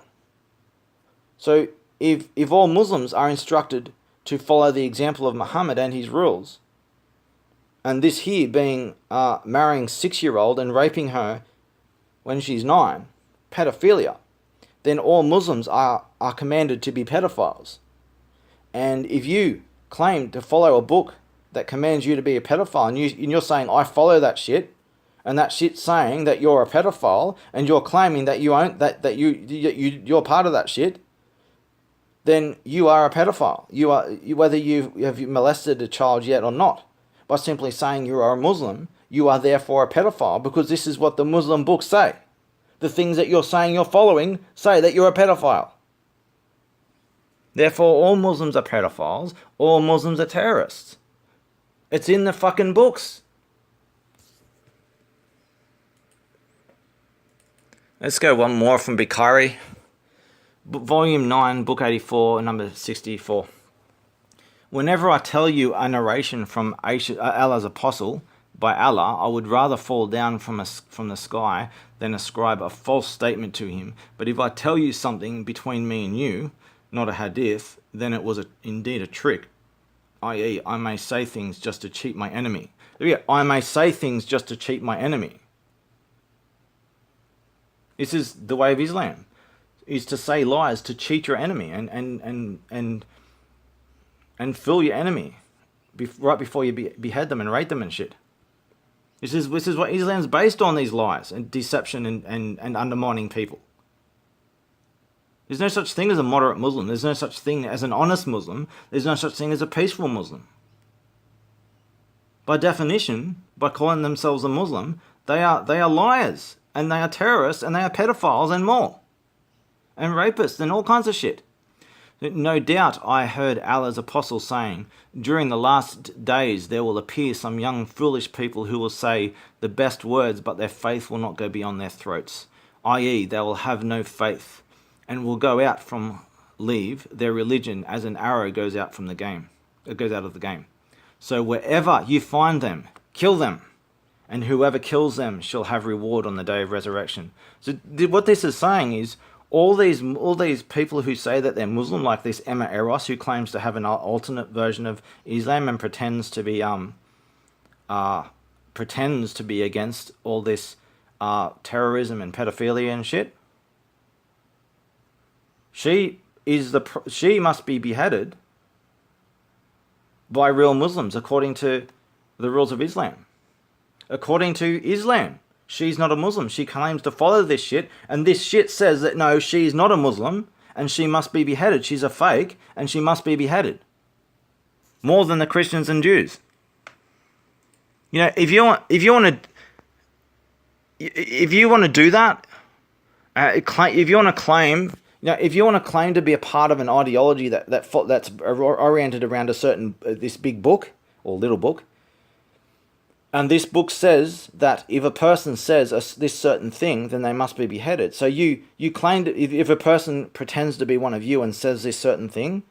So if all Muslims are instructed to follow the example of Muhammad and his rules, and this here being marrying 6-year-old and raping her when she's 9, pedophilia, then all Muslims are commanded to be pedophiles. And if you claim to follow a book that commands you to be a pedophile, and you're saying, I follow that shit, and that shit's saying that you're a pedophile, and you're claiming that you own you're part of that shit, then you are a pedophile. You are, whether you have molested a child yet or not. By simply saying you are a Muslim, you are therefore a pedophile, because this is what the Muslim books say. The things that you're saying you're following say that you're a pedophile. Therefore, all Muslims are pedophiles, all Muslims are terrorists. It's in the fucking books. Let's go one more from Bukhari. Volume 9, Book 84, number 64. Whenever I tell you a narration from Allah's apostle, by Allah, I would rather fall down from the sky than ascribe a false statement to him. But if I tell you something between me and you, not a hadith, then it was indeed a trick. I.e., I may say things just to cheat my enemy. Yeah, I may say things just to cheat my enemy. This is the way of Islam, is to say lies to cheat your enemy and fool your enemy right before you behead them and rape them and shit. This is what Islam's based on, these lies and deception and undermining people. There's no such thing as a moderate Muslim. There's no such thing as an honest Muslim. There's no such thing as a peaceful Muslim. By definition, by calling themselves a Muslim, they are liars, and they are terrorists, and they are pedophiles and more, and rapists and all kinds of shit. No doubt I heard Allah's apostle saying, during the last days there will appear some young foolish people who will say the best words, but their faith will not go beyond their throats, i.e. they will have no faith, and will go out from leave their religion as an arrow goes out from the game. It goes out of the game. So wherever you find them, kill them, and whoever kills them shall have reward on the day of resurrection. So what this is saying is, all these people who say that they're Muslim, like this Emma Eros, who claims to have an alternate version of Islam and pretends to be against all this terrorism and pedophilia and shit. She must be beheaded by real Muslims according to the rules of Islam. according to Islam. She's not a Muslim. She claims to follow this shit, and this shit says that no, she's not a Muslim, and she must be beheaded. She's a fake, and she must be beheaded. More than the Christians and Jews. You know, if you want to do that, if you want to claim, if you want to claim to be a part of an ideology that's oriented around a certain this big book or little book, and this book says that if a person says this certain thing, then they must be beheaded. So you claim that if a person pretends to be one of you and says this certain thing,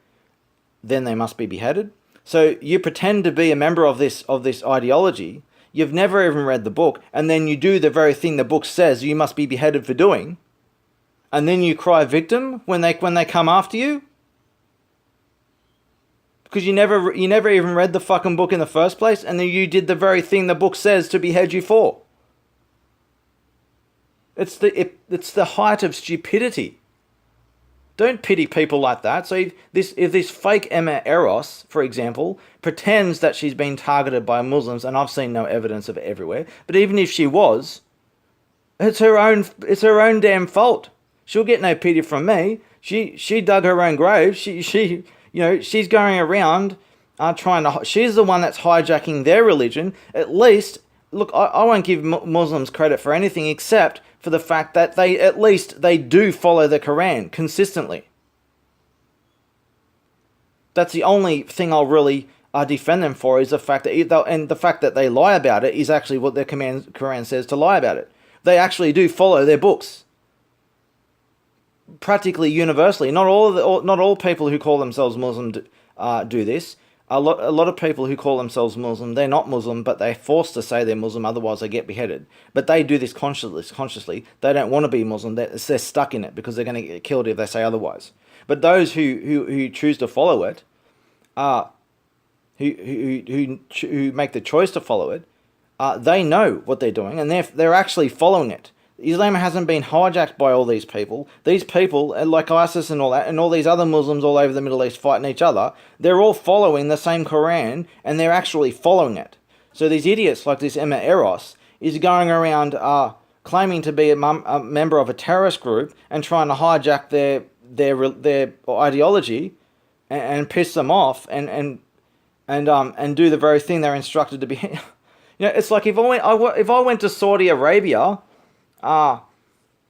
then they must be beheaded. So you pretend to be a member of this ideology. You've never even read the book, and then you do the very thing the book says you must be beheaded for doing, and then you cry victim when they come after you, because you never even read the fucking book in the first place, and then you did the very thing the book says to behead you for. It's the height of stupidity. Don't pity people like that. So if this fake Emma Eros, for example, pretends that she's been targeted by Muslims, and I've seen no evidence of it everywhere, but even if she was, it's her own damn fault. She'll get no pity from me. She dug her own grave. She's going around she's the one that's hijacking their religion. At least, look, I won't give Muslims credit for anything except for the fact that they do follow the Quran consistently. That's the only thing I'll really defend them for, is the fact that they lie about it is actually what their Quran says to lie about it. They actually do follow their books. Practically universally. Not all people who call themselves Muslim do this. A lot of people who call themselves Muslim, they're not Muslim, but they're forced to say they're Muslim, otherwise they get beheaded. But they do this consciously. They don't want to be Muslim. They're stuck in it because they're going to get killed if they say otherwise. But those who choose to follow it, who make the choice to follow it, they know what they're doing, and they're actually following it. Islam hasn't been hijacked by all these people. These people, like ISIS and all that, and all these other Muslims all over the Middle East fighting each other, they're all following the same Quran, and they're actually following it. So these idiots like this Emma Eros is going around claiming to be a member of a terrorist group and trying to hijack their ideology and piss them off and do the very thing they're instructed to be. It's like if I went to Saudi Arabia.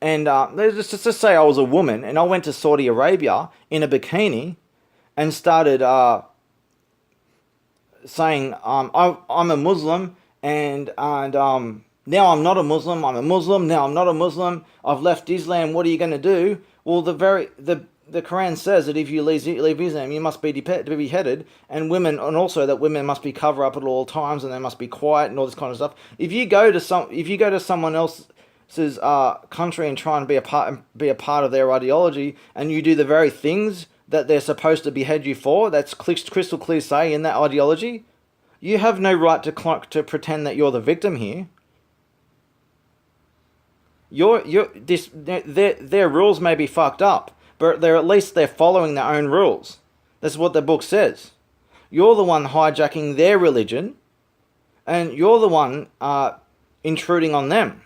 Let's just say I was a woman and I went to Saudi Arabia in a bikini and started saying I'm a Muslim and now I'm not a Muslim. I'm a Muslim. Now I'm not a Muslim. I've left Islam. What are you going to do? Well, the Quran says that if you leave Islam, you must be beheaded, and also that women must be covered up at all times and they must be quiet and all this kind of stuff. If you go to someone else's country and try and be a part of their ideology, and you do the very things that they're supposed to behead you for, that's crystal clear say in that ideology, you have no right to pretend that you're the victim here. Their rules may be fucked up, but at least they're following their own rules. That's what the book says. You're the one hijacking their religion, and you're the one intruding on them.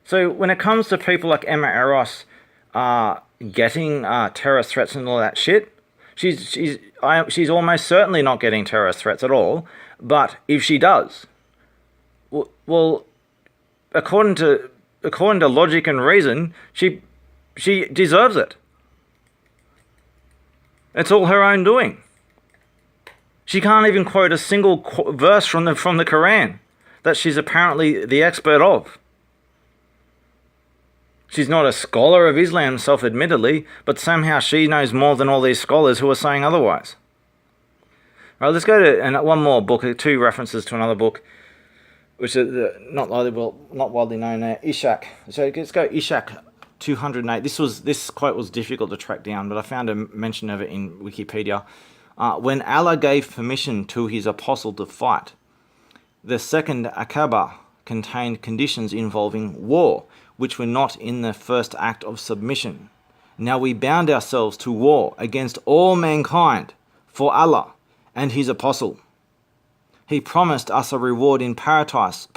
So when it comes to people like Emma Eros getting terrorist threats and all that shit, she's almost certainly not getting terrorist threats at all. But if she does, well, according to logic and reason, she deserves it. It's all her own doing. She can't even quote a single verse from the Quran that she's apparently the expert of. She's not a scholar of Islam, self-admittedly, but somehow she knows more than all these scholars who are saying otherwise. All right, let's go to one more book, two references to another book, which is not widely known, Ishaq. So let's go Ishaq 208. This quote was difficult to track down, but I found a mention of it in Wikipedia. When Allah gave permission to his apostle to fight, the second Aqaba contained conditions involving war, which were not in the first act of submission. Now we bound ourselves to war against all mankind for Allah, and his apostle. He promised us a reward in paradise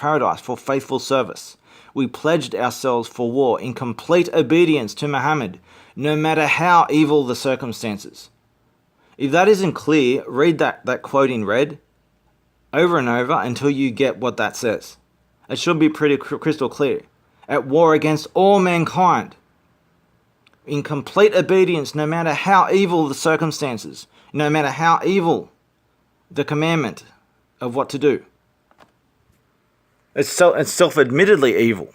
for faithful service. We pledged ourselves for war in complete obedience to Muhammad, no matter how evil the circumstances. If that isn't clear, read that quote in red over and over until you get what that says. It should be pretty crystal clear. At war against all mankind, in complete obedience, no matter how evil the circumstances, no matter how evil the commandment of what to do. It's self-admittedly evil.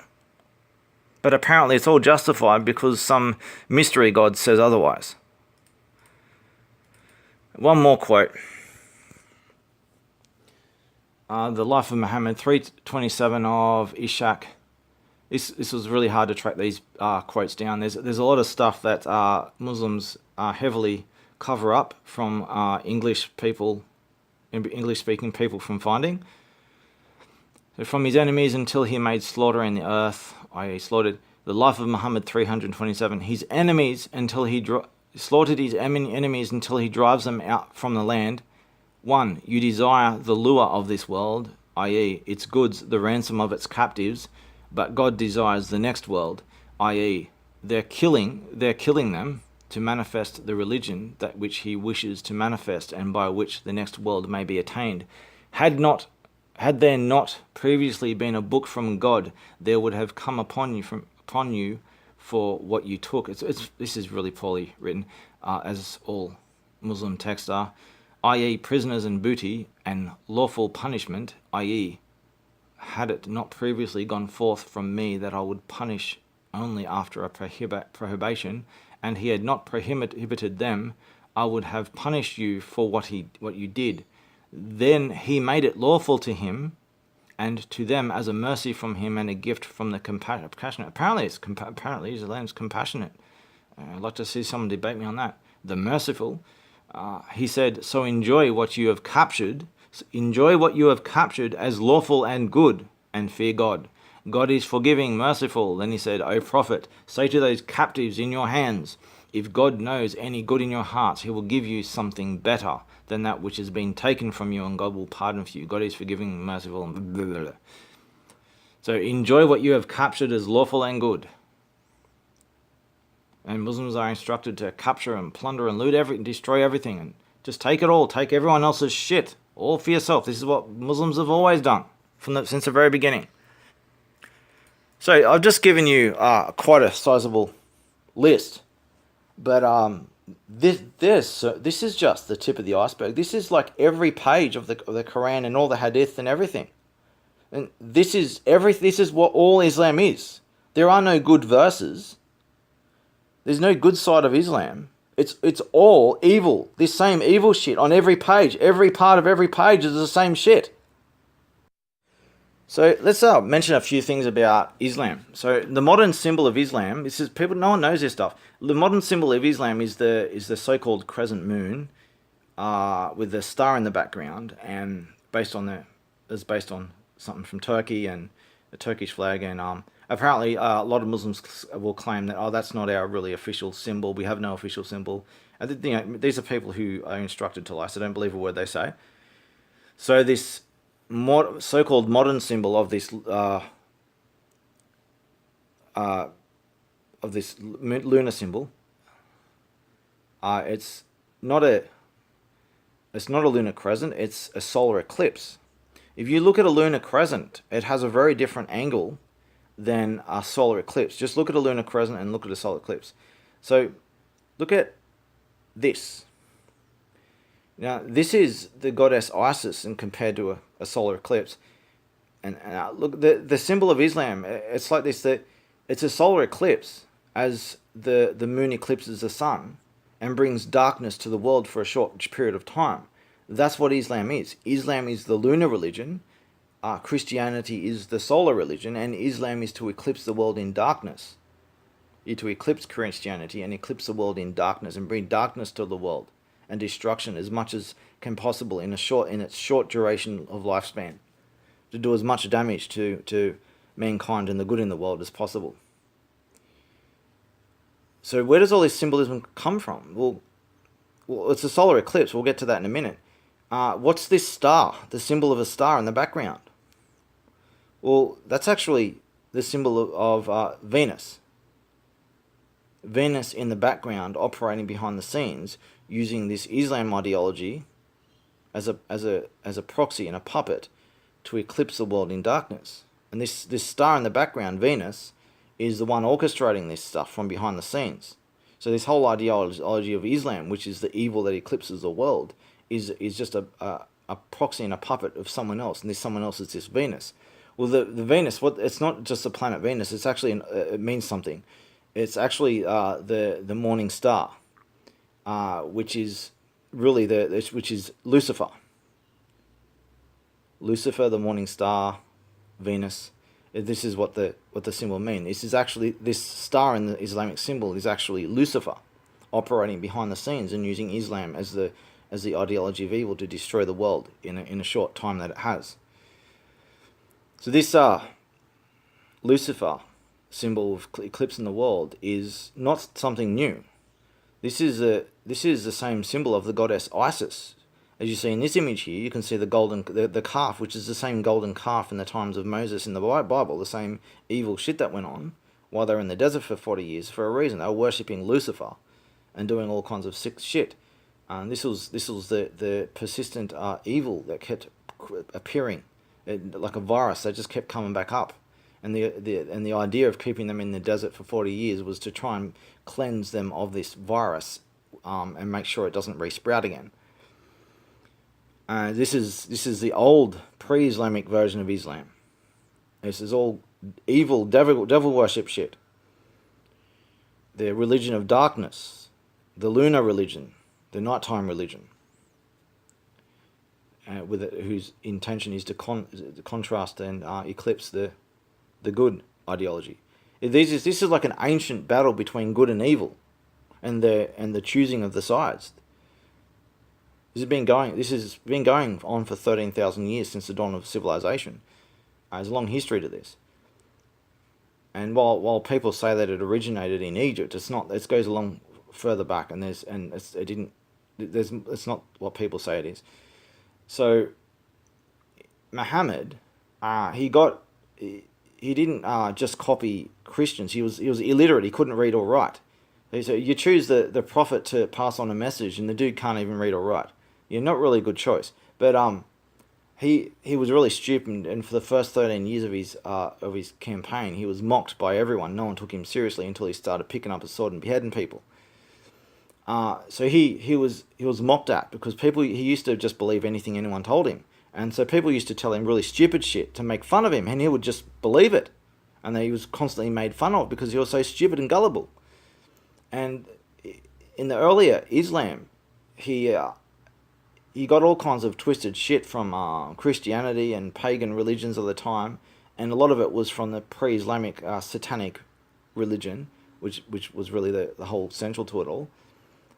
But apparently it's all justified because some mystery god says otherwise. One more quote. The Life of Muhammad, 327 of Ishaq. This was really hard to track these quotes down. There's a lot of stuff that Muslims heavily cover up from English-speaking people from finding. So from his enemies until he made slaughter in the earth, i.e. slaughtered. The Life of Muhammad 327. His enemies until he slaughtered his enemies until he drives them out from the land. 1. You desire the lure of this world, i.e. its goods, the ransom of its captives, but God desires the next world, i.e. they're killing them to manifest the religion that which he wishes to manifest and by which the next world may be attained. Had there not previously been a book from God, there would have come upon you for what you took. This is really poorly written, as all Muslim texts are, i.e. prisoners and booty, and lawful punishment, i.e. had it not previously gone forth from me that I would punish only after a prohibition, and he had not prohibited them, I would have punished you for what you did. Then he made it lawful to him and to them as a mercy from him and a gift from the compassionate. Apparently Islam's compassionate. I'd like to see someone debate me on that. The merciful. He said, so enjoy what you have captured. Enjoy what you have captured as lawful and good, and fear God. God is forgiving, merciful. Then he said, O Prophet, say to those captives in your hands, if God knows any good in your hearts, he will give you something better than that which has been taken from you, and God will pardon for you. God is forgiving, merciful, and blah, blah, blah. So enjoy what you have captured as lawful and good. And Muslims are instructed to capture and plunder and loot everything, destroy everything, and just take it all, take everyone else's shit, all for yourself. This is what Muslims have always done since the very beginning. So I've just given you quite a sizable list, but this is just the tip of the iceberg. This is like every page of the Quran and all the Hadith and everything. And this is what all Islam is. There are no good verses. There's no good side of Islam. It's all evil. This same evil shit on every page. Every part of every page is the same shit. So let's mention a few things about Islam. So the modern symbol of Islam, no one knows this stuff. The modern symbol of Islam is the so-called crescent moon, with the star in the background, and based on something from Turkey and the Turkish flag. And apparently a lot of Muslims will claim that that's not our really official symbol. We have no official symbol. And these are people who are instructed to lie, so don't believe a word they say. So this so-called modern symbol of this lunar symbol, it's not a lunar crescent, it's a solar eclipse. If you look at a lunar crescent, it has a very different angle than a solar eclipse. Just look at a lunar crescent and look at a solar eclipse. So look at this. Now, this is the goddess Isis, and compared to a solar eclipse. And look, the symbol of Islam, it's like this, that it's a solar eclipse as the moon eclipses the sun and brings darkness to the world for a short period of time. That's what Islam is. Islam is the lunar religion, Christianity is the solar religion, and Islam is to eclipse the world in darkness. You're to eclipse Christianity and eclipse the world in darkness and bring darkness to the world and destruction as much as can possible in its short duration of lifespan, to do as much damage to mankind and the good in the world as possible. So where does all this symbolism come from? Well, it's a solar eclipse. We'll get to that in a minute. What's this star? The symbol of a star in the background. Well, that's actually the symbol of Venus. Venus in the background, operating behind the scenes, using this Islam ideology as a proxy and a puppet to eclipse the world in darkness. And this star in the background, Venus, is the one orchestrating this stuff from behind the scenes. So this whole ideology of Islam, which is the evil that eclipses the world, is just a proxy and a puppet of someone else, and this someone else is this Venus. Well, the Venus, it's not just the planet Venus. It's actually it means something. It's actually the morning star, which is really which is Lucifer. Lucifer, the morning star, Venus. This is what the symbol means. This is actually, this star in the Islamic symbol is actually Lucifer, operating behind the scenes and using Islam as the ideology of evil to destroy the world in a short time that it has. So this Lucifer symbol of eclipsing the world is not something new. This is the same symbol of the goddess Isis. As you see in this image here, you can see the calf, which is the same golden calf in the times of Moses in the Bible, the same evil shit that went on while they were in the desert for 40 years for a reason. They were worshipping Lucifer and doing all kinds of sick shit. And this was the persistent evil that kept appearing, like a virus that just kept coming back up. And the idea of keeping them in the desert for 40 years was to try and cleanse them of this virus and make sure it doesn't resprout again. This is the old pre-Islamic version of Islam. This is all evil, devil worship shit. The religion of darkness, the lunar religion, the nighttime religion, whose intention is to contrast and eclipse the good ideology. This is like an ancient battle between good and evil, and the choosing of the sides. This has been going on for 13,000 years since the dawn of civilization. There's a long history to this. And while people say that it originated in Egypt, it's not. It goes along further back, and it's not what people say it is. So Muhammad, he didn't just copy Christians. He was illiterate. He couldn't read or write. So you choose the prophet to pass on a message, and the dude can't even read or write. You're not really a good choice. But he was really stupid, and for the first 13 years of his campaign, he was mocked by everyone. No one took him seriously until he started picking up a sword and beheading people. So he was mocked at because he used to just believe anything anyone told him, and so people used to tell him really stupid shit to make fun of him, and he would just believe it, and he was constantly made fun of because he was so stupid and gullible. And in the earlier Islam, he got all kinds of twisted shit from Christianity and pagan religions of the time, and a lot of it was from the pre-Islamic satanic religion, which was really the whole central to it all.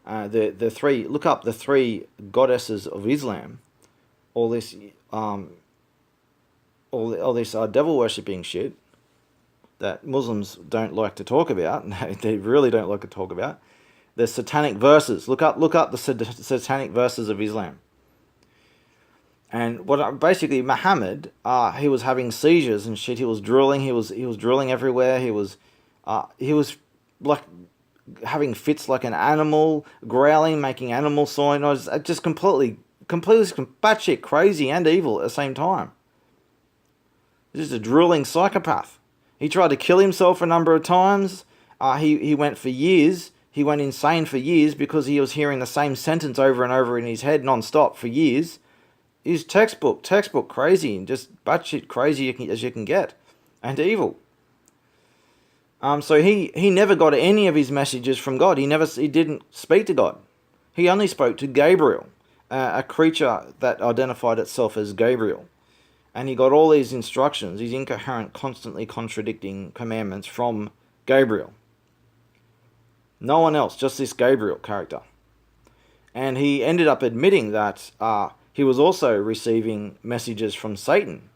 Look up the three goddesses of Islam. All this devil worshipping shit that Muslims don't like to talk about. They really don't like to talk about. The satanic verses. Look up the satanic verses of Islam. And basically Muhammad, he was having seizures and shit. He was drooling. He was drooling everywhere. He was like having fits like an animal, growling, making animal noise. Just completely batshit crazy and evil at the same time. Just a drooling psychopath. He tried to kill himself a number of times. He went for years. He went insane for years because he was hearing the same sentence over and over in his head non-stop for years. He's textbook crazy, and just batshit crazy as you can get, and evil. So he never got any of his messages from God. He didn't speak to God. He only spoke to Gabriel, a creature that identified itself as Gabriel. And he got all these instructions, these incoherent, constantly contradicting commandments from Gabriel. No one else, just this Gabriel character. And he ended up admitting that he was also receiving messages from Satan.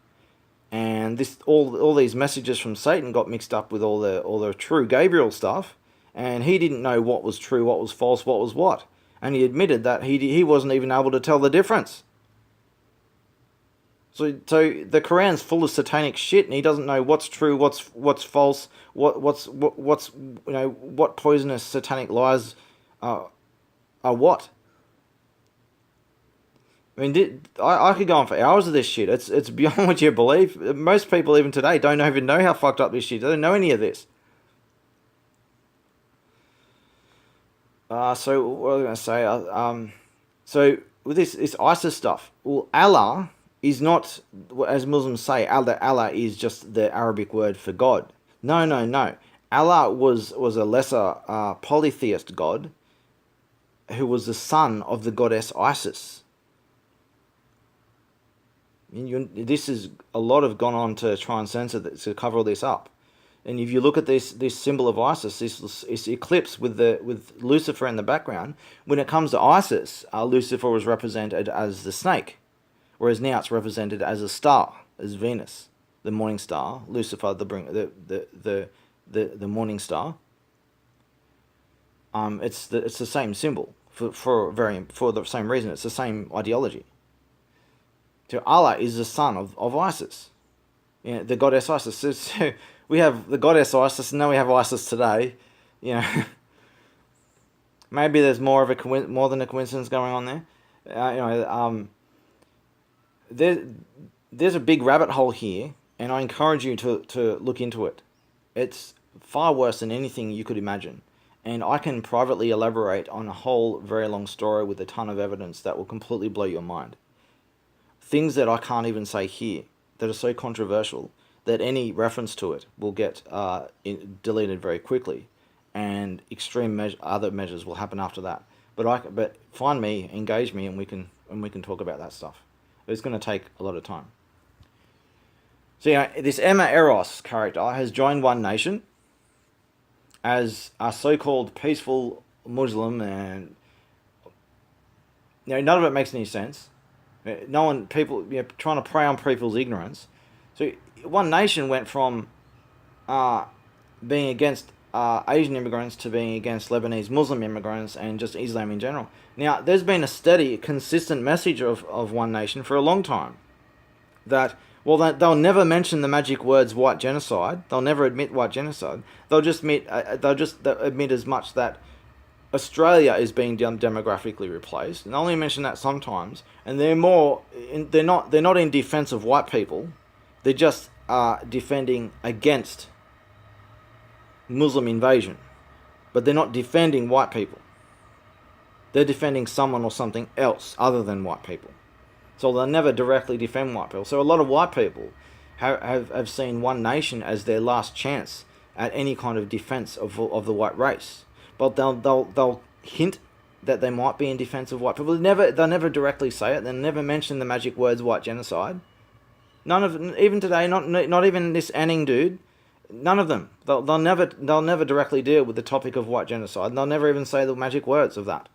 And all these messages from Satan got mixed up with all the true Gabriel stuff. And he didn't know what was true, what was false, what was what. And he admitted that he wasn't even able to tell the difference. So the Quran's full of satanic shit, and he doesn't know what's true, what's false, what's what poisonous satanic lies are what. I mean, I could go on for hours of this shit. It's beyond what you believe. Most people even today don't even know how fucked up this shit. They don't know any of this. So what was I going to say? So with this ISIS stuff, well, Allah is not, as Muslims say, Allah is just the Arabic word for God. No. Allah was a lesser polytheist god who was the son of the goddess Isis. This is a lot have gone on to try and censor this, to cover all this up. And if you look at this symbol of Isis, this eclipse with Lucifer in the background, when it comes to Isis, Lucifer was represented as the snake, whereas now it's represented as a star, as Venus, the morning star. Lucifer, the morning star. It's the same symbol for the same reason. It's the same ideology. So Allah is the son of Isis, the goddess Isis. So we have the goddess Isis, and now we have Isis today. Maybe there's more than a coincidence going on there. There's a big rabbit hole here, and I encourage you to look into it. It's far worse than anything you could imagine, and I can privately elaborate on a whole very long story with a ton of evidence that will completely blow your mind. Things that I can't even say here, that are so controversial that any reference to it will get deleted very quickly, and other measures will happen after that. But find me, engage me, and we can talk about that stuff. It's going to take a lot of time. So this Eros character has joined One Nation as a so-called peaceful Muslim, and none of it makes any sense. People trying to prey on people's ignorance. So One Nation went from being against Asian immigrants to being against Lebanese Muslim immigrants and just Islam in general. Now, there's been a steady, consistent message of One Nation for a long time that, they'll never mention the magic words white genocide. They'll never admit white genocide. They'll just admit as much that Australia is being demographically replaced, and they only mention that sometimes. And they're not in defense of white people. They're just defending against Muslim invasion, but they're not defending white people. They're defending someone or something else other than white people. So they'll never directly defend white people. So a lot of white people have seen One Nation as their last chance at any kind of defense of the white race. But they'll hint that they might be in defense of white people. They'll never directly say it. They'll never mention the magic words white genocide. None of even today, not even this Anning dude. None of them. They'll never directly deal with the topic of white genocide. They'll never even say the magic words of that.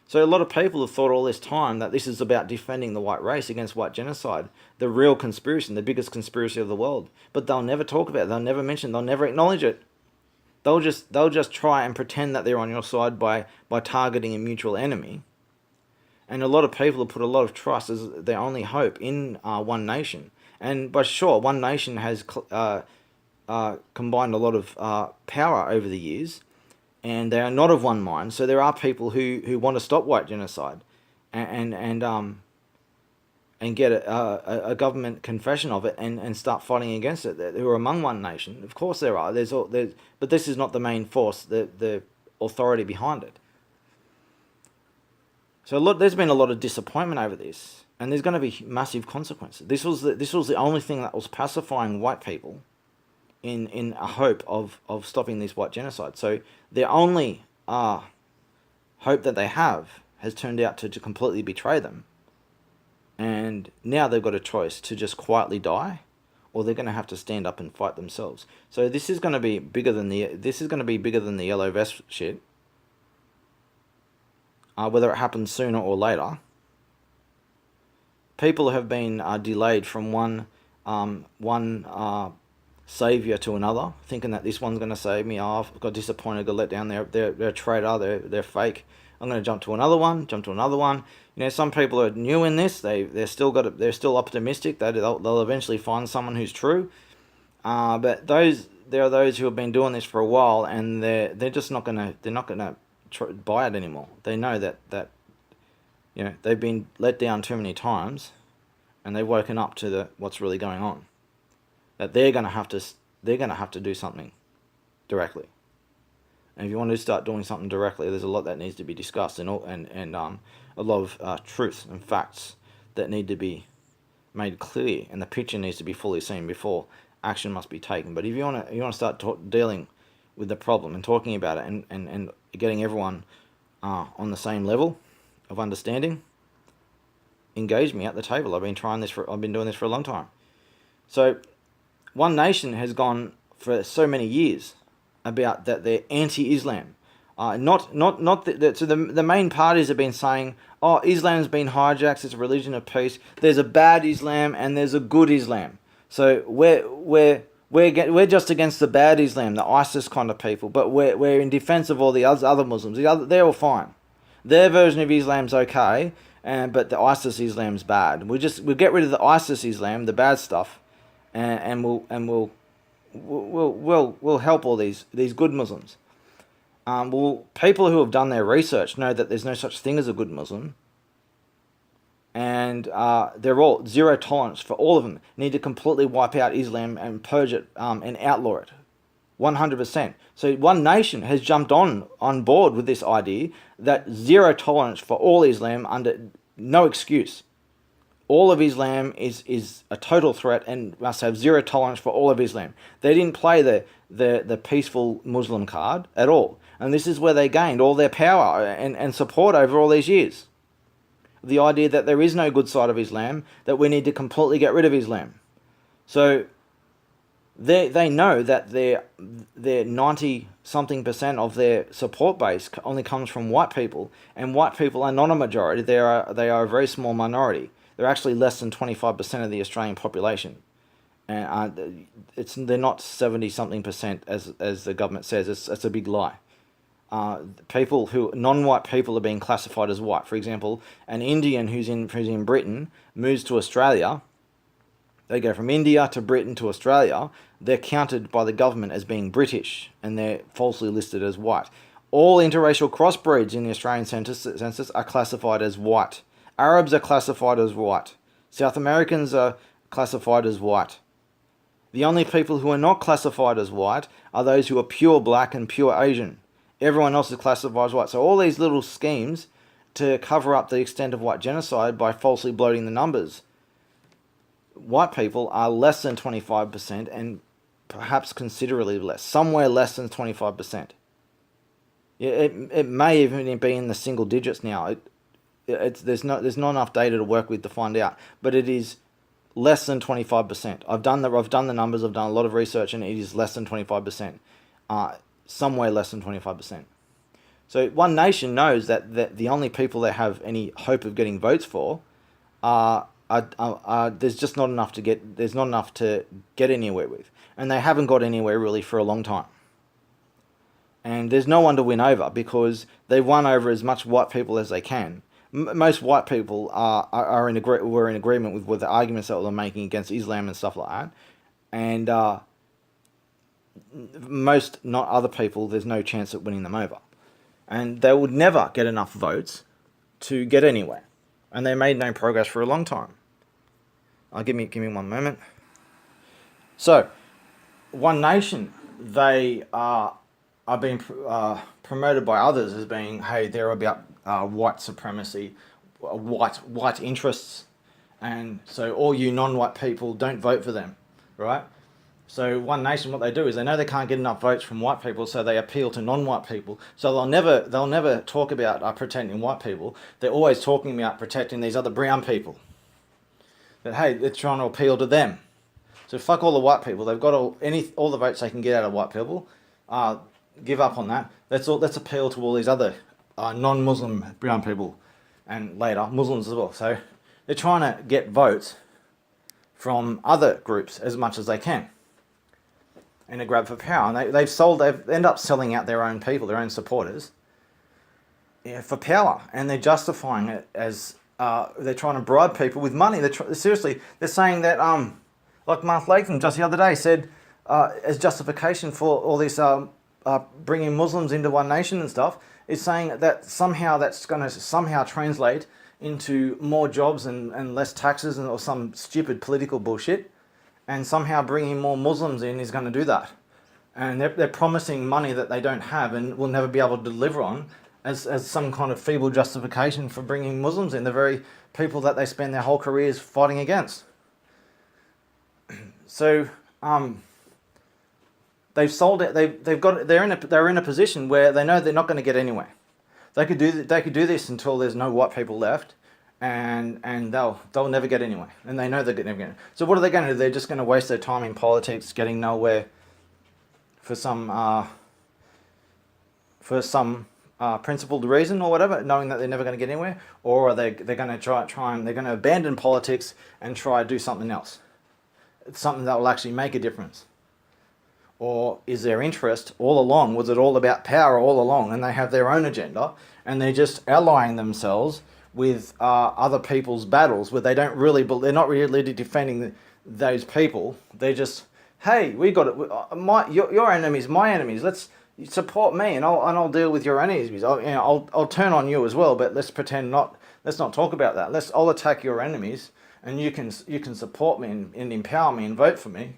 So a lot of people have thought all this time that this is about defending the white race against white genocide, the real conspiracy, the biggest conspiracy of the world. But they'll never talk about it. They'll never mention. They'll never acknowledge it. They'll just try and pretend that they're on your side by targeting a mutual enemy. And a lot of people have put a lot of trust as their only hope in One Nation. And by sure, One Nation has combined a lot of power over the years, and they are not of one mind. So there are people who want to stop white genocide, and get a government confession of it and start fighting against it. Who are among One Nation. Of course there are. But this is not the main force, the authority behind it. So there's been a lot of disappointment over this, and there's going to be massive consequences. This was the only thing that was pacifying white people in a hope of stopping this white genocide. So their only hope that they have has turned out to completely betray them. And now they've got a choice to just quietly die, or they're going to have to stand up and fight themselves. So this is going to be bigger than the yellow vest shit. Whether it happens sooner or later, people have been delayed from one savior to another, thinking that this one's going to save me. I've got disappointed, got let down. They're a traitor. They're fake. I'm going to jump to another one, jump to another one. You know, some people are new in this. They're still optimistic that they'll eventually find someone who's true. But there are those who have been doing this for a while, and they're just not gonna buy it anymore. They know that you know, they've been let down too many times, and they've woken up to what's really going on. That they're gonna have to do something directly. And if you want to start doing something directly, there's a lot that needs to be discussed, and a lot of truths and facts that need to be made clear, and the picture needs to be fully seen before action must be taken. But if you want to start dealing with the problem and talking about it, and getting everyone on the same level of understanding, engage me at the table. I've been doing this for a long time. So One Nation has gone for so many years about that they're anti-Islam. So the main parties have been saying, oh, Islam's been hijacked, it's a religion of peace. There's a bad Islam and there's a good Islam. So we're just against the bad Islam, the ISIS kind of people, but we're in defense of all the other Muslims. They're all fine. Their version of Islam's okay, but the ISIS Islam's bad. We'll get rid of the ISIS Islam, the bad stuff, and we'll help all these good Muslims. People who have done their research know that there's no such thing as a good Muslim, and they're all zero tolerance for all of them. Need to completely wipe out Islam and purge it and outlaw it, 100%. So One Nation has jumped on board with this idea that zero tolerance for all Islam under no excuse. All of Islam is a total threat and must have zero tolerance for all of Islam. They didn't play the peaceful Muslim card at all. And this is where they gained all their power and support over all these years. The idea that there is no good side of Islam, that we need to completely get rid of Islam. So they know that their 90-something% of their support base only comes from white people, and white people are not a majority. They are a very small minority. They're actually less than 25% of the Australian population, and they're not 70-something% as the government says. It's a big lie. Non-white people are being classified as white. For example, an Indian who's in Britain moves to Australia. They go from India to Britain to Australia. They're counted by the government as being British, and they're falsely listed as white. All interracial crossbreeds in the Australian census are classified as white. Arabs are classified as white. South Americans are classified as white. The only people who are not classified as white are those who are pure black and pure Asian. Everyone else is classified as white. So all these little schemes to cover up the extent of white genocide by falsely bloating the numbers. White people are less than 25% and perhaps considerably less. Somewhere less than 25%. It may even be in the single digits now. There's not enough data to work with to find out, but it is less than 25%. I've done the numbers. I've done a lot of research, and it is less than 25%. Somewhere less than 25%. So One Nation knows that the only people they have any hope of getting votes for there's just not enough to get. There's not enough to get anywhere with, and they haven't got anywhere really for a long time. And there's no one to win over because they've won over as much white people as they can. Most white people were in agreement with the arguments that they're making against Islam and stuff like that, and most not other people. There's no chance of winning them over, and they would never get enough votes to get anywhere, and they made no progress for a long time. Give me one moment. So, One Nation, they are being promoted by others as being, hey, they're about white supremacy, white interests, and so all you non-white people don't vote for them, right? So One Nation, what they do is they know they can't get enough votes from white people, so they appeal to non-white people. So they'll never talk about protecting white people. They're always talking about protecting these other brown people. That hey, they're trying to appeal to them. So fuck all the white people. They've got all the votes they can get out of white people. Give up on that. Let's appeal to all these other non-Muslim brown people, and later Muslims as well. So they're trying to get votes from other groups as much as they can in a grab for power. And they've end up selling out their own people, their own supporters, for power, and they're justifying it as they're trying to bribe people with money. Seriously, they're saying that, like Mark Latham just the other day said, as justification for all this bringing Muslims into One Nation and stuff, is saying that somehow that's going to somehow translate into more jobs and less taxes or some stupid political bullshit, and somehow bringing more Muslims in is going to do that. And they're promising money that they don't have and will never be able to deliver on as some kind of feeble justification for bringing Muslims in, the very people that they spend their whole careers fighting against. So they've sold it. They're in a position where they know they're not going to get anywhere. They could do this until there's no white people left, and they'll never get anywhere. And they know they're never going to. So what are they going to do? They're just going to waste their time in politics, getting nowhere, for some principled reason or whatever, knowing that they're never going to get anywhere, or are they're going to try and they're going to abandon politics and try to do something else, something that will actually make a difference. Or is their interest all along, was it all about power all along, and they have their own agenda, and they're just allying themselves with other people's battles, where they're not really defending those people. They're just, hey, we got it. Your enemies, my enemies. Let's support me, and I'll deal with your enemies. I'll turn on you as well, but let's pretend not. Let's not talk about that. I'll attack your enemies, and you can support me and empower me and vote for me.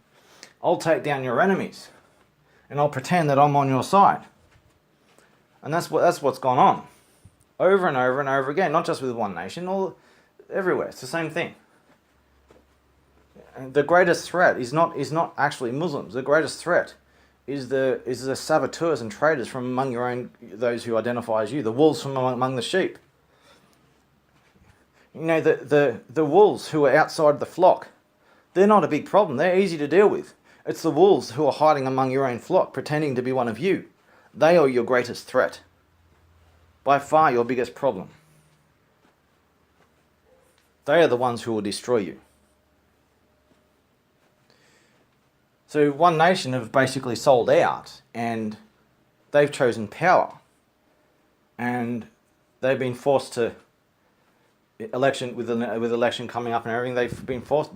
I'll take down your enemies, and I'll pretend that I'm on your side. And that's what's gone on, over and over and over again. Not just with One Nation, all everywhere. It's the same thing. And the greatest threat is not actually Muslims. The greatest threat is the saboteurs and traitors from among your own, those who identify as you, the wolves from among the sheep. You know, the wolves who are outside the flock, they're not a big problem. They're easy to deal with. It's the wolves who are hiding among your own flock, pretending to be one of you. They are your greatest threat. By far your biggest problem. They are the ones who will destroy you. So One Nation have basically sold out, and they've chosen power. And they've been forced to election with election coming up and everything. They've been forced.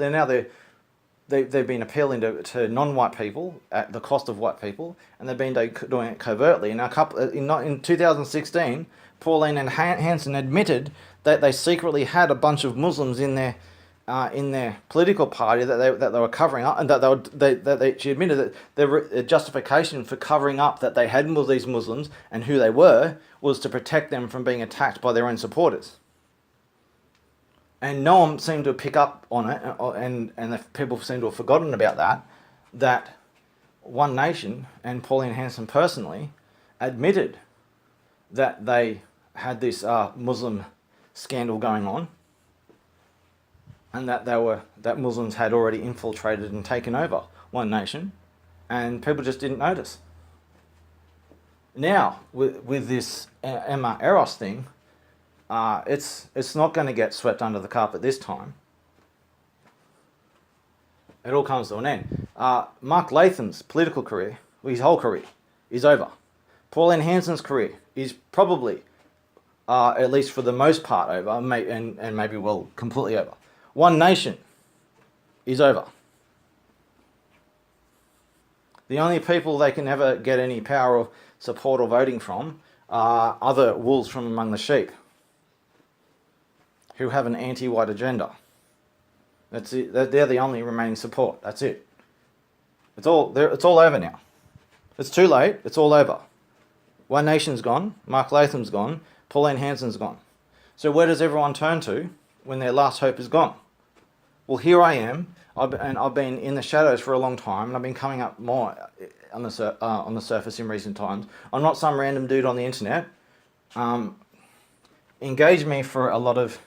They've been appealing to non-white people at the cost of white people, and they've been doing it covertly. And in 2016, Pauline and Hanson admitted that they secretly had a bunch of Muslims in their political party that they were covering up, and she admitted that the justification for covering up that they had these Muslims and who they were was to protect them from being attacked by their own supporters. And no one seemed to pick up on it, and the people seem to have forgotten about that One Nation and Pauline Hanson personally admitted that they had this Muslim scandal going on, and that Muslims had already infiltrated and taken over One Nation, and people just didn't notice. Now, with this Emma Eros thing, it's not going to get swept under the carpet this time. It all comes to an end. Mark Latham's political career, his whole career, is over. Pauline Hanson's career is probably, at least for the most part, over, and maybe completely over. One Nation is over. The only people they can ever get any power or support or voting from are other wolves from among the sheep who have an anti-white agenda. That's it. They're the only remaining support. That's it. It's all over now. It's too late. It's all over. One Nation's gone. Mark Latham's gone. Pauline Hanson's gone. So where does everyone turn to when their last hope is gone? Well, here I am. I've been in the shadows for a long time, and I've been coming up more on the surface in recent times. I'm not some random dude on the internet. Engage me for a lot of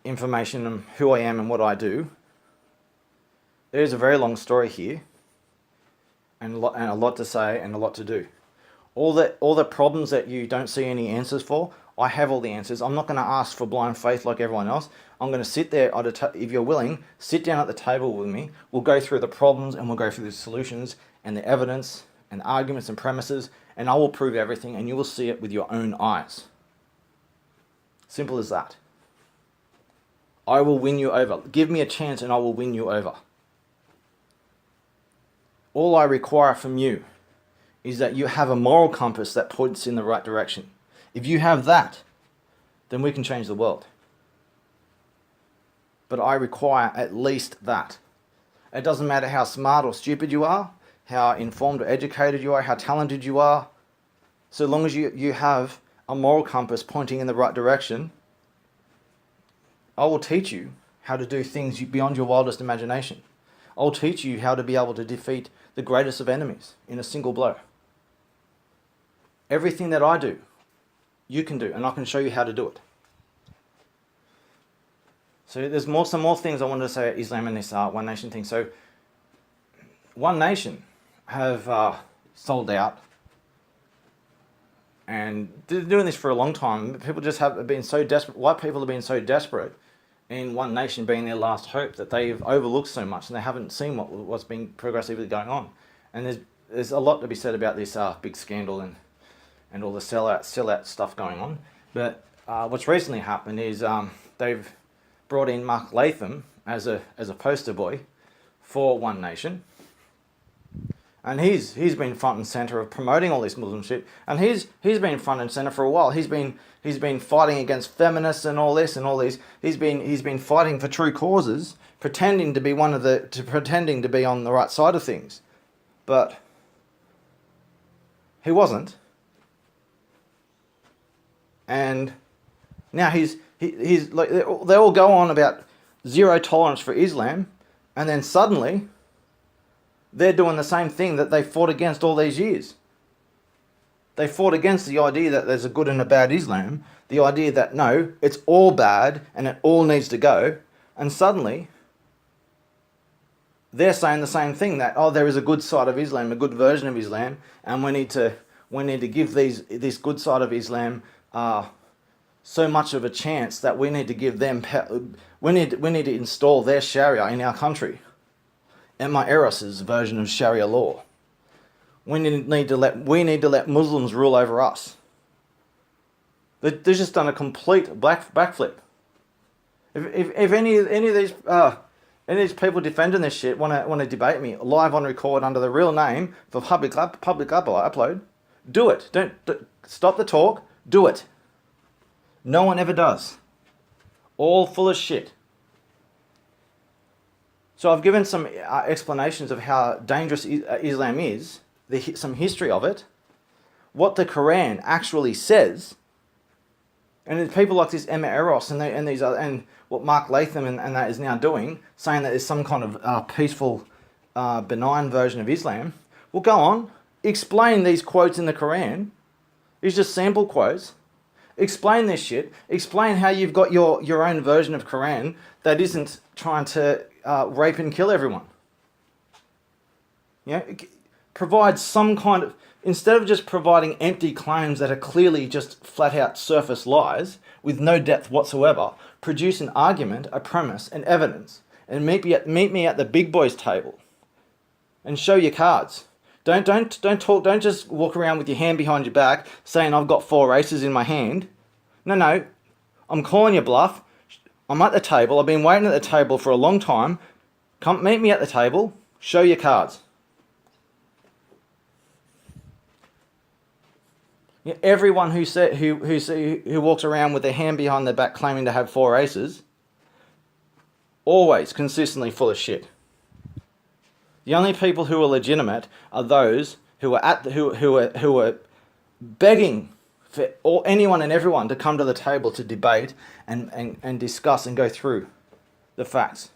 information on who I am and what I do. There's a very long story here, and a lot to say and a lot to do. All the problems that you don't see any answers for, I have all the answers. I'm not going to ask for blind faith like everyone else. I'm going to sit there, if you're willing, sit down at the table with me. We'll go through the problems and we'll go through the solutions and the evidence and arguments and premises, and I will prove everything, and you will see it with your own eyes. Simple as that. I will win you over. Give me a chance and I will win you over. All I require from you is that you have a moral compass that points in the right direction. If you have that, then we can change the world. But I require at least that. It doesn't matter how smart or stupid you are, how informed or educated you are, how talented you are. So long as you have a moral compass pointing in the right direction, I will teach you how to do things beyond your wildest imagination. I'll teach you how to be able to defeat the greatest of enemies in a single blow. Everything that I do, you can do, and I can show you how to do it. So there's some more things I wanted to say about Islam and this One Nation thing. So One Nation have sold out, and they're doing this for a long time. People just have been so desperate. White people have been so desperate in One Nation being their last hope that they've overlooked so much, and they haven't seen what's been progressively going on. And there's a lot to be said about this big scandal and all the sellout stuff going on. But what's recently happened is they've brought in Mark Latham as a poster boy for One Nation, and he's been front and center of promoting all this Muslim shit, and he's been front and center for a while. He's been fighting against feminists and all this and all these. He's been fighting for true causes, pretending to be pretending to be on the right side of things, but he wasn't. And now he's like, they all go on about zero tolerance for Islam, and then suddenly they're doing the same thing that they fought against all these years. They fought against the idea that there's a good and a bad Islam, the idea that no, it's all bad and it all needs to go, and suddenly they're saying the same thing, that there is a good side of Islam, a good version of Islam, and we need to give this good side of Islam so much of a chance that we need to give them, we need to install their Sharia in our country. Emma Eros's version of Sharia law. We need to let Muslims rule over us. They've just done a complete backflip. If any of these people defending this shit want to debate me live on record under the real name for public upload, do it. Don't stop the talk. Do it. No one ever does. All full of shit. So I've given some explanations of how dangerous Islam is, some history of it, what the Quran actually says, and it's people like this Emma Eros and what Mark Latham and that is now doing, saying that there's some kind of peaceful, benign version of Islam. Well, go on, explain these quotes in the Quran. These are just sample quotes. Explain this shit. Explain how you've got your own version of Quran that isn't trying to rape and kill everyone. You know, provide some kind of, instead of just providing empty claims that are clearly just flat out surface lies with no depth whatsoever, produce an argument, a premise, and evidence, and meet me at the big boys table, and show your cards. Don't talk. Don't just walk around with your hand behind your back saying I've got 4 races in my hand. No. I'm calling your bluff. I'm at the table. I've been waiting at the table for a long time. Come meet me at the table. Show your cards. Yeah, everyone who walks around with their hand behind their back claiming to have 4 races, always consistently full of shit. The only people who are legitimate are those who are begging for anyone and everyone to come to the table to debate and discuss and go through the facts.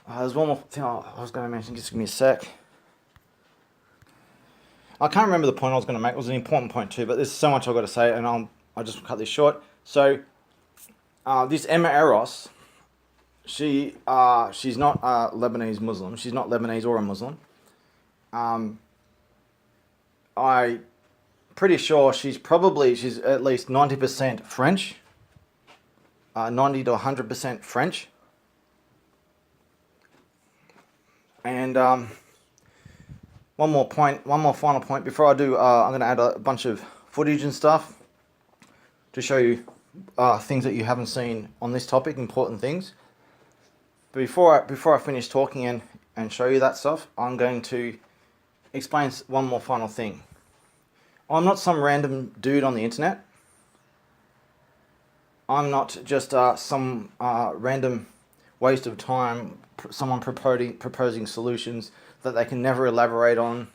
There's one more thing I was going to mention. Just give me a sec. I can't remember the point I was going to make. It was an important point too, but there's so much I've got to say, and I'll just cut this short. So, this Emma Eros, she's not a Lebanese Muslim. She's not Lebanese or a Muslim. I'm pretty sure she's at least 90% French, 90 to 100% French. And one more final point before I do. I'm going to add a bunch of footage and stuff to show you things that you haven't seen on this topic, important things. But before I finish talking and show you that stuff, I'm going to explain one more final thing. I'm not some random dude on the internet. I'm not just some random waste of time, someone proposing solutions that they can never elaborate on.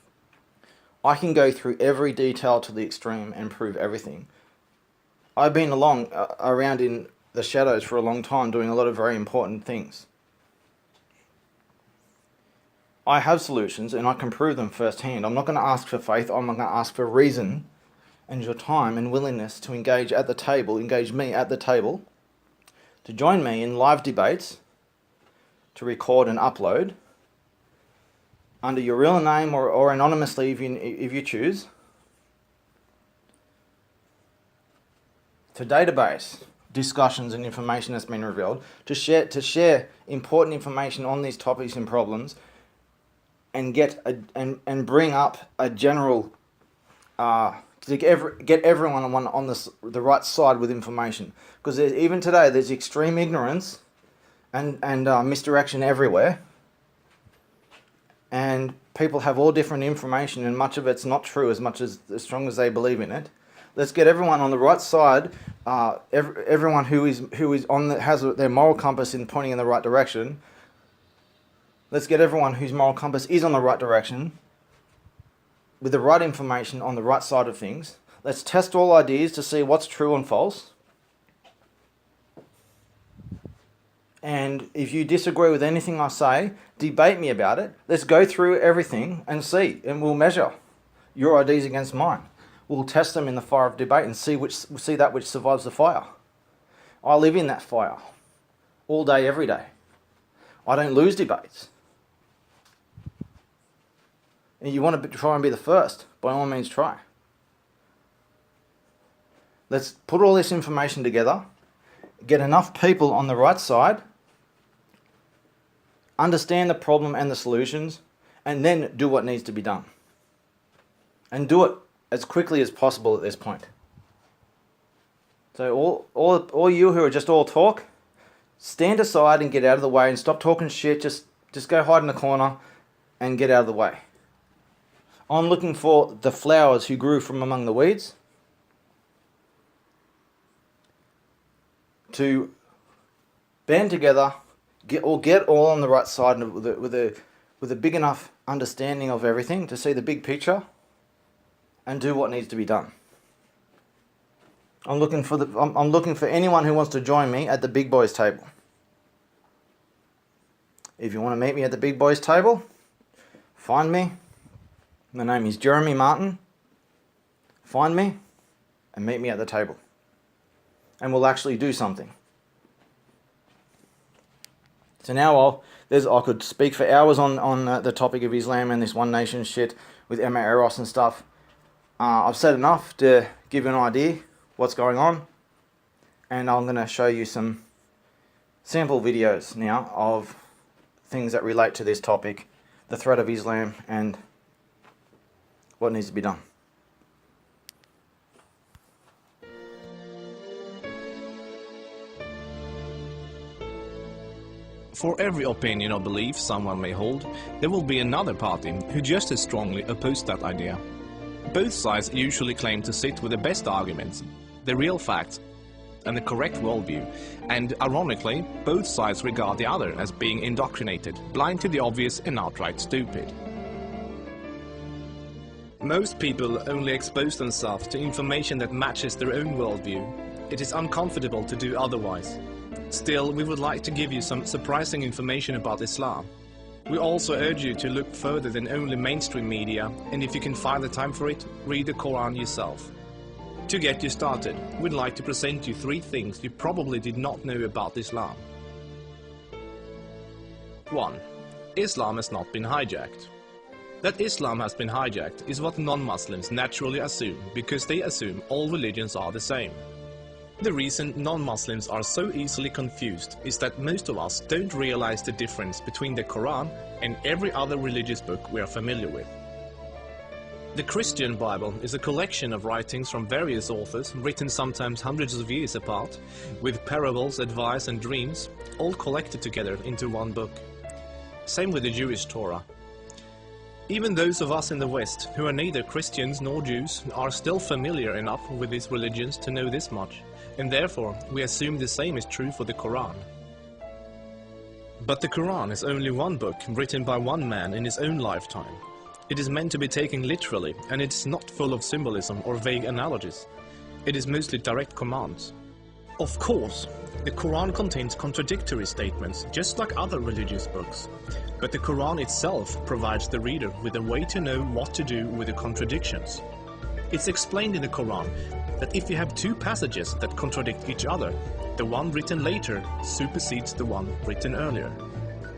I can go through every detail to the extreme and prove everything. I've been around in the shadows for a long time doing a lot of very important things. I have solutions and I can prove them firsthand. I'm not going to ask for faith, I'm not going to ask for reason and your time and willingness to engage me at the table, to join me in live debates, to record and upload, under your real name or anonymously if you choose, to database discussions and information that's been revealed, to share important information on these topics and problems, and and bring up a general to get everyone on the right side with information. Because even today there's extreme ignorance and misdirection everywhere, and people have all different information, and much of it's not true as strong as they believe in it. Let's get everyone on the right side. Everyone who has their moral compass pointing in the right direction. Let's get everyone whose moral compass is on the right direction, with the right information on the right side of things. Let's test all ideas to see what's true and false. And if you disagree with anything I say, debate me about it. Let's go through everything and see, and we'll measure your ideas against mine. We'll test them in the fire of debate and see that which survives the fire. I live in that fire all day, every day. I don't lose debates. And you want to try and be the first, by all means try. Let's put all this information together, get enough people on the right side, understand the problem and the solutions, and then do what needs to be done. And do it as quickly as possible at this point. So all you who are just all talk, stand aside and get out of the way and stop talking shit. Just go hide in the corner and get out of the way. I'm looking for the flowers who grew from among the weeds to band together, get all on the right side with a big enough understanding of everything to see the big picture and do what needs to be done. I'm looking for anyone who wants to join me at the big boys table. If you want to meet me at the big boys table, find me. My name is Jeremy Martin. Find me and meet me at the table. And we'll actually do something. So now I could speak for hours on the topic of Islam and this one nation shit with Emma Eros and stuff. I've said enough to give you an idea what's going on, and I'm going to show you some sample videos now of things that relate to this topic, the threat of Islam and what needs to be done. For every opinion or belief someone may hold, there will be another party who just as strongly oppose that idea. Both sides usually claim to sit with the best arguments, the real facts, and the correct worldview, and ironically, both sides regard the other as being indoctrinated, blind to the obvious and outright stupid. Most people only expose themselves to information that matches their own worldview. It is uncomfortable to do otherwise. Still, we would like to give you some surprising information about Islam. We also urge you to look further than only mainstream media, and if you can find the time for it, read the Quran yourself. To get you started, we'd like to present you 3 things you probably did not know about Islam. 1. Islam has not been hijacked. That Islam has been hijacked is what non-Muslims naturally assume, because they assume all religions are the same. The reason non-Muslims are so easily confused is that most of us don't realize the difference between the Quran and every other religious book we are familiar with. The Christian Bible is a collection of writings from various authors, written sometimes hundreds of years apart, with parables, advice and dreams, all collected together into one book. Same with the Jewish Torah. Even those of us in the West, who are neither Christians nor Jews, are still familiar enough with these religions to know this much, and therefore we assume the same is true for the Quran. But the Quran is only one book written by one man in his own lifetime. It is meant to be taken literally, and it's not full of symbolism or vague analogies. It is mostly direct commands. Of course, the Quran contains contradictory statements, just like other religious books. But the Quran itself provides the reader with a way to know what to do with the contradictions. It's explained in the Quran that if you have two passages that contradict each other, the one written later supersedes the one written earlier.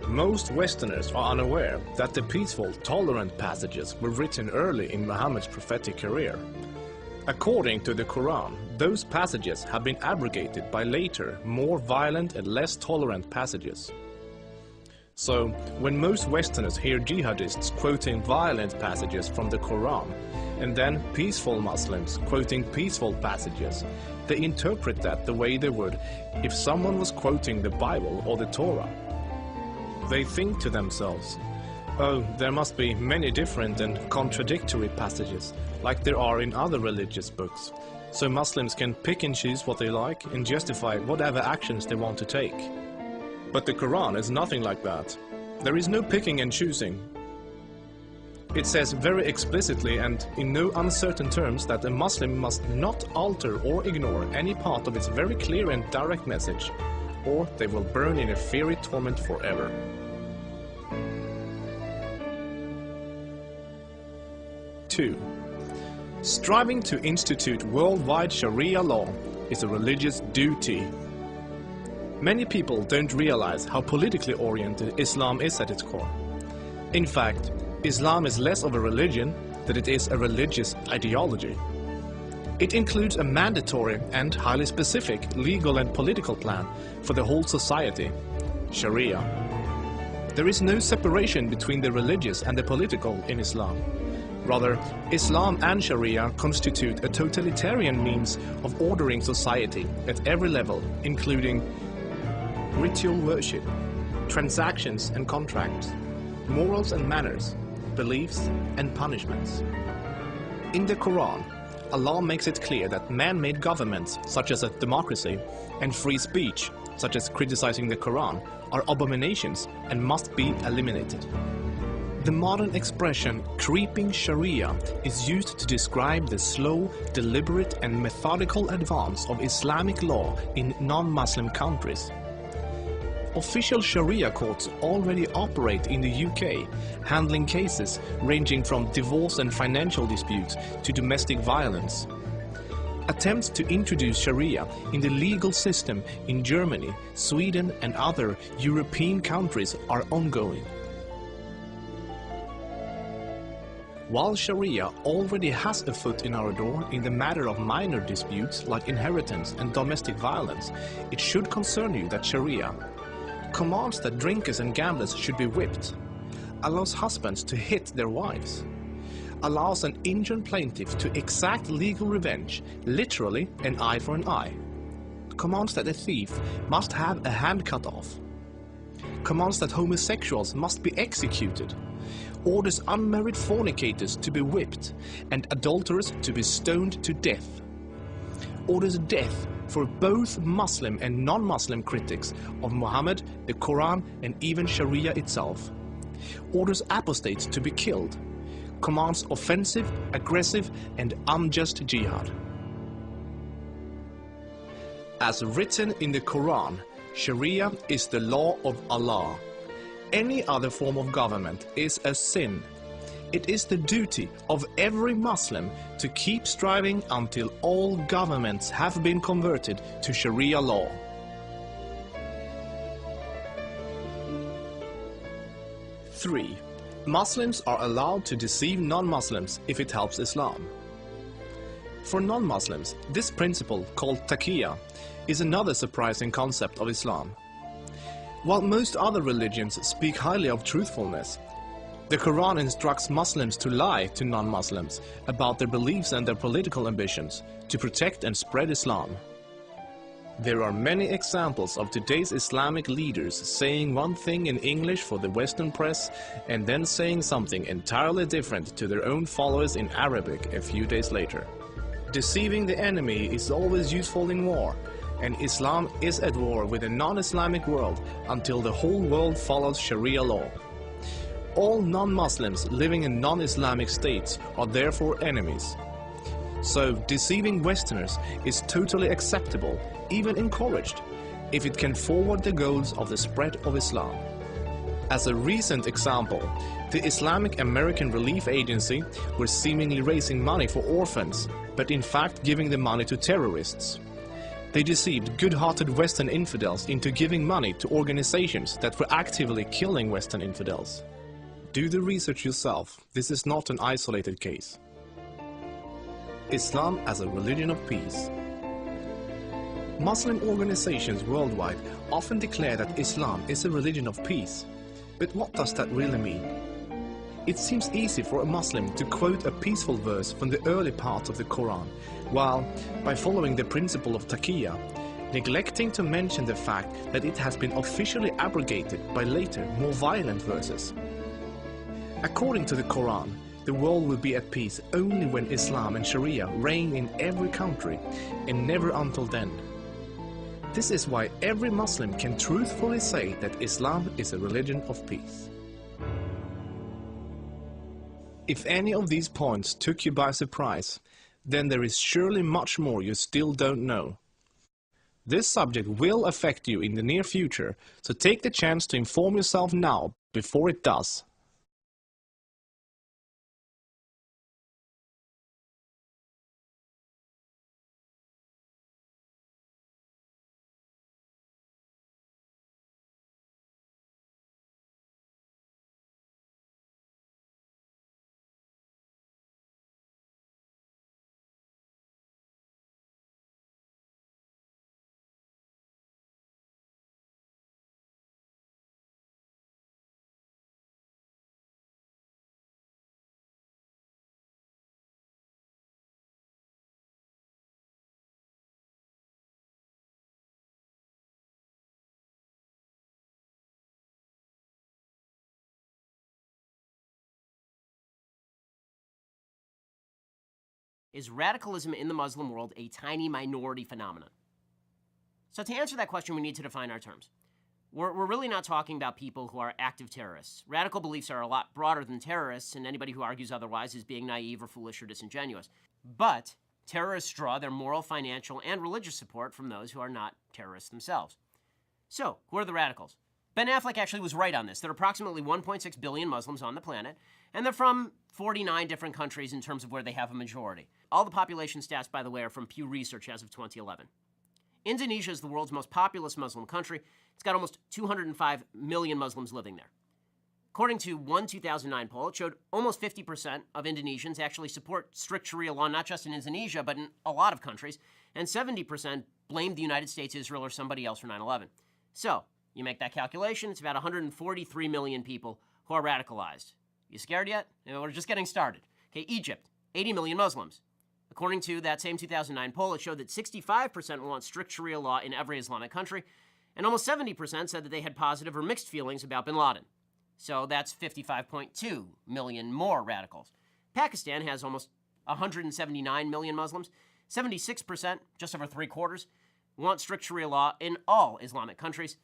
Most Westerners are unaware that the peaceful, tolerant passages were written early in Muhammad's prophetic career. According to the Quran, those passages have been abrogated by later, more violent and less tolerant passages. So, when most Westerners hear jihadists quoting violent passages from the Quran, and then peaceful Muslims quoting peaceful passages, they interpret that the way they would if someone was quoting the Bible or the Torah. They think to themselves, oh, there must be many different and contradictory passages, like there are in other religious books, so Muslims can pick and choose what they like and justify whatever actions they want to take. But the Quran is nothing like that. There is no picking and choosing. It says very explicitly and in no uncertain terms that a Muslim must not alter or ignore any part of its very clear and direct message, or they will burn in a fiery torment forever. Striving to institute worldwide Sharia law is a religious duty. Many people don't realize how politically oriented Islam is at its core. In fact, Islam is less of a religion than it is a religious ideology. It includes a mandatory and highly specific legal and political plan for the whole society, Sharia. There is no separation between the religious and the political in Islam. Rather, Islam and Sharia constitute a totalitarian means of ordering society at every level, including ritual worship, transactions and contracts, morals and manners, beliefs and punishments. In the Quran, Allah makes it clear that man-made governments, such as a democracy, and free speech, such as criticizing the Quran, are abominations and must be eliminated. The modern expression creeping Sharia is used to describe the slow, deliberate and methodical advance of Islamic law in non-Muslim countries. Official Sharia courts already operate in the UK, handling cases ranging from divorce and financial disputes to domestic violence. Attempts to introduce Sharia in the legal system in Germany, Sweden and other European countries are ongoing. While Sharia already has a foot in our door in the matter of minor disputes like inheritance and domestic violence, it should concern you that Sharia commands that drinkers and gamblers should be whipped, allows husbands to hit their wives, allows an injured plaintiff to exact legal revenge, literally an eye for an eye, commands that a thief must have a hand cut off, commands that homosexuals must be executed, orders unmarried fornicators to be whipped and adulterers to be stoned to death, orders death for both Muslim and non-Muslim critics of Muhammad, the Quran and even Sharia itself, orders apostates to be killed, commands offensive, aggressive and unjust jihad. As written in the Quran, Sharia is the law of Allah. Any other form of government is a sin. It is the duty of every Muslim to keep striving until all governments have been converted to Sharia law. Three, Muslims are allowed to deceive non-Muslims if it helps Islam. For non-Muslims, this principle, called taqiyya, is another surprising concept of Islam. While most other religions speak highly of truthfulness, The Quran instructs Muslims to lie to non-Muslims about their beliefs and their political ambitions, to protect and spread Islam. There are many examples of today's Islamic leaders saying one thing in English for the Western press and then saying something entirely different to their own followers in Arabic a few days later. Deceiving the enemy is always useful in war, and Islam is at war with a non-Islamic world until the whole world follows Sharia law. All non-Muslims living in non-Islamic states are therefore enemies. So deceiving Westerners is totally acceptable, even encouraged, if it can forward the goals of the spread of Islam. As a recent example, the Islamic American Relief Agency was seemingly raising money for orphans, but in fact giving the money to terrorists. They deceived good-hearted Western infidels into giving money to organizations that were actively killing Western infidels. Do the research yourself. This is not an isolated case. Islam as a religion of peace. Muslim organizations worldwide often declare that Islam is a religion of peace. But what does that really mean? It seems easy for a Muslim to quote a peaceful verse from the early parts of the Quran, while, by following the principle of taqiyya, neglecting to mention the fact that it has been officially abrogated by later, more violent verses. According to the Quran, the world will be at peace only when Islam and Sharia reign in every country, and never until then. This is why every Muslim can truthfully say that Islam is a religion of peace. If any of these points took you by surprise, then there is surely much more you still don't know. This subject will affect you in the near future, so take the chance to inform yourself now before it does. Is radicalism in the Muslim world a tiny minority phenomenon? So to answer that question, we need to define our terms. We're really not talking about people who are active terrorists. Radical beliefs are a lot broader than terrorists, and anybody who argues otherwise is being naive or foolish or disingenuous. But terrorists draw their moral, financial, and religious support from those who are not terrorists themselves. So, who are the radicals? Ben Affleck actually was right on this. There are approximately 1.6 billion Muslims on the planet, and they're from 49 different countries in terms of where they have a majority. All the population stats, by the way, are from Pew Research as of 2011. Indonesia is the world's most populous Muslim country. It's got almost 205 million Muslims living there. According to one 2009 poll, it showed almost 50% of Indonesians actually support strict Sharia law, not just in Indonesia, but in a lot of countries, and 70% blamed the United States, Israel, or somebody else for 9/11. So, you make that calculation, it's about 143 million people who are radicalized. You scared yet? We're just getting started. Okay, Egypt, 80 million Muslims. According to that same 2009 poll, it showed that 65% want strict Sharia law in every Islamic country, and almost 70% said that they had positive or mixed feelings about bin Laden. So that's 55.2 million more radicals. Pakistan has almost 179 million Muslims. 76%, just over 3/4, want strict Sharia law in all Islamic countries.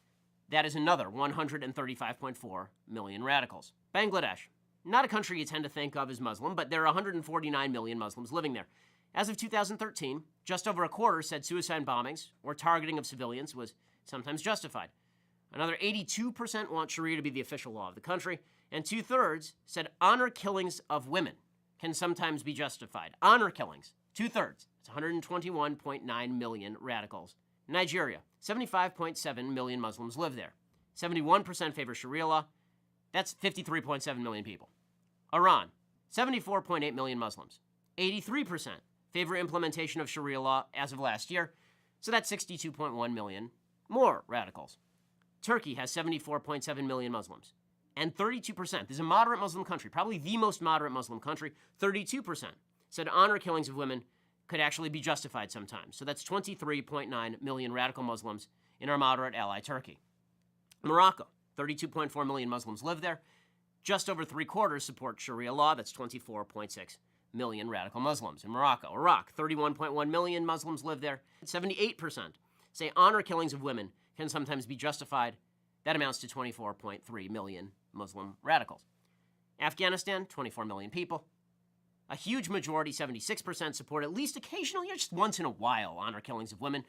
That is another 135.4 million radicals. Bangladesh, not a country you tend to think of as Muslim, but there are 149 million Muslims living there. As of 2013, just over a quarter said suicide bombings or targeting of civilians was sometimes justified. Another 82% want Sharia to be the official law of the country, and 2/3 said honor killings of women can sometimes be justified. Honor killings, 2/3. It's 121.9 million radicals. Nigeria, 75.7 million Muslims live there. 71% favor Sharia law. That's 53.7 million people. Iran, 74.8 million Muslims. 83% favor implementation of Sharia law as of last year. So that's 62.1 million more radicals. Turkey has 74.7 million Muslims. And 32%, this is a moderate Muslim country, probably the most moderate Muslim country, 32% said honor killings of women could actually be justified sometimes. So that's 23.9 million radical Muslims in our moderate ally, Turkey. Morocco, 32.4 million Muslims live there. Just over 3/4 support Sharia law. That's 24.6 million radical Muslims in Morocco. Iraq, 31.1 million Muslims live there. 78% say honor killings of women can sometimes be justified. That amounts to 24.3 million Muslim radicals. Afghanistan, 24 million people. A huge majority, 76%, support at least occasionally or just once in a while honor killings of women.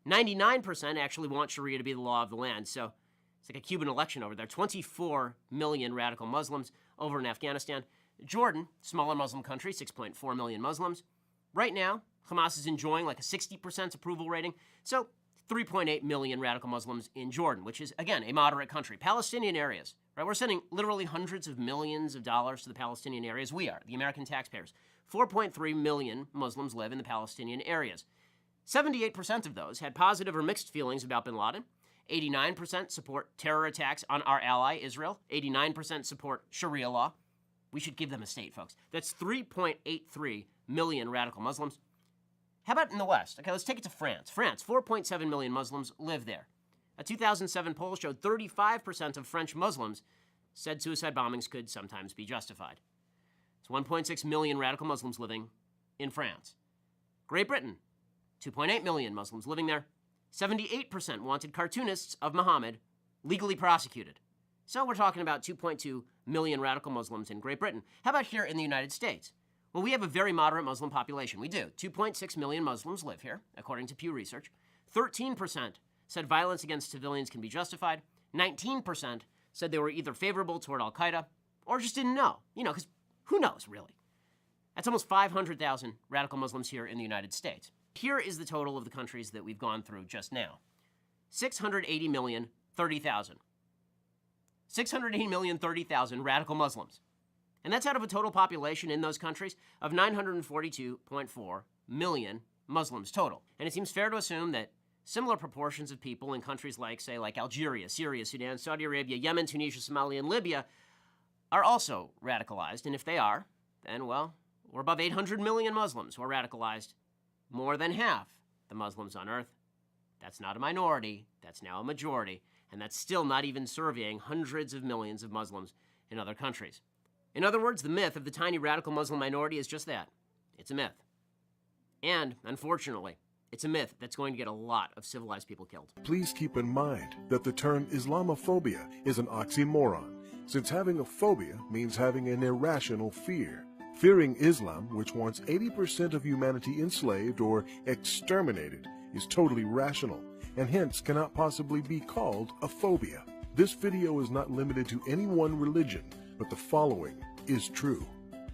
99% actually want Sharia to be the law of the land. So it's like a Cuban election over there. 24 million radical Muslims over in Afghanistan. Jordan, smaller Muslim country, 6.4 million Muslims. Right now, Hamas is enjoying like a 60% approval rating. So 3.8 million radical Muslims in Jordan, which is, again, a moderate country. Palestinian areas, right? We're sending literally hundreds of millions of dollars to the Palestinian areas. We are, the American taxpayers. 4.3 million Muslims live in the Palestinian areas. 78% of those had positive or mixed feelings about bin Laden. 89% support terror attacks on our ally, Israel. 89% support Sharia law. We should give them a state, folks. That's 3.83 million radical Muslims. How about in the West? Okay, let's take it to France. France, 4.7 million Muslims live there. A 2007 poll showed 35% of French Muslims said suicide bombings could sometimes be justified. It's 1.6 million radical Muslims living in France. Great Britain, 2.8 million Muslims living there. 78% wanted cartoonists of Muhammad legally prosecuted. So we're talking about 2.2 million radical Muslims in Great Britain. How about here in the United States? Well, we have a very moderate Muslim population. We do. 2.6 million Muslims live here, according to Pew Research. 13% said violence against civilians can be justified. 19% said they were either favorable toward al-Qaeda or just didn't know. Because who knows, really? That's almost 500,000 radical Muslims here in the United States. Here is the total of the countries that we've gone through just now. 680,030,000. 680,030,000 radical Muslims. And that's out of a total population in those countries of 942.4 million Muslims total. And it seems fair to assume that similar proportions of people in countries like, say, like Algeria, Syria, Sudan, Saudi Arabia, Yemen, Tunisia, Somalia, and Libya are also radicalized. And if they are, then, well, we're above 800 million Muslims who are radicalized. More than half the Muslims on earth. That's not a minority, that's now a majority, and that's still not even surveying hundreds of millions of Muslims in other countries. In other words, the myth of the tiny radical Muslim minority is just that. It's a myth. And, unfortunately, it's a myth that's going to get a lot of civilized people killed. Please keep in mind that the term Islamophobia is an oxymoron, since having a phobia means having an irrational fear. Fearing Islam, which wants 80% of humanity enslaved or exterminated, is totally rational, and hence cannot possibly be called a phobia. This video is not limited to any one religion, but the following is true.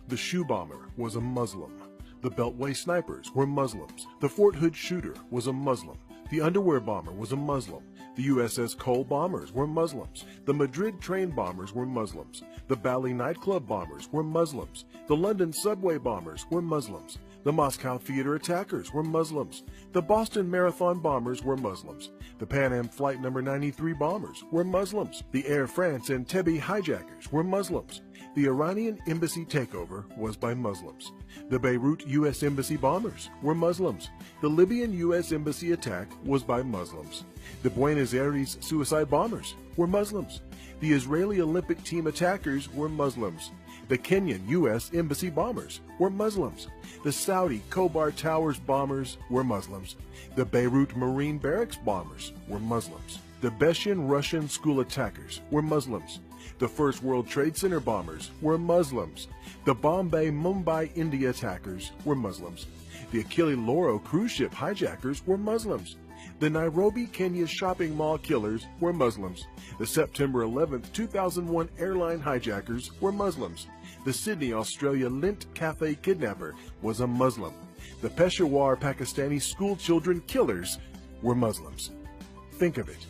The shoe bomber was a Muslim. The Beltway snipers were Muslims. The Fort Hood shooter was a Muslim. The underwear bomber was a Muslim. The USS Cole bombers were Muslims. The Madrid train bombers were Muslims. The Bali nightclub bombers were Muslims. The London subway bombers were Muslims. The Moscow theater attackers were Muslims. The Boston Marathon bombers were Muslims. The Pan Am Flight No. 93 bombers were Muslims. The Air France Entebbe hijackers were Muslims. The Iranian embassy takeover was by Muslims. The Beirut U.S. Embassy bombers were Muslims. The Libyan U.S. Embassy attack was by Muslims. The Buenos Aires suicide bombers were Muslims. The Israeli Olympic team attackers were Muslims. The Kenyan U.S. Embassy bombers were Muslims. The Saudi Khobar Towers bombers were Muslims. The Beirut Marine Barracks bombers were Muslims. The Beshan Russian school attackers were Muslims. The First World Trade Center bombers were Muslims. The Bombay Mumbai India attackers were Muslims. The Achille Lauro cruise ship hijackers were Muslims. The Nairobi, Kenya shopping mall killers were Muslims. The September 11, 2001 airline hijackers were Muslims. The Sydney, Australia Lint Cafe kidnapper was a Muslim. The Peshawar Pakistani school children killers were Muslims. Think of it.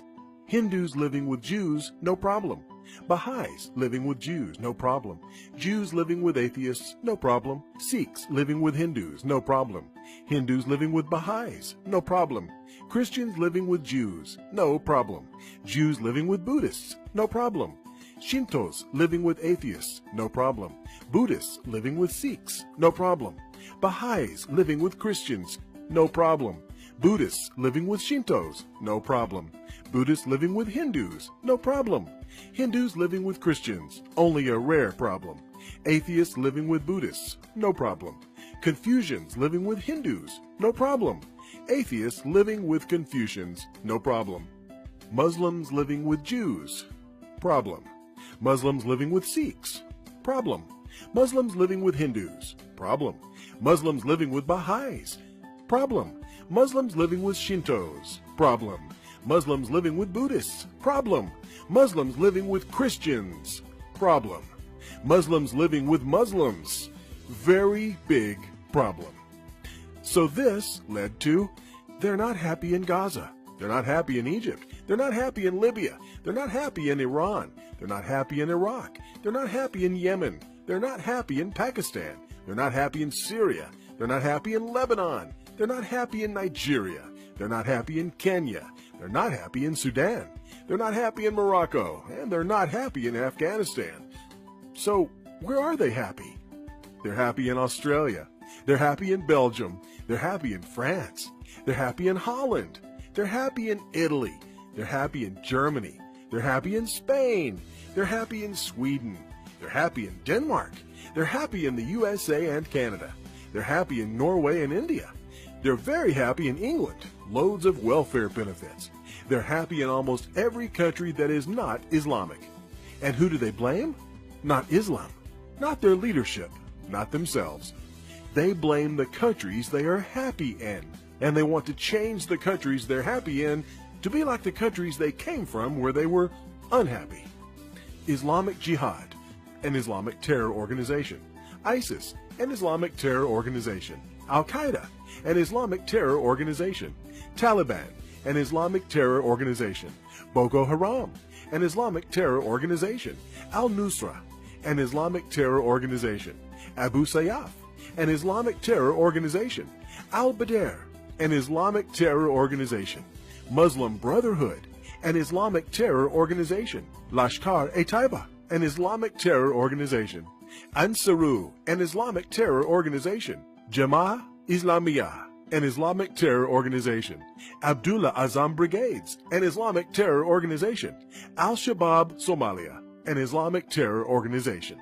Hindus living with Jews, no problem. Baha'is living with Jews, no problem. Jews living with atheists, no problem. Sikhs living with Hindus, no problem. Hindus living with Baha'is, no problem. Christians living with Jews, no problem. Jews living with Buddhists, no problem. Shintos living with atheists, no problem. Buddhists living with Sikhs, no problem. Baha'is living with Christians, no problem. Buddhists living with Shintos, no problem. Buddhists living with Hindus, no problem. Hindus living with Christians, only a rare problem. Atheists living with Buddhists, no problem. Confucians living with Hindus, no problem. Atheists living with Confucians, no problem. Muslims living with Jews, problem. Muslims living with Sikhs, problem. Muslims living with Hindus, problem. Muslims living with Baha'is, problem. Muslims living with Shintos, problem. Muslims living with Buddhists, problem. Muslims living with Christians, problem. Muslims living with Muslims, very big problem. So this led to, they're not happy in Gaza. They're not happy in Egypt. They're not happy in Libya. They're not happy in Iran. They're not happy in Iraq. They're not happy in Yemen. They're not happy in Pakistan. They're not happy in Syria. They're not happy in Lebanon. They're not happy in Nigeria. They're not happy in Kenya. They're not happy in Sudan. They're not happy in Morocco. And they're not happy in Afghanistan. So where are they happy? They're happy in Australia. They're happy in Belgium. They're happy in France. They're happy in Holland. They're happy in Italy. They're happy in Germany. They're happy in Spain. They're happy in Sweden. They're happy in Denmark. They're happy in the USA and Canada. They're happy in Norway and India. They're very happy in England. Loads of welfare benefits. They're happy in almost every country that is not Islamic. And who do they blame? Not Islam. Not their leadership. Not themselves. They blame the countries they are happy in. And they want to change the countries they're happy in to be like the countries they came from where they were unhappy. Islamic Jihad, an Islamic terror organization. ISIS, an Islamic terror organization. Al-Qaeda, an Islamic terror organization. Taliban, an Islamic terror organization. Boko Haram, an Islamic terror organization. Al-Nusra, an Islamic terror organization. Abu Sayyaf, an Islamic terror organization. Al-Badr, an Islamic terror organization. Muslim Brotherhood, an Islamic terror organization. Lashkar-e-Taiba, an Islamic terror organization. Ansaru, an Islamic terror organization. Jama'ah Islamiyah, an Islamic terror organization. Abdullah Azam Brigades, an Islamic terror organization. Al-Shabaab Somalia, an Islamic terror organization.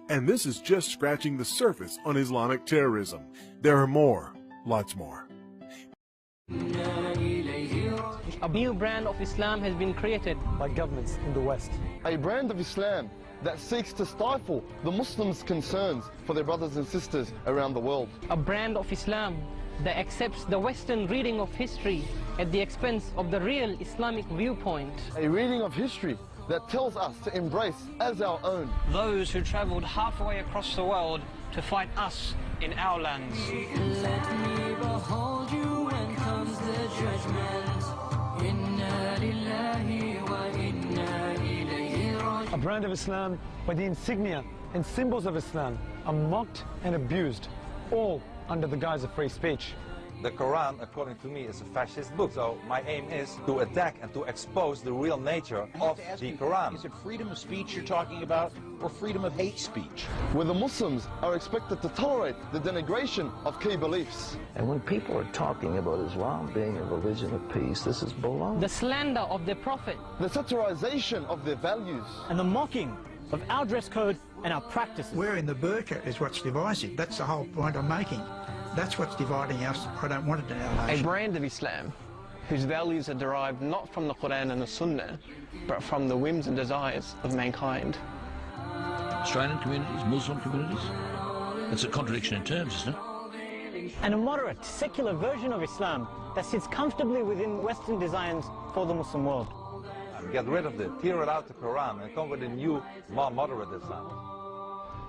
And this is just scratching the surface on Islamic terrorism. There are more, lots more. A new brand of Islam has been created by governments in the West. A brand of Islam that seeks to stifle the Muslims' concerns for their brothers and sisters around the world. A brand of Islam that accepts the Western reading of history at the expense of the real Islamic viewpoint. A reading of history that tells us to embrace as our own those who traveled halfway across the world to fight us in our lands. Let me behold you when comes the judgment. Inna lillahi wa inna ilayhi raji'un. A brand of Islam where the insignia and symbols of Islam are mocked and abused, all under the guise of free speech. The Quran, according to me, is a fascist book, so my aim is to attack and to expose the real nature of the Quran. Is it freedom of speech you're talking about, or freedom of hate speech? Where the Muslims are expected to tolerate the denigration of key beliefs. And when people are talking about Islam being a religion of peace, this is baloney. The slander of the Prophet. The satirization of their values. And the mocking of our dress code and our practices. Wearing the burqa is what's divisive. That's the whole point I'm making. That's what's dividing us. I don't want it in our nation. A brand of Islam whose values are derived not from the Quran and the Sunnah, but from the whims and desires of mankind. Australian communities, Muslim communities? It's a contradiction in terms, isn't it? And a moderate, secular version of Islam that sits comfortably within Western designs for the Muslim world. Get rid of it, tear it out the Quran, and come with a new, more moderate Islam.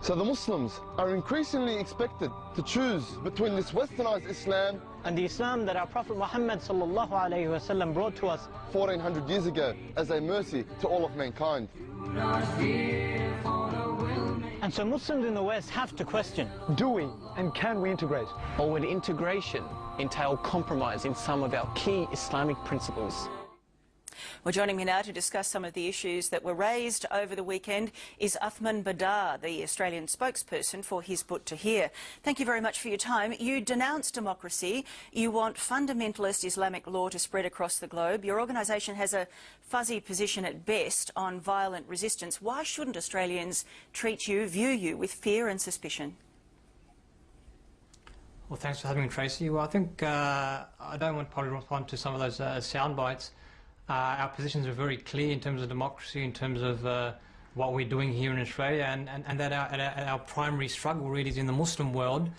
So the Muslims are increasingly expected to choose between this westernized Islam and the Islam that our Prophet Muhammad ﷺ brought to us 1400 years ago as a mercy to all of mankind. And so Muslims in the West have to question, do we and can we integrate? Or would integration entail compromise in some of our key Islamic principles? Well, joining me now to discuss some of the issues that were raised over the weekend is Uthman Badar, the Australian spokesperson for Hizb ut-Tahrir. Thank you very much for your time. You denounce democracy. You want fundamentalist Islamic law to spread across the globe. Your organisation has a fuzzy position at best on violent resistance. Why shouldn't Australians treat you, view you with fear and suspicion? Well, thanks for having me, Tracy. Well, I think I don't want to probably respond to some of those sound bites. Our positions are very clear in terms of democracy, in terms of what we're doing here in Australia, and that our primary struggle really is in the Muslim world.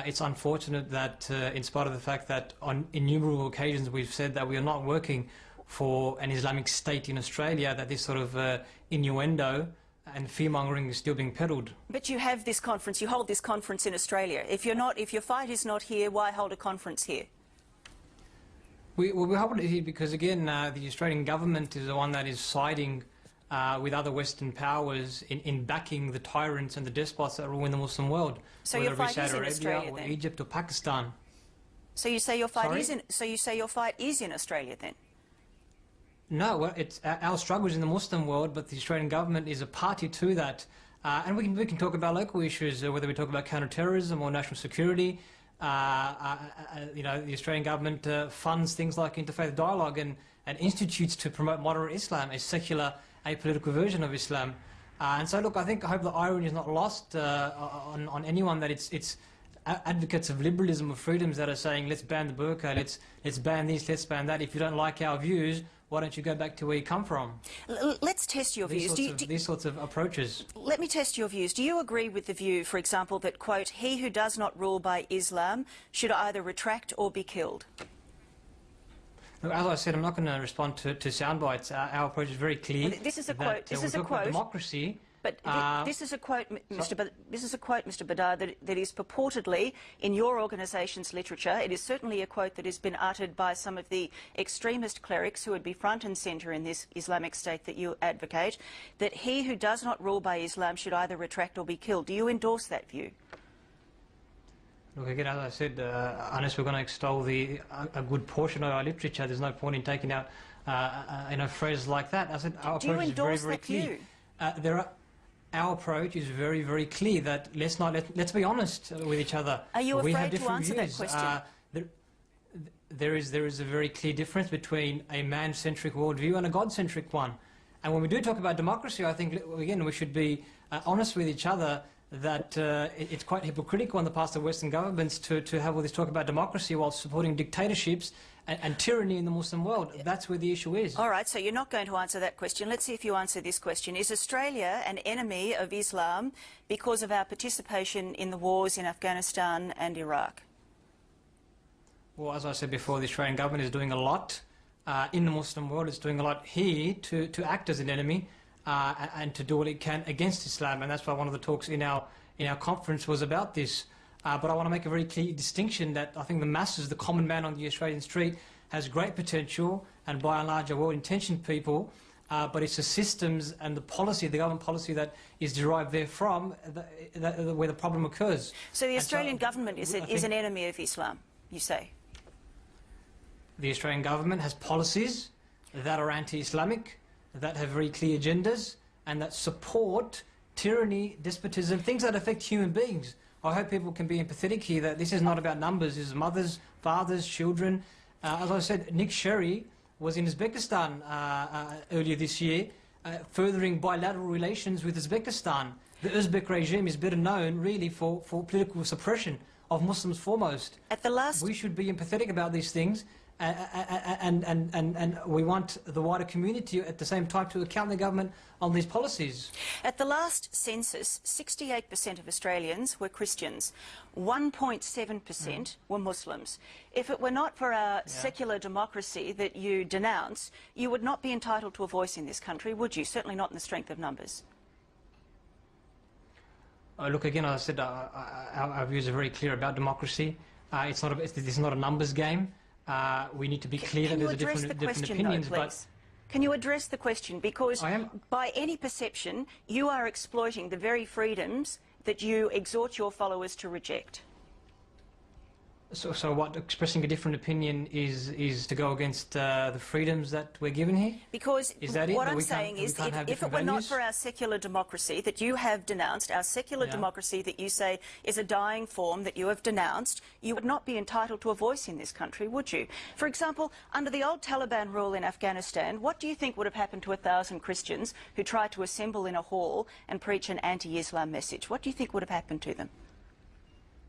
It's unfortunate that, in spite of the fact that on innumerable occasions we've said that we are not working for an Islamic state in Australia, that this sort of innuendo and fear-mongering is still being peddled. But you have this conference, you hold this conference in Australia. If your fight is not here, why hold a conference here? We hold it here because, again, the Australian government is the one that is siding with other Western powers in backing the tyrants and the despots that rule in the Muslim world, So whether your it be fight is Saudi in Arabia Australia, or then? Egypt or Pakistan. So you say your fight Sorry? is in. So you say your fight is in Australia, then? No, well, it's our struggle is in the Muslim world, but the Australian government is a party to that. And we can talk about local issues, whether we talk about counter-terrorism or national security. You know, the Australian government funds things like interfaith dialogue and institutes to promote moderate Islam, a secular, apolitical version of Islam. And so, look, I hope the irony is not lost on anyone that it's advocates of liberalism or freedoms that are saying, let's ban the burqa, let's ban this, let's ban that. If you don't like our views, why don't you go back to where you come from? Let's test your views. These sorts of approaches. Let me test your views. Do you agree with the view, for example, that, quote, he who does not rule by Islam should either retract or be killed? Look, as I said, I'm not going to respond to sound bites. Our approach is very clear. This is a that, quote. This when is we a talk about quote. democracy. But this is a quote, Mr. Badar, that is purportedly in your organisation's literature. It is certainly a quote that has been uttered by some of the extremist clerics who would be front and centre in this Islamic state that you advocate, that he who does not rule by Islam should either retract or be killed. Do you endorse that view? Look, again, as I said, unless we're going to extol a good portion of our literature, there's no point in taking out phrases like that. I said our Do you approach is very, endorse very that clear. view? Our approach is very, very clear that let's be honest with each other. Are you we have afraid to different answer that views. question? There is a very clear difference between a man-centric worldview and a God-centric one. And when we do talk about democracy, I think, again, we should be honest with each other that it's quite hypocritical on the part of Western governments to have all this talk about democracy while supporting dictatorships and tyranny in the Muslim world. That's where the issue is. All right, so you're not going to answer that question. Let's see if you answer this question. Is Australia an enemy of Islam because of our participation in the wars in Afghanistan and Iraq? Well, as I said before, the Australian government is doing a lot in the Muslim world. It's doing a lot here to act as an enemy and to do what it can against Islam. And that's why one of the talks in our conference was about this. But I want to make a very clear distinction that I think the masses, the common man on the Australian street, has great potential and by and large are well-intentioned people, but it's the systems and the policy, the government policy that is derived therefrom where the problem occurs. So the Australian government is an enemy of Islam, you say? The Australian government has policies that are anti-Islamic, that have very clear agendas, and that support tyranny, despotism, things that affect human beings. I hope people can be empathetic here, that this is not about numbers. This is mothers, fathers, children. As I said, Nick Sherry was in Uzbekistan earlier this year, furthering bilateral relations with Uzbekistan. The Uzbek regime is better known, really, for political suppression of Muslims foremost. We should be empathetic about these things, and we want the wider community at the same time to account the government on these policies. At the last census, 68% of Australians were Christians, 1.7% were Muslims. If it were not for our secular democracy that you denounce, you would not be entitled to a voice in this country, would you? Certainly not in the strength of numbers. Look, again, as I said, our views are very clear about democracy. This is not a numbers game. We need to be clear that there's different opinions, but can you address the question? Because by any perception, you are exploiting the very freedoms that you exhort your followers to reject. So what, expressing a different opinion is to go against the freedoms that we're given here? Because is that what it? I'm saying is, if it were not for our secular democracy that you have denounced, our secular democracy that you say is a dying form that you have denounced, you would not be entitled to a voice in this country, would you? For example, under the old Taliban rule in Afghanistan, what do you think would have happened to 1,000 Christians who tried to assemble in a hall and preach an anti-Islam message? What do you think would have happened to them?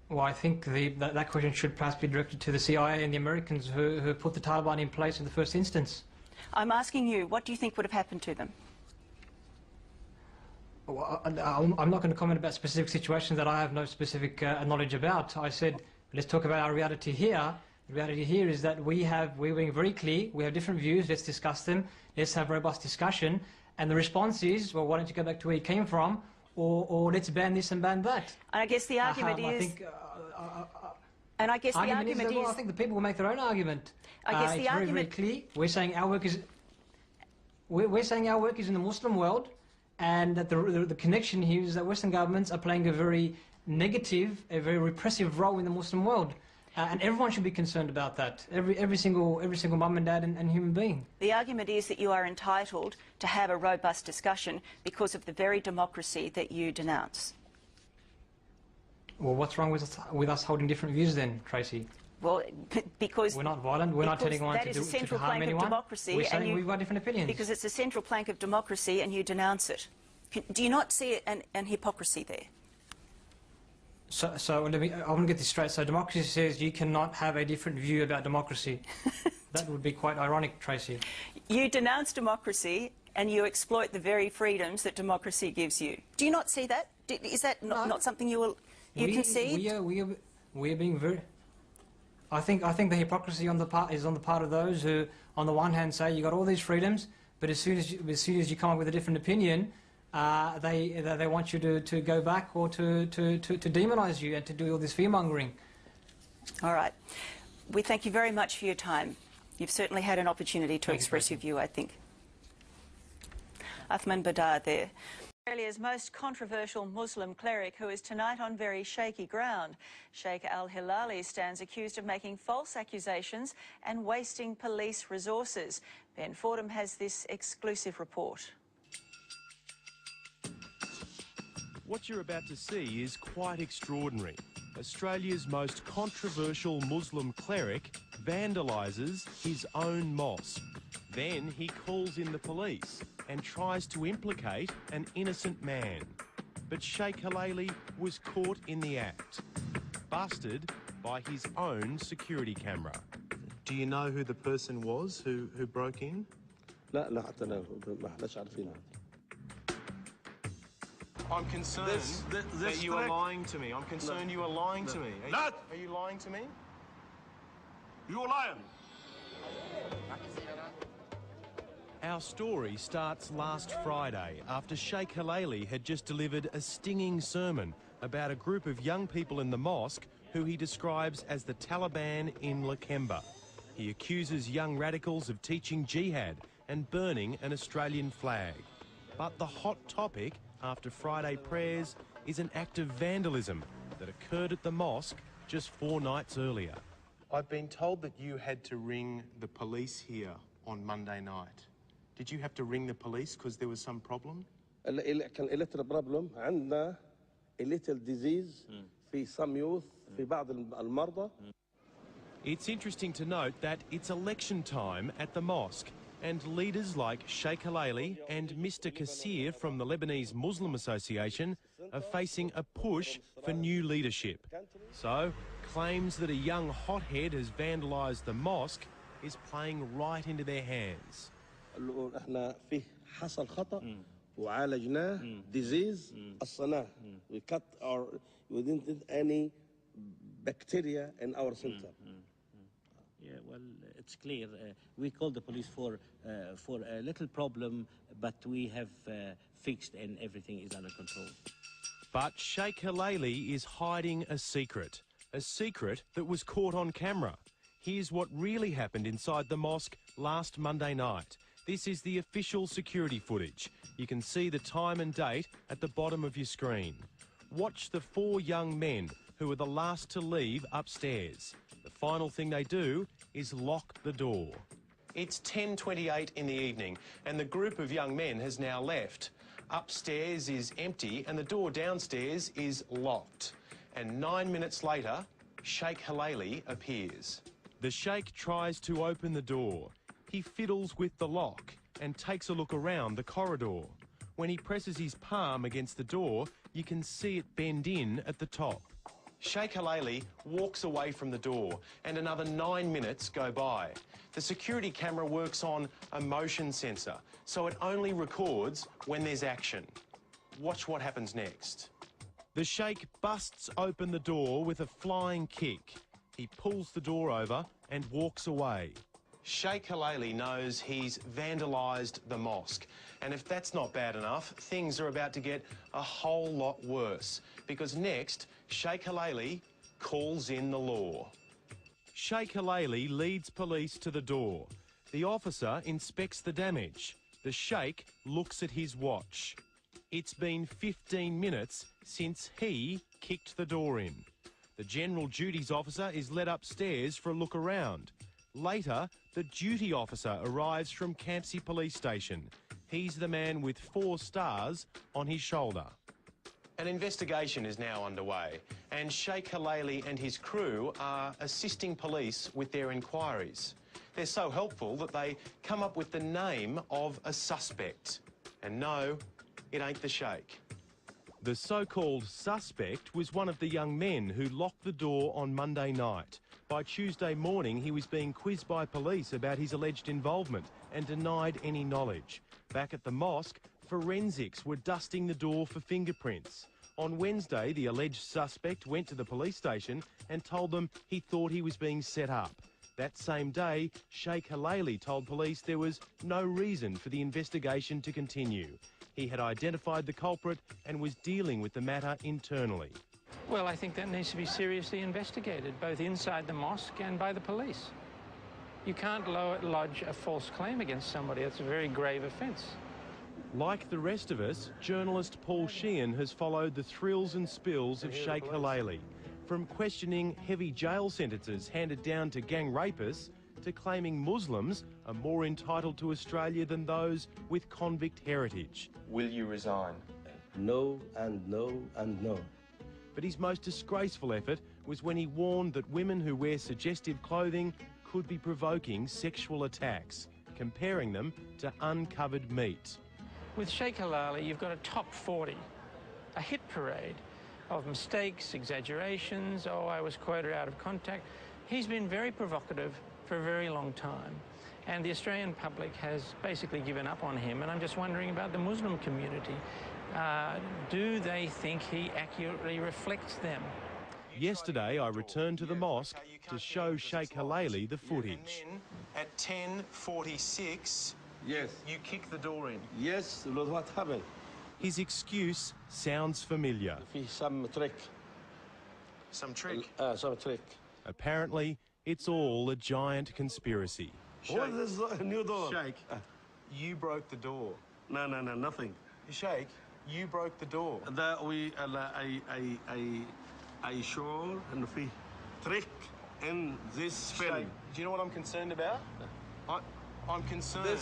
Well, I think that question should perhaps be directed to the CIA and the Americans who put the Taliban in place in the first instance. I'm asking you, what do you think would have happened to them? Well, I'm not going to comment about specific situations that I have no specific knowledge about. I said, let's talk about our reality here. The reality here is that we're being very clear, we have different views, let's discuss them, let's have robust discussion, and the response is, well, why don't you go back to where you came from, or let's ban this and ban that. And I guess the argument is... and I guess the argument is... Well, I think the people will make their own argument. I guess the it's argument... very clear. We're saying our work is... We're saying our work is in the Muslim world, and that the connection here is that Western governments are playing a very negative, a very repressive role in the Muslim world. And everyone should be concerned about that. Every single mum and dad and human being. The argument is that you are entitled to have a robust discussion because of the very democracy that you denounce. Well, what's wrong with us holding different views then, Tracy? Well, because... We're not violent, we're not telling anyone to harm anyone. We're saying we've got different opinions. Because it's a central plank of democracy and you denounce it. Do you not see an hypocrisy there? So I want to get this straight. So democracy says you cannot have a different view about democracy. That would be quite ironic, Tracy. You denounce democracy and you exploit the very freedoms that democracy gives you. Do you not see that? Is that not something you concede? We are being very... I think the hypocrisy is on the part of those who, on the one hand, say you got all these freedoms, but as soon as you come up with a different opinion, they want you to go back or to demonise you and to do all this fear-mongering. All right. We thank you very much for your time. You've certainly had an opportunity to express your view, I think. Athman Badar there. Australia's most controversial Muslim cleric who is tonight on very shaky ground. Sheikh Al-Hilali stands accused of making false accusations and wasting police resources. Ben Fordham has this exclusive report. What you're about to see is quite extraordinary. Australia's most controversial Muslim cleric vandalises his own mosque. Then he calls in the police and tries to implicate an innocent man. But Sheikh Hilali was caught in the act, busted by his own security camera. Do you know who the person was who broke in? I'm concerned that you are lying to me. I'm concerned you are lying to me. Are you lying to me? You're lying. Our story starts last Friday after Sheikh Hilali had just delivered a stinging sermon about a group of young people in the mosque who he describes as the Taliban in Lakemba. He accuses young radicals of teaching jihad and burning an Australian flag. But the hot topic after Friday prayers is an act of vandalism that occurred at the mosque just 4 nights earlier. I've been told that you had to ring the police here on Monday night. Did you have to ring the police because there was some problem? كان إلتنا problem عندنا a little disease في some youth في بعض المرضى. It's interesting to note that it's election time at the mosque, and leaders like Sheikh Hilali and Mr. Kassir from the Lebanese Muslim Association are facing a push for new leadership. So, claims that a young hothead has vandalised the mosque is playing right into their hands. احنا فيه حصل خطأ وعالجناه disease قصناه. We cut we didn't any bacteria in our center. Yeah, well, it's clear. We called the police for a little problem, but we have fixed and everything is under control. But Sheikh Hilali is hiding a secret that was caught on camera. Here's what really happened inside the mosque last Monday night. This is the official security footage. You can see the time and date at the bottom of your screen. Watch the 4 young men who were the last to leave upstairs. final thing they do is lock the door. It's 10:28 in the evening, and the group of young men has now left. Upstairs is empty, and the door downstairs is locked. And 9 minutes later, Sheikh Halali appears. The Sheikh tries to open the door. He fiddles with the lock and takes a look around the corridor. When he presses his palm against the door, you can see it bend in at the top. Sheikh Halali walks away from the door, and another 9 minutes go by. The security camera works on a motion sensor, so it only records when there's action. Watch what happens next. The Sheikh busts open the door with a flying kick. He pulls the door over and walks away. Sheikh Halali knows he's vandalised the mosque, and if that's not bad enough, things are about to get a whole lot worse, because next, Sheikh Halali calls in the law. Sheikh Halali leads police to the door. The officer inspects the damage. The Sheikh looks at his watch. It's been 15 minutes since he kicked the door in. The General Duties Officer is led upstairs for a look around. Later, the duty officer arrives from Campsie Police Station. He's the man with 4 stars on his shoulder. An investigation is now underway, and Sheikh Halali and his crew are assisting police with their inquiries. They're so helpful that they come up with the name of a suspect. And no, it ain't the Sheikh. The so-called suspect was one of the young men who locked the door on Monday night. By Tuesday morning, he was being quizzed by police about his alleged involvement and denied any knowledge. Back at the mosque, forensics were dusting the door for fingerprints. On Wednesday, the alleged suspect went to the police station and told them he thought he was being set up. That same day, Sheikh Halali told police there was no reason for the investigation to continue. He had identified the culprit and was dealing with the matter internally. Well, I think that needs to be seriously investigated, both inside the mosque and by the police. You can't lodge a false claim against somebody. That's a very grave offence. Like the rest of us, journalist Paul Sheehan has followed the thrills and spills of Sheikh Halali, from questioning heavy jail sentences handed down to gang rapists to claiming Muslims are more entitled to Australia than those with convict heritage. Will you resign? No and no and no. But his most disgraceful effort was when he warned that women who wear suggestive clothing could be provoking sexual attacks, comparing them to uncovered meat. With Sheikh Halali, you've got a top 40, a hit parade of mistakes, exaggerations, oh, I was quoted out of context. He's been very provocative for a very long time, and the Australian public has basically given up on him, and I'm just wondering about the Muslim community. Do they think he accurately reflects them? Yesterday, I returned to the mosque to show Sheikh Halali the footage. At 10:46, yes, you kicked the door in. Yes, look what happened. His excuse sounds familiar. Some trick. Some trick? Some trick. Apparently, it's all a giant conspiracy. What is this new door? Sheikh, you broke the door. No, nothing. Sheikh, you broke the door. That we, I sure and fi trick in this spelling. Sheikh, do you know what I'm concerned about? I'm concerned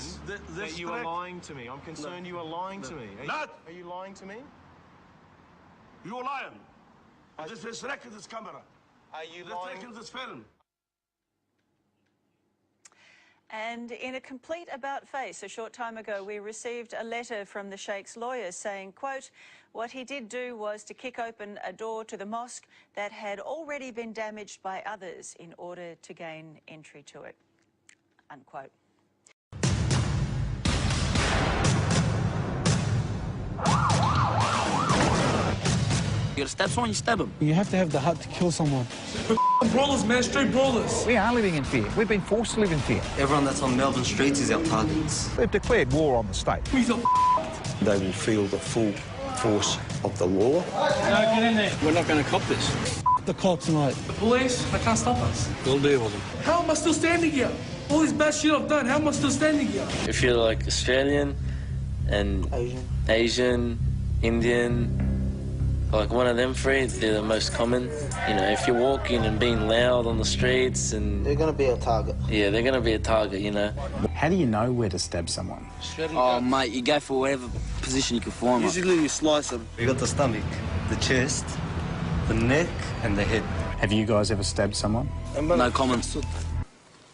that you are lying to me. I'm concerned you are lying to me. Are you lying to me? You're lying. This is record this camera. Are you lying? Taking this film. And in a complete about-face, a short time ago, we received a letter from the Sheikh's lawyer saying, quote, what he did do was to kick open a door to the mosque that had already been damaged by others in order to gain entry to it, unquote. You gotta stab someone, you stab him. You have to have the heart to kill someone. We're brawlers, man, straight brawlers. We are living in fear. We've been forced to live in fear. Everyone that's on Melbourne streets is our targets. They've declared war on the state. They will feel the full force of the law. No, get in there. We're not going to cop this. The cops, mate. The police, they can't stop us. We'll deal with them. How am I still standing here? All this bad shit I've done, how am I still standing here? If you're like Australian and Asian, Indian, Like one of them three, they're the most common. You know, if you're walking and being loud on the streets and... They're going to be a target. Yeah, they're going to be a target, you know. How do you know where to stab someone? Oh, mate, you go for whatever position you can find. Usually you slice them. You got the stomach, the chest, the neck, and the head. Have you guys ever stabbed someone? No comments.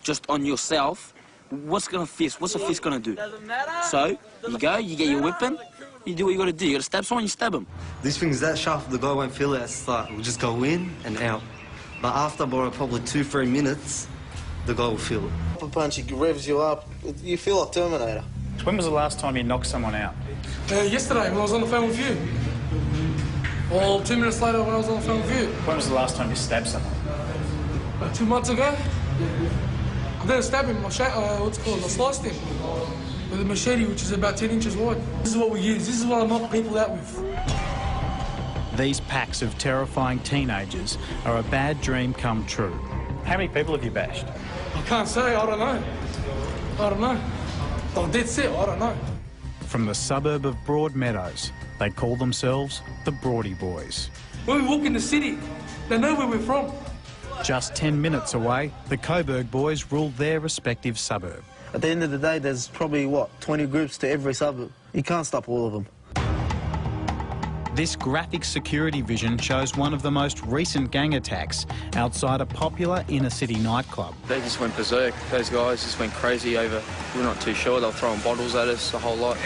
Just on yourself, what's a fist gonna do? So, you go, you get your weapon, you do what you gotta do. You gotta stab someone, you stab them. This thing's that sharp, the guy won't feel it at the start. We'll just go in and out. But after probably 2-3 minutes, the guy will feel it. A punch, he revs you up. You feel like Terminator. When was the last time you knocked someone out? Yesterday, when I was on the phone with you. Or 2 minutes later, when I was on the phone with you. When was the last time you stabbed someone? 2 months ago. I didn't stab him, I sliced him with a machete, which is about 10 inches wide. This is what we use. This is what I knock people out with. These packs of terrifying teenagers are a bad dream come true. How many people have you bashed? I can't say, I don't know. I don't know. I'm dead set, I don't know. From the suburb of Broadmeadows, they call themselves the Broady Boys. When we walk in the city, they know where we're from. Just 10 minutes away, the Coburg boys rule their respective suburb. At the end of the day, there's probably, 20 groups to every suburb. You can't stop all of them. This graphic security vision shows one of the most recent gang attacks outside a popular inner-city nightclub. They just went berserk. Those guys just went crazy over... We're not too sure. They were throwing bottles at us, a whole lot.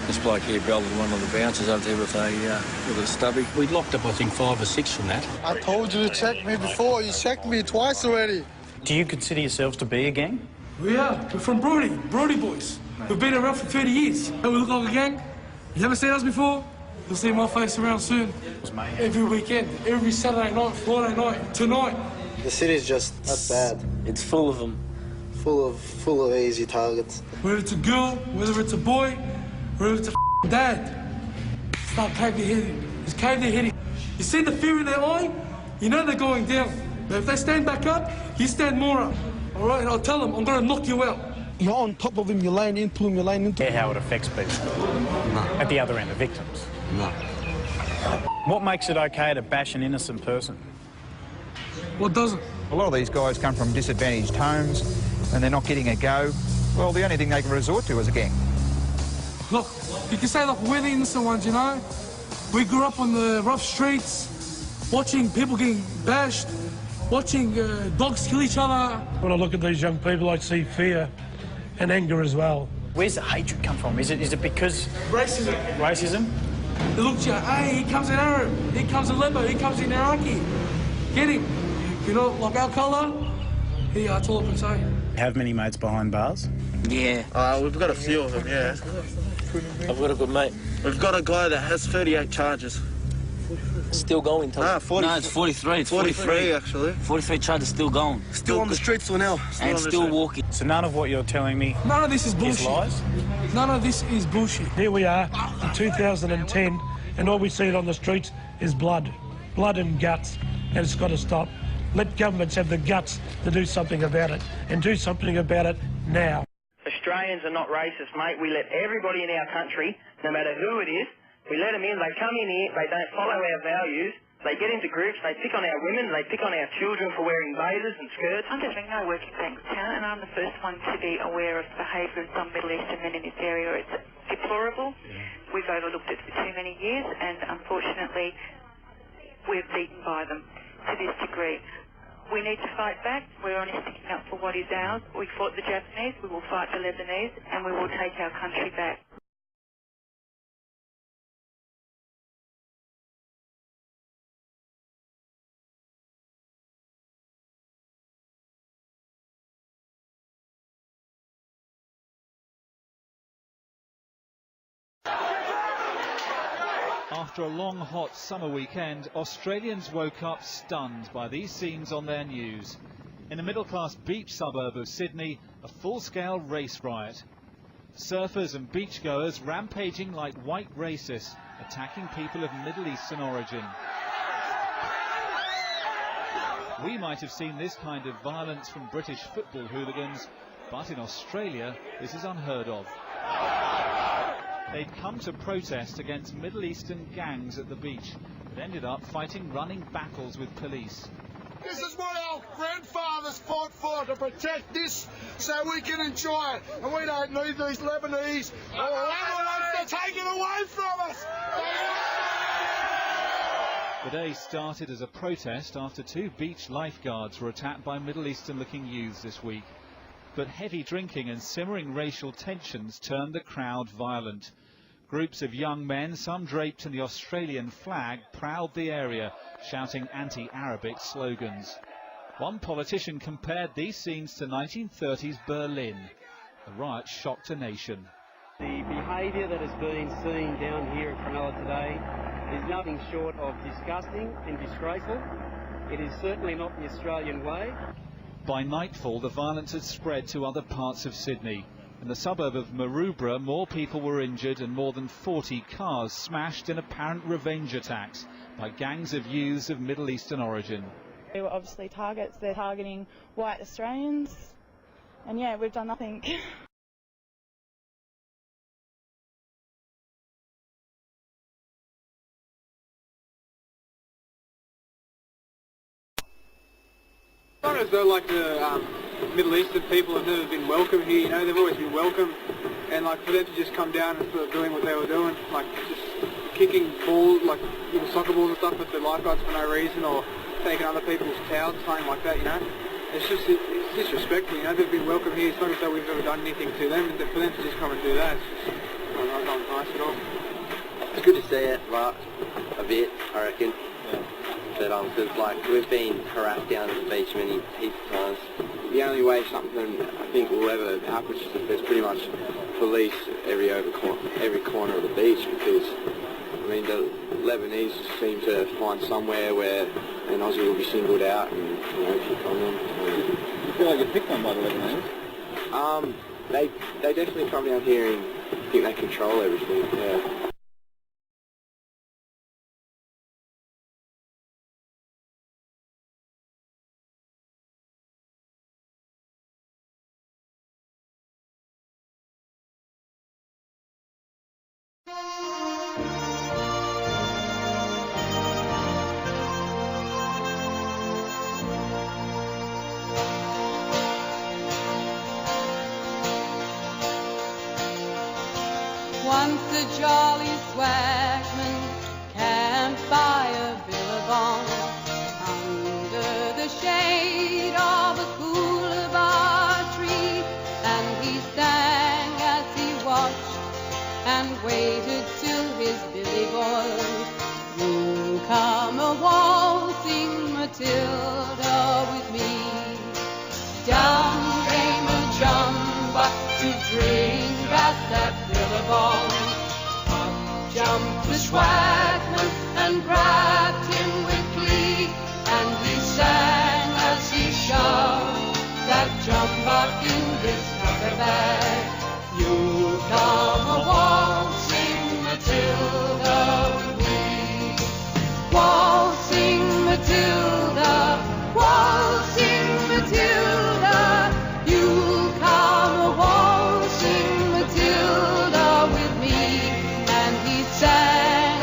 This bloke here belted one of the bouncers up there with a stubby. We locked up, I think, 5 or 6 from that. I told you to check me before. You checked me twice already. Do you consider yourselves to be a gang? We are. We're from Broady Boys. We've been around for 30 years. We look like a gang. You haven't seen us before? You'll see my face around soon. Every weekend, every Saturday night, Friday night, tonight. The city's just that's bad. It's full of them. Full of easy targets. Whether it's a girl, whether it's a boy, whether it's a dad. Start cave their head in. Just cave their head in. You see the fear in their eye? You know they're going down. But if they stand back up, you stand more up. All right? And I'll tell them, I'm going to knock you out. You're on top of him, you're laying into him, you're laying into him. Yeah, how it affects people. No. At the other end, the victims. No. What makes it okay to bash an innocent person? What doesn't? A lot of these guys come from disadvantaged homes and they're not getting a go. Well, the only thing they can resort to is a gang. Look, you can say, look, we're the innocent ones, you know? We grew up on the rough streets, watching people getting bashed, watching dogs kill each other. When I look at these young people, I see fear and anger as well. Where's the hatred come from? Is it because... Racism. Racism? They look to you, hey, he comes in Arab, he comes in Lebo, he comes in Iraqi. Get him. You know, like our colour, yeah, that's all I can say. Have many mates behind bars? Yeah. We've got a few of them, yeah. I've got a good mate. We've got a guy that has 38 charges. Still going, Tom? No, 40, no, it's 43. It's 43, actually. 43 charges still going. Still on the streets for now. Still walking. So none of what you're telling me none of this is bullshit. Is lies? None of this is bullshit. Here we are in 2010, and all we see on the streets is blood. Blood and guts, and it's got to stop. Let governments have the guts to do something about it, and do something about it now. Australians are not racist, mate. We let everybody in our country, no matter who it is, we let them in, they come in here, they don't follow our values, they get into groups, they pick on our women, they pick on our children for wearing bathers and skirts. I'm just I work in Bankstown, and I'm the first one to be aware of behaviour of some Middle Eastern men in this area. It's deplorable. We've overlooked it for too many years, and unfortunately, we're beaten by them to this degree. We need to fight back. We're only sticking up for what is ours. We fought the Japanese, we will fight the Lebanese, and we will take our country back. After a long, hot summer weekend, Australians woke up stunned by these scenes on their news. In a middle-class beach suburb of Sydney, a full-scale race riot. Surfers and beachgoers rampaging like white racists, attacking people of Middle Eastern origin. We might have seen this kind of violence from British football hooligans, but in Australia, this is unheard of. They'd come to protest against Middle Eastern gangs at the beach, but ended up fighting running battles with police. This is what our grandfathers fought for, to protect this so we can enjoy it. And we don't need these Lebanese or Lebanese to take it away from us. The day started as a protest after 2 beach lifeguards were attacked by Middle Eastern-looking youths this week. But heavy drinking and simmering racial tensions turned the crowd violent. Groups of young men, some draped in the Australian flag, prowled the area, shouting anti-Arabic slogans. One politician compared these scenes to 1930s Berlin. The riot shocked a nation. The behaviour that has been seen down here at Cronulla today is nothing short of disgusting and disgraceful. It is certainly not the Australian way. By nightfall, the violence had spread to other parts of Sydney. In the suburb of Maroubra, more people were injured and more than 40 cars smashed in apparent revenge attacks by gangs of youths of Middle Eastern origin. They were obviously targets. They're targeting white Australians. And yeah, we've done nothing. It's not as though like the Middle Eastern people have never been welcome here, you know, they've always been welcome, and like for them to just come down and start doing what they were doing, like just kicking balls, like little soccer balls and stuff at the lifeguards for no reason, or taking other people's towels, something like that, you know, it's disrespectful, you know, they've been welcome here, it's not as though we've ever done anything to them, and for them to just come and do that, it's just not nice at all. It's good to see it, but a bit, I reckon. Yeah. But because like we've been harassed down at the beach many heaps of times. The only way something I think will ever happen is if there's pretty much police every corner of the beach, because I mean the Lebanese just seem to find somewhere where an Aussie will be singled out and pick on them. You feel like you're picked on by the Lebanese? They definitely come down here and think they control everything. Yeah. Once a jolly swagman camped by a billabong under the shade of a coolabah tree, and he sang as he watched and waited till his billy boiled. You come a waltzing Matilda with me. Down came a jumbuck to drink at that billabong. Up jumped the swagman and grabbed him with glee, and he sang as he shoved that jumbuck in his tucker bag. You come a waltzing Matilda with me. Waltzing Matilda, waltzing Matilda, you come a waltzing Matilda with me. And he sang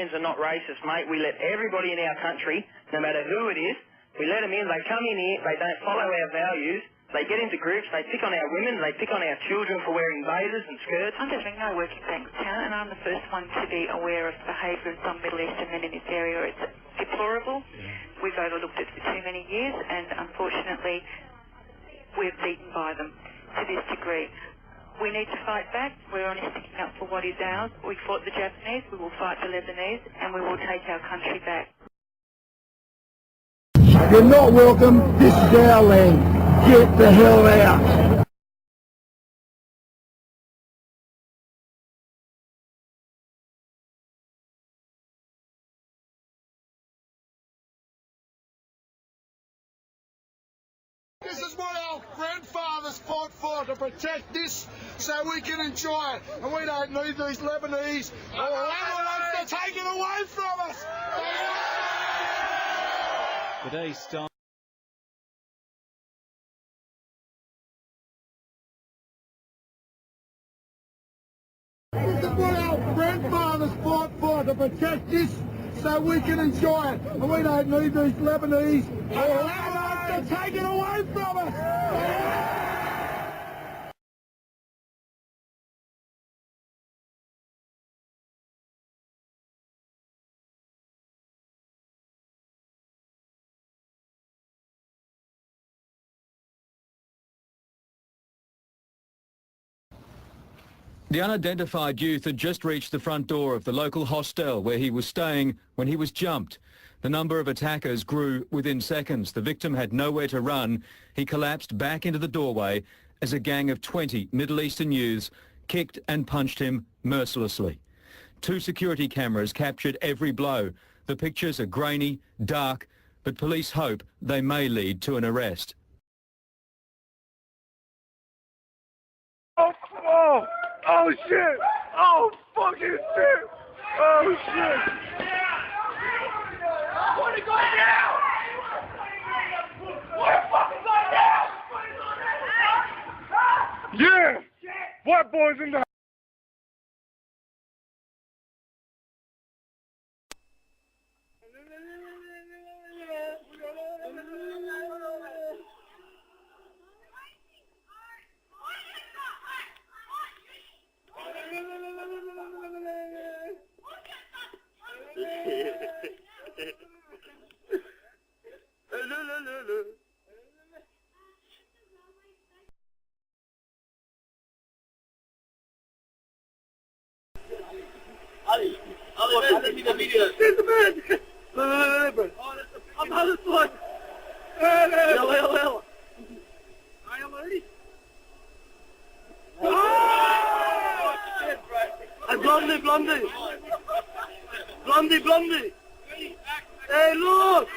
Australians are not racist, mate. We let everybody in our country, no matter who it is, we let them in. They come in here, they don't follow our values. They get into groups, they pick on our women, they pick on our children for wearing bathers and skirts. I'm just I work in Bankstown, and I'm the first one to be aware of the behaviour of some Middle Eastern men in this area. It's deplorable. We've overlooked it for too many years, and unfortunately, we're beaten by them to this degree. We need to fight back. We're only sticking up for what is ours. We fought the Japanese, we will fight the Lebanese, and we will take our country back. You're not welcome. This is our land. Get the hell out. This is what our grandfathers fought for, to protect this so we can enjoy it. And we don't need these Lebanese or Lebanese to take it away from us. The day starts. This is what our grandfathers fought for, to protect this so we can enjoy it. And we don't need these Lebanese or Lebanese to take it away from us. The unidentified youth had just reached the front door of the local hostel where he was staying when he was jumped. The number of attackers grew within seconds. The victim had nowhere to run. He collapsed back into the doorway as a gang of 20 Middle Eastern youths kicked and punched him mercilessly. 2 security cameras captured every blow. The pictures are grainy, dark, but police hope they may lead to an arrest. Oh, oh shit! Oh fucking shit! Oh shit! What is going down? What is fucking going down? Yeah! White boys in the... Ali, let me the video. There's the man. Look, I'm on this one. Yalla. I am ready. Blondie. Hey, look.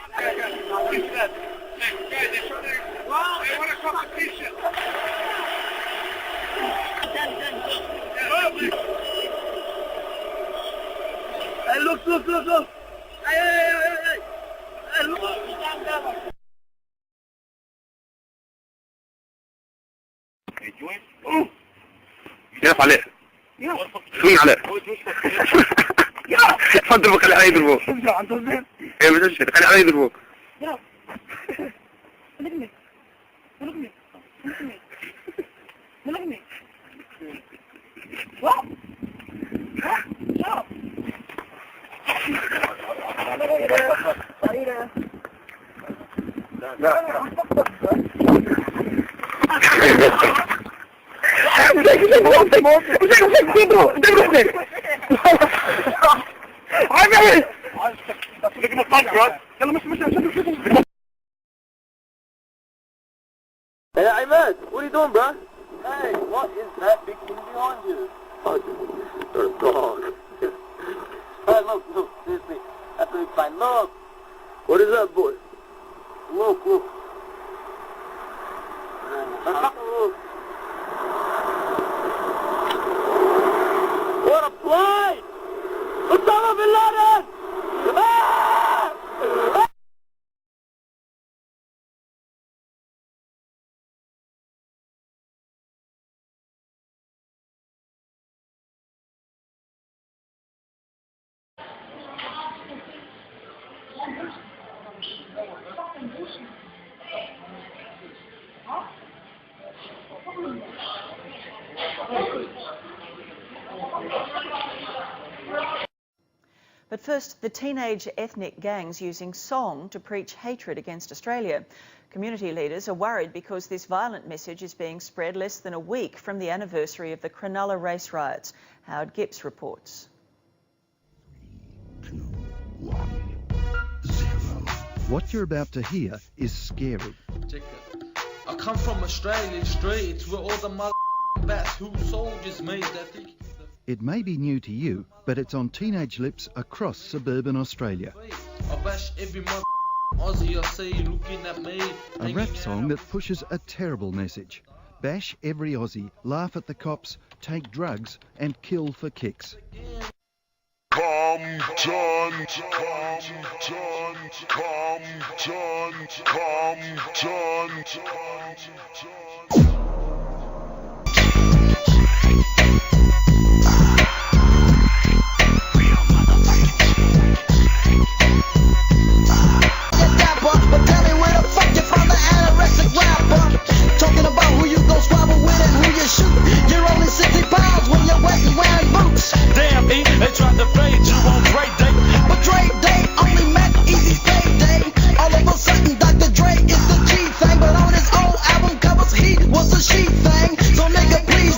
Wow, they want a competition. Hey, look. Hey, look. يقف عليه شوي عليه اضربك خلي عليه يضربوك ايه مش خلي عليه يضربوك Hey, Ahmed, what are you doing, bro? Hey, what is that big thing behind you? Oh, it's a dog. Hey, look, seriously, that's a big sign. Look! What is that, boy? Look. Look. What a fly! Osama bin Laden! Ah! But first, the teenage ethnic gangs using song to preach hatred against Australia. Community leaders are worried because this violent message is being spread less than a week from the anniversary of the Cronulla race riots. Howard Gibbs reports. What you're about to hear is scary. I come from Australian streets where all the mother bats who soldiers me that think. It may be new to you, but it's on teenage lips across suburban Australia. I bash every mother Aussie I see looking at me. A rap song that pushes a terrible message. Bash every Aussie, laugh at the cops, take drugs and kill for kicks. But tell me where the fuck you from, the anorexic rapper. Talking about who you go squabble with and who you shoot. You're only 60 pounds when you're wet and wearing boots. Damn, E, they tried to fade you on Dre Day. But Dre Day only meant Easy's payday. All of a sudden, Dr. Dre is the G thing. But on his old album covers, he was a she thing. So nigga, please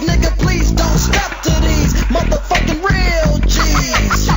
don't step to these motherfucking real G's.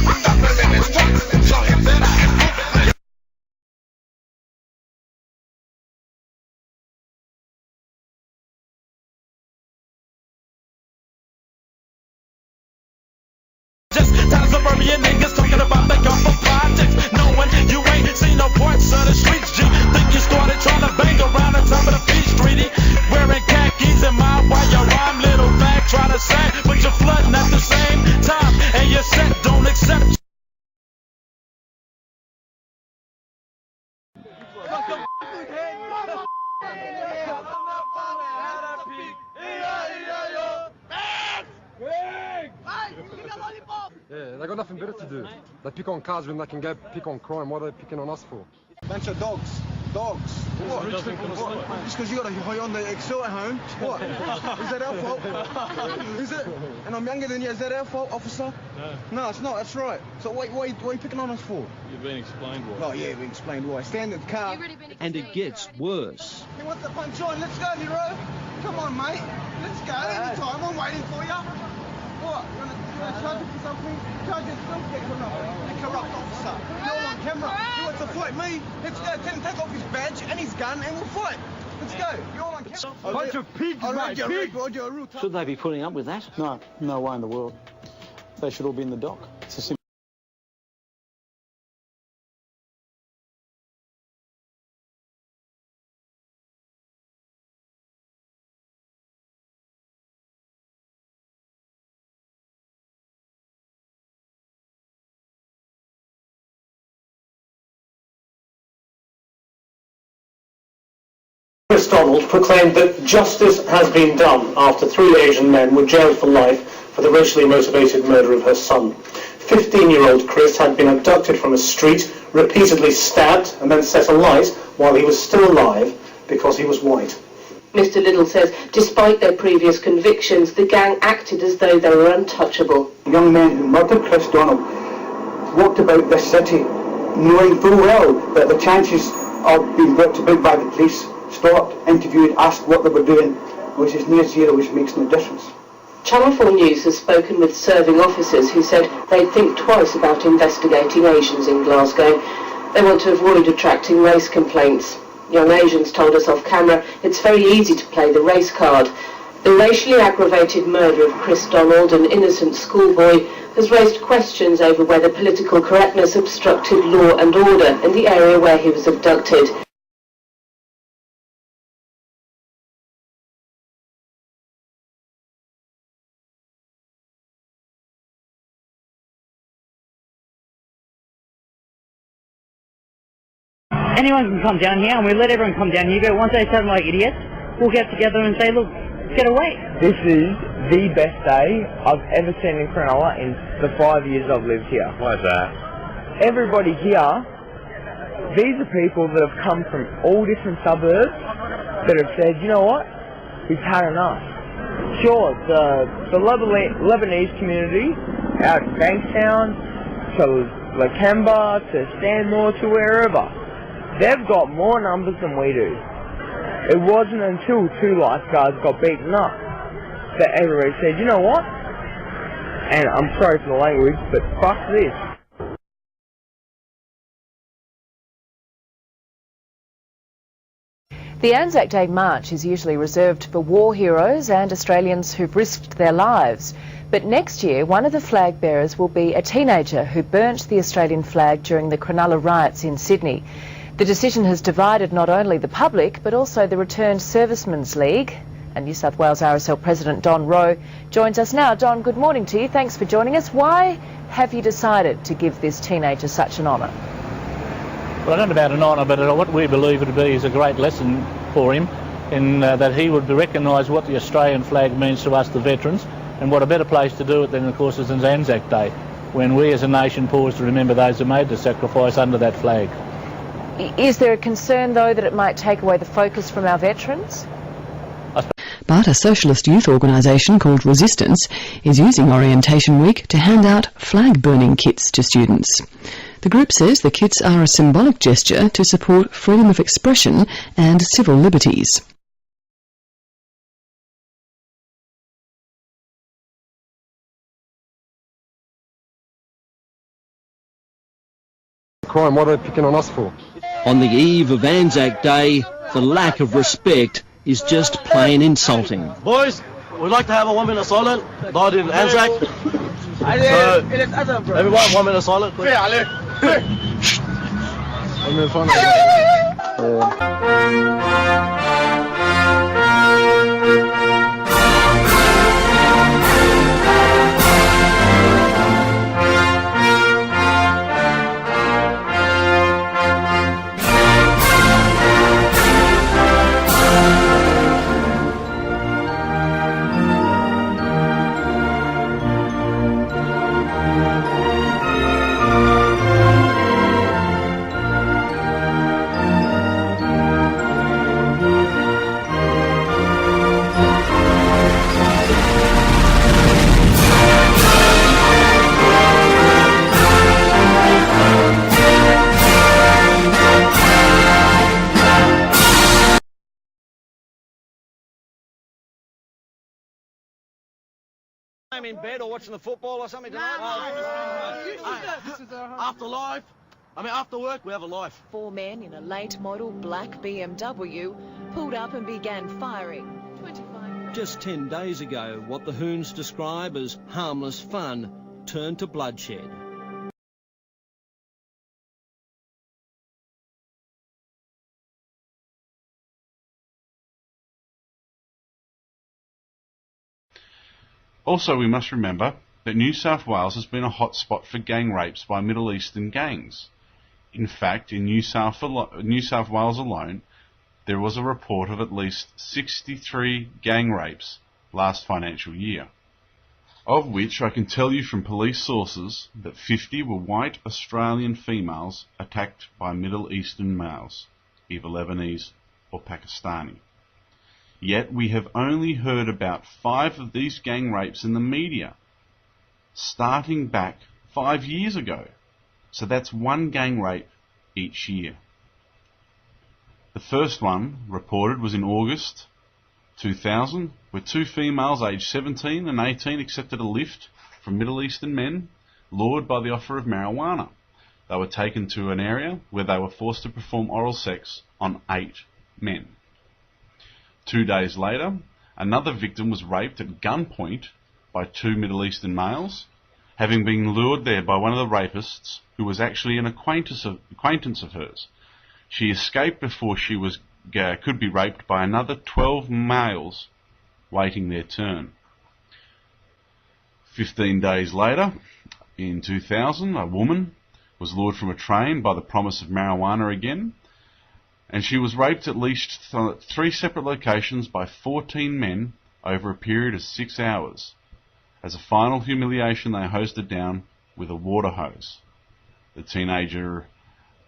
Times suburban niggas talking about they come for politics. Knowing you ain't seen no parts of the streets, G. Think you started trying to bang around the top of the peach treaty. Wearing khakis in my while your rhyme little bag try to sing, but you're flooding at the same time. And your set don't accept. Yeah, they got nothing better to do. They pick on cars when they can go pick on crime. What are they picking on us for? Bunch of dogs. Dogs. What? Just because you got a Hyundai Excel at home? What? Is that our fault? Is it? And I'm younger than you. Is that our fault, officer? No. No, it's not. That's right. So what are you picking on us for? You've been explained why. Oh, yeah, we explained why. Stand in the car. And it gets worse. You want the punch on? Let's go, hero. Come on, mate. Let's go. Anytime. I'm waiting for you. What? You want to charge it for something? Charge yourself, get a corrupt officer. You're on camera. You want to fight me? Let's go. Tell him take off his badge and his gun and we'll fight. Let's go. You're on camera. Bunch of pigs, mate. Pigs. Should they be putting up with that? No, no way in the world. They should all be in the dock. It's a simple. Chris Donald proclaimed that justice has been done after 3 Asian men were jailed for life for the racially motivated murder of her son. 15-year-old Chris had been abducted from a street, repeatedly stabbed and then set alight while he was still alive because he was white. Mr. Little says despite their previous convictions, the gang acted as though they were untouchable. Young men who murdered Chris Donald walked about this city knowing full well that the chances of being brought to book by the police, stopped, interviewed, asked what they were doing was as near zero, which makes no difference. Channel 4 News has spoken with serving officers who said they'd think twice about investigating Asians in Glasgow. They want to avoid attracting race complaints. Young Asians told us off camera it's very easy to play the race card. The racially aggravated murder of Chris Donald, an innocent schoolboy, has raised questions over whether political correctness obstructed law and order in the area where he was abducted. Anyone can come down here, and we let everyone come down here, but once they sound like idiots, we'll get together and say, look, get away. This is the best day I've ever seen in Cronulla in the 5 years I've lived here. Why is that? Everybody here, these are people that have come from all different suburbs that have said, you know what, we've had enough. Sure, the Lebanese community out in Bankstown to Lakemba to Stanmore to wherever, they've got more numbers than we do. It wasn't until 2 lifeguards got beaten up that everybody said, you know what? And I'm sorry for the language, but fuck this. The Anzac Day March is usually reserved for war heroes and Australians who've risked their lives. But next year, one of the flag bearers will be a teenager who burnt the Australian flag during the Cronulla riots in Sydney. The decision has divided not only the public, but also the Returned Servicemen's League. And New South Wales RSL President Don Rowe joins us now. Don, good morning to you. Thanks for joining us. Why have you decided to give this teenager such an honour? Well, I don't know about an honour, but what we believe it to be is a great lesson for him in that he would recognise what the Australian flag means to us, the veterans, and what a better place to do it than, of course, is Anzac Day, when we as a nation pause to remember those who made the sacrifice under that flag. Is there a concern, though, that it might take away the focus from our veterans? But a socialist youth organisation called Resistance is using Orientation Week to hand out flag-burning kits to students. The group says the kits are a symbolic gesture to support freedom of expression and civil liberties. Crime, what are they picking on us for? On the eve of Anzac Day, the lack of respect is just plain insulting. Boys, we'd like to have a 1 minute silent. Died in Anzac. So, everyone, 1 minute silent, please. I'm in bed or watching the football or something tonight. After work, we have a life. 4 men in a late model black BMW pulled up and began firing. 25. Just 10 days ago, what the Hoons describe as harmless fun turned to bloodshed. Also, we must remember that New South Wales has been a hotspot for gang rapes by Middle Eastern gangs. In fact, in New South Wales alone, there was a report of at least 63 gang rapes last financial year, of which I can tell you from police sources that 50 were white Australian females attacked by Middle Eastern males, either Lebanese or Pakistani. Yet we have only heard about 5 of these gang rapes in the media, starting back 5 years ago. So that's 1 gang rape each year. The first one reported was in August 2000, where 2 females aged 17 and 18 accepted a lift from Middle Eastern men, lured by the offer of marijuana. They were taken to an area where they were forced to perform oral sex on 8 men. 2 days later, another victim was raped at gunpoint by 2 Middle Eastern males, having been lured there by one of the rapists, who was actually an acquaintance of hers. She escaped before she could be raped by another 12 males waiting their turn. 15 days later, in 2000, a woman was lured from a train by the promise of marijuana again, and she was raped at least 3 separate locations by 14 men over a period of 6 hours. As a final humiliation, they hosed her down with a water hose. The teenager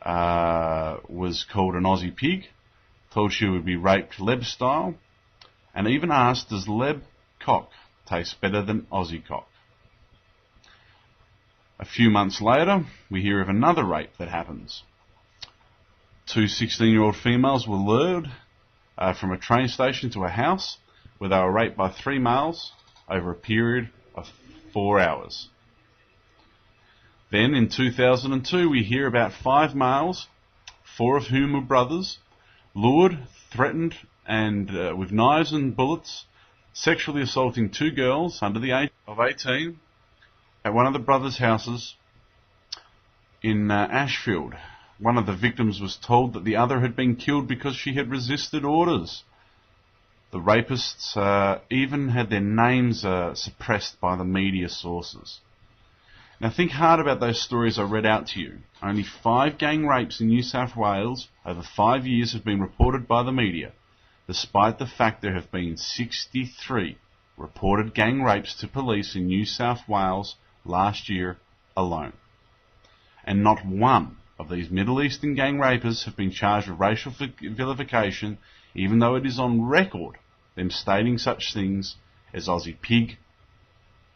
was called an Aussie pig, told she would be raped Leb style, and even asked, does Leb cock tastes better than Aussie cock. A few months later, we hear of another rape that happens. 2 16-year-old females were lured from a train station to a house where they were raped by 3 males over a period of 4 hours. Then in 2002 we hear about 5 males, 4 of whom were brothers, lured, threatened and with knives and bullets, sexually assaulting 2 girls under the age of 18 at one of the brothers' houses in Ashfield. One of the victims was told that the other had been killed because she had resisted orders. The rapists even had their names suppressed by the media sources. Now think hard about those stories I read out to you. Only 5 gang rapes in New South Wales over 5 years have been reported by the media, despite the fact there have been 63 reported gang rapes to police in New South Wales last year alone. And not one of these Middle Eastern gang rapers have been charged with racial vilification, even though it is on record them stating such things as Aussie pig,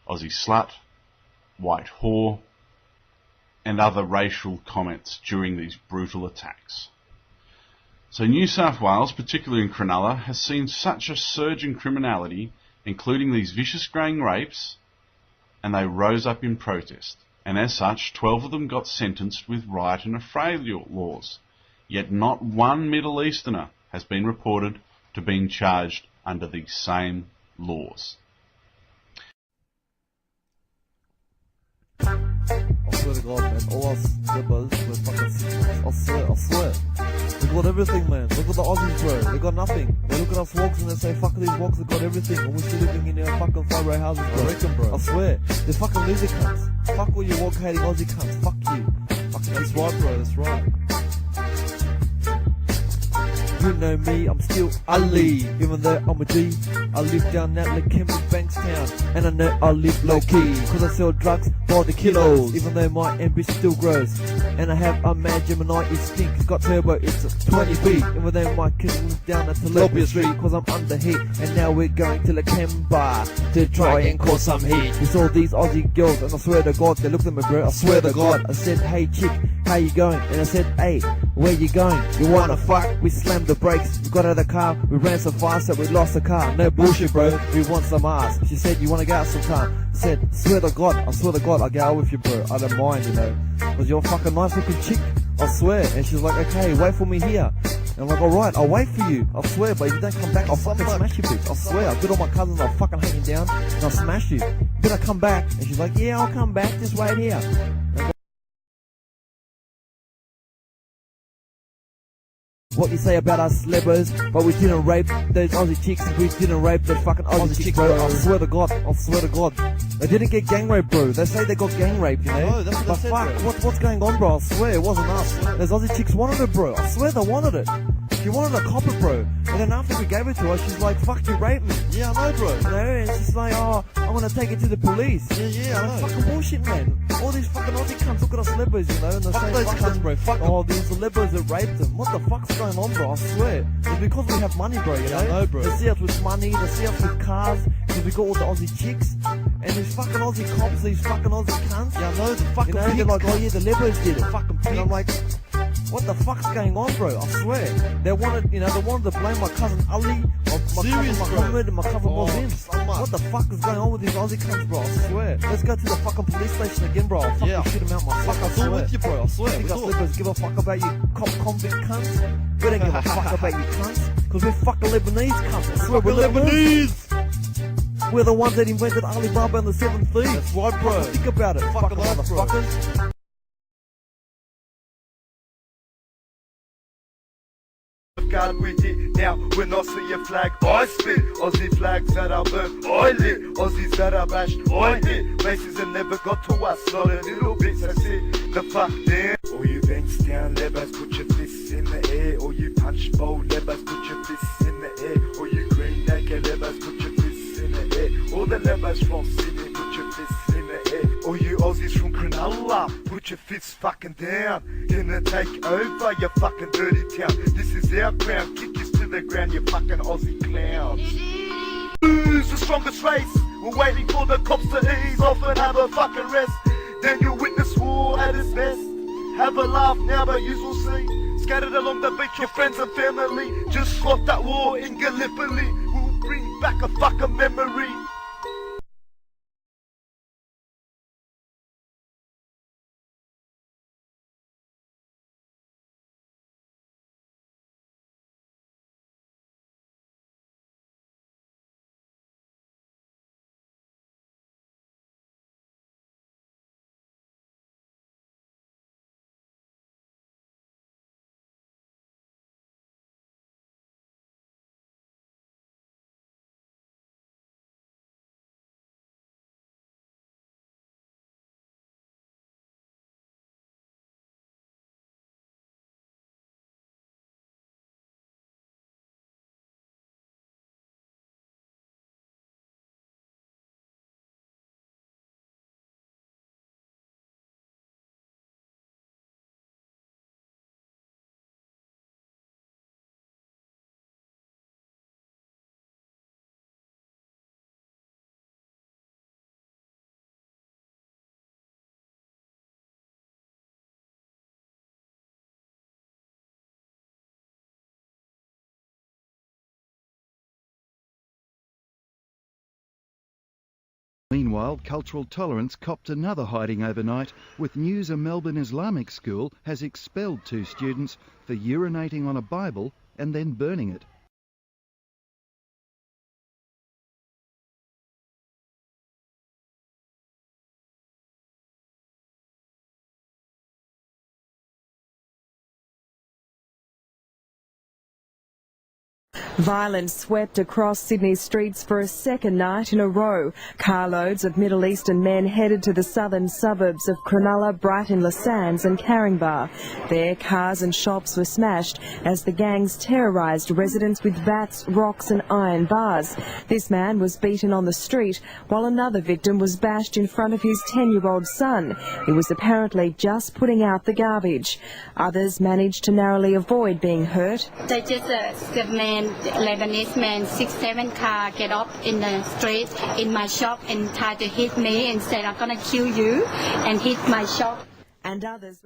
Aussie slut, white whore, and other racial comments during these brutal attacks. So New South Wales, particularly in Cronulla, has seen such a surge in criminality, including these vicious gang rapes, and they rose up in protest. And as such, 12 of them got sentenced with riot and affray laws. Yet not one Middle Easterner has been reported to being charged under these same laws. I swear to God, man, all us zippers were fucking sick. I swear. They got everything, man. Look at the Aussies, bro. They got nothing. They look at us wogs and they say, fuck these wogs, they got everything. And we're still living in our fucking 5-row houses, bro. I reckon, bro. I swear. They're fucking loser cunts. Fuck all you wog-hating Aussie cunts. Fuck you. Fucking that's right, bro. That's right. You know me, I'm still Ali. Even though I'm a G, I live down at Lakemba, Bankstown, and I know I live low-key, cause I sell drugs by the kilos. Even though my ambition still grows, and I have a mad Gemini, it stinks. Got turbo, it's a 20B. Even though my kids live down at Tilapia Street, cause I'm under heat. And now we're going to Lakemba to try and cause some heat. We saw these Aussie girls, and I swear to God, they looked at me, bro. I swear to God. I said, hey chick, how you going? And I said, hey, where you going? You wanna fuck? We slammed the brakes, we got out of the car, we ran so fast that we lost the car. No bullshit, bro, we want some ass. She said, you wanna go out sometime? I said, swear to God, I'll go out with you, bro. I don't mind, you know, cause you're a fucking nice looking chick, I swear. And she's like, okay, wait for me here. And I'm like, alright, I'll wait for you, I swear, but if you don't come back, I'll fucking smash you, bitch. I swear, I'll get all my cousins, I'll fucking hunt you down, and I'll smash you. Then I come back, and she's like, yeah, I'll come back, just wait here. What you say about us lebbers, but we didn't rape those Aussie chicks, we didn't rape those fucking Aussie chicks, bro. I swear to God, they didn't get gang raped, bro. They say they got gang raped, you know. No, that's what but fuck, bro. What's going on, bro? I swear it wasn't us. Those Aussie chicks wanted it, bro. I swear they wanted it. She wanted to cop it, bro. And then after we gave it to her, she's like, fuck, you raped me. Yeah, I know, bro. You know, and she's like, oh, I'm gonna take it to the police. Yeah, I know. Fucking bullshit, man. All these fucking Aussie cunts look at us lebbers, you know, and they're saying, those cunts, bro. Fuck them. Oh, these are lebbers that raped them. What the fuck's going on, bro? I swear. It's because we have money, bro, you know? I know, bro. They see us with money, they see us with cars, because we got all the Aussie chicks. And these fucking Aussie cops, these fucking Aussie cunts. Yeah, I know, the fucking pigs. They're like, oh yeah, the lebbers did it. Fucking pigs. And I'm like, what the fuck's going on, bro? I swear. They wanted to blame my cousin Ali, my cousin Muhammad, and my cousin Muslim. What the fuck is going on with these Aussie cunts, bro? I swear. Let's go to the fucking police station again, bro. I'll fucking shoot them out my fuck, I swear. With you, bro. I swear. You think us lebbers give a fuck about you convict cunts? We don't give a fuck about you cunts, because we're fucking Lebanese cunts. I swear, we're Lebanese. We're the ones that invented Alibaba and the 7 Thieves. That's right, bro. Think about it, fucking motherfuckers. God with it. Now when I see a flag, I spit. Aussie flags that I burn, I lit. Aussies that I bashed, I hit. Places that never got to us, not a little bit, that's it. The fuck down. All you Bankstown lebbers, put your fists in the air. All you punch bowl lebbers, put your fists in the air. All you green naked lebbers, put your fists in the air. All the lebbers from Sydney, put your fists in the air. All you Aussies from Cronulla, put your fists fucking down. Gonna take over your fucking dirty town. This is our crown, kick us to the ground, you fucking Aussie clowns. Losers! the strongest race. We're waiting for the cops to ease off and have a fucking rest. Then you witness war at its best. Have a laugh now, but you will see. Scattered along the beach, your friends and family. Just fought that war in Gallipoli. We'll bring back a fucking memory. Meanwhile, cultural tolerance copped another hiding overnight with news a Melbourne Islamic school has expelled 2 students for urinating on a Bible and then burning it. Violence swept across Sydney's streets for a second night in a row. Carloads of Middle Eastern men headed to the southern suburbs of Cronulla, Brighton, Les Sands and Caringbah. There, cars and shops were smashed as the gangs terrorised residents with bats, rocks and iron bars. This man was beaten on the street while another victim was bashed in front of his 10-year-old son. He was apparently just putting out the garbage. Others managed to narrowly avoid being hurt. They just Lebanese man, 6-7 car get up in the street in my shop and tried to hit me and said, I'm gonna kill you, and hit my shop. And others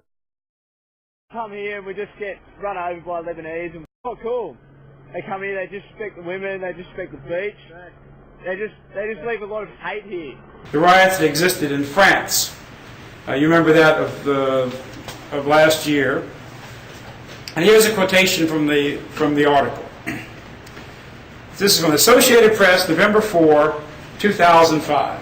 come here and we just get run over by Lebanese and oh cool. They come here, they disrespect the women, they disrespect the beach. They just leave a lot of hate here. The riots that existed in France. You remember that of last year. And here's a quotation from the article. This is from the Associated Press, November 4, 2005.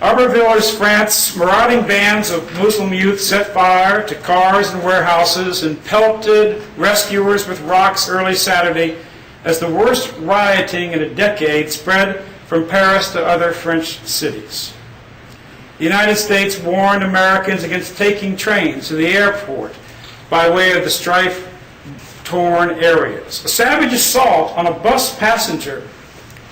Aubervilliers, France, marauding bands of Muslim youth set fire to cars and warehouses and pelted rescuers with rocks early Saturday as the worst rioting in a decade spread from Paris to other French cities. The United States warned Americans against taking trains to the airport by way of the strife-torn areas. A savage assault on a bus passenger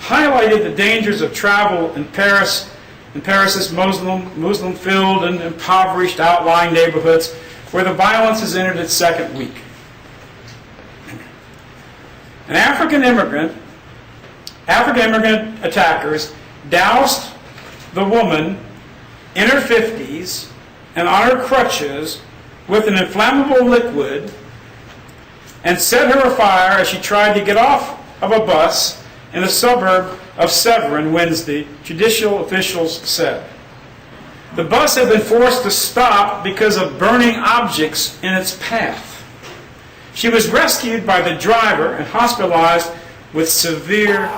highlighted the dangers of travel in Paris, in Paris's Muslim-filled and impoverished outlying neighborhoods where the violence has entered its second week. An African immigrant attackers doused the woman in her 50s and on her crutches with an inflammable liquid and set her afire as she tried to get off of a bus in the suburb of Severn Wednesday, judicial officials said. The bus had been forced to stop because of burning objects in its path. She was rescued by the driver and hospitalized with severe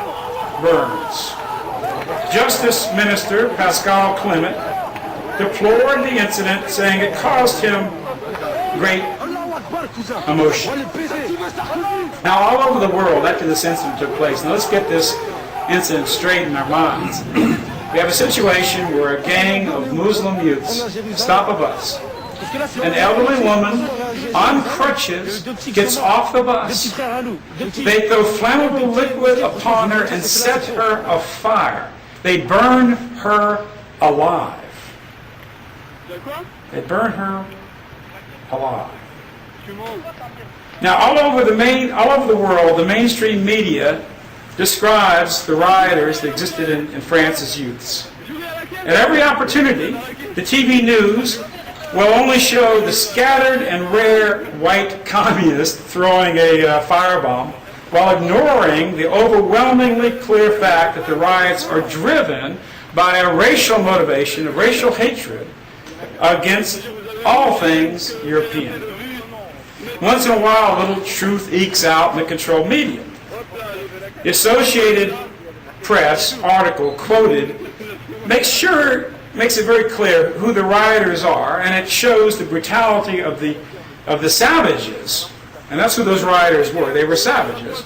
burns. Justice Minister Pascal Clement deplored the incident, saying it caused him great emotion. Now, all over the world, after this incident took place, now let's get this incident straight in our minds. We have a situation where a gang of Muslim youths stop a bus. An elderly woman on crutches gets off the bus. They throw flammable liquid upon her and set her afire. They burn her alive. They burn her alive. Now, all over the world, the mainstream media describes the rioters that existed in France's youths. At every opportunity, the TV news will only show the scattered and rare white communist throwing a firebomb, while ignoring the overwhelmingly clear fact that the riots are driven by a racial motivation, a racial hatred against all things European. Once in a while, a little truth ekes out in the controlled media. The Associated Press article quoted makes it very clear who the rioters are, and it shows the brutality of the savages. And that's who those rioters were. They were savages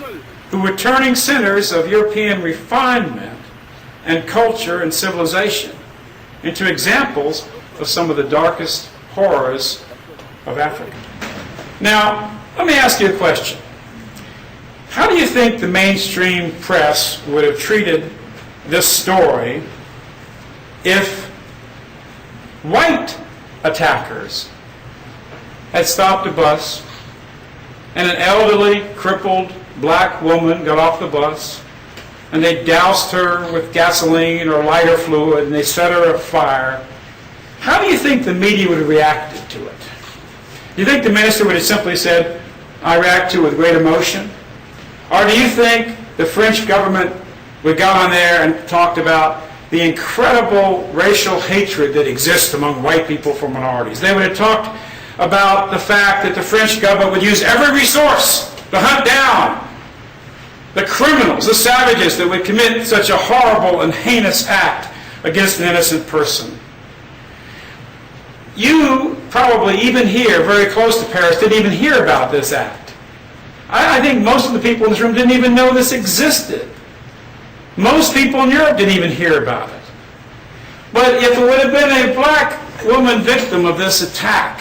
who were turning centers of European refinement and culture and civilization into examples of some of the darkest horrors of Africa. Now, let me ask you a question. How do you think the mainstream press would have treated this story if white attackers had stopped a bus and an elderly, crippled black woman got off the bus and they doused her with gasoline or lighter fluid and they set her afire? How do you think the media would have reacted to it? Do you think the minister would have simply said, "I react to it with great emotion"? Or do you think the French government would go on there and talked about the incredible racial hatred that exists among white people for minorities? They would have talked about the fact that the French government would use every resource to hunt down the criminals, the savages that would commit such a horrible and heinous act against an innocent person. You probably, even here, very close to Paris, didn't even hear about this act. I think most of the people in this room didn't even know this existed. Most people in Europe didn't even hear about it. But if it would have been a black woman victim of this attack,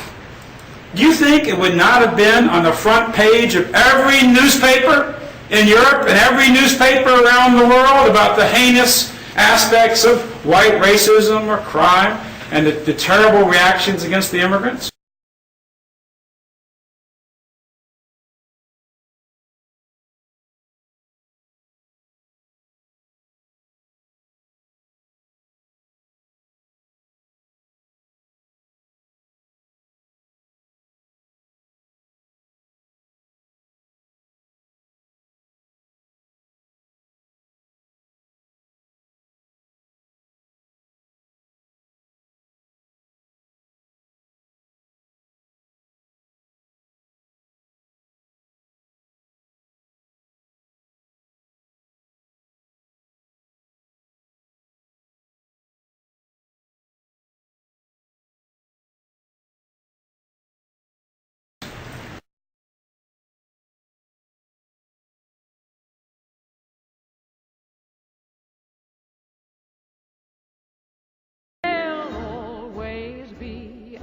do you think it would not have been on the front page of every newspaper in Europe and every newspaper around the world about the heinous aspects of white racism or crime and the terrible reactions against the immigrants?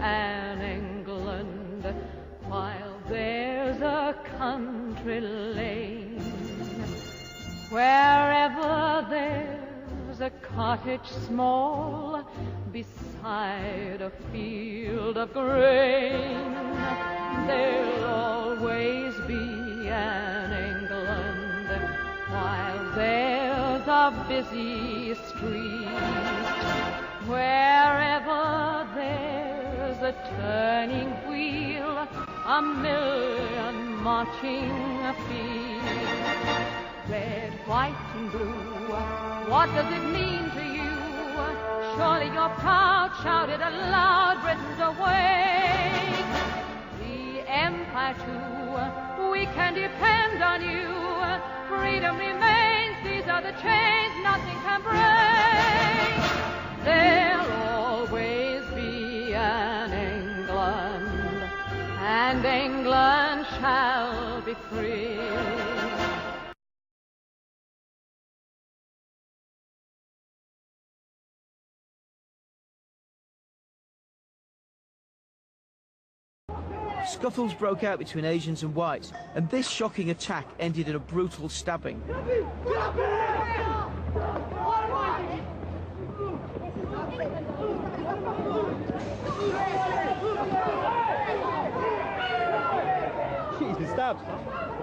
And England, while there's a country lane, wherever there's a cottage small beside a field of grain, there'll always be an England while there's a busy street, wherever there's a turning wheel, a million marching feet. Red, white and blue, what does it mean to you? Surely you're proud, shout it aloud, Britain's awake. The Empire too, we can depend on you. Freedom remains, these are the chains nothing can break. There'll always be an England, and England shall be free. Scuffles broke out between Asians and whites, and this shocking attack ended in a brutal stabbing. He's been stabbed.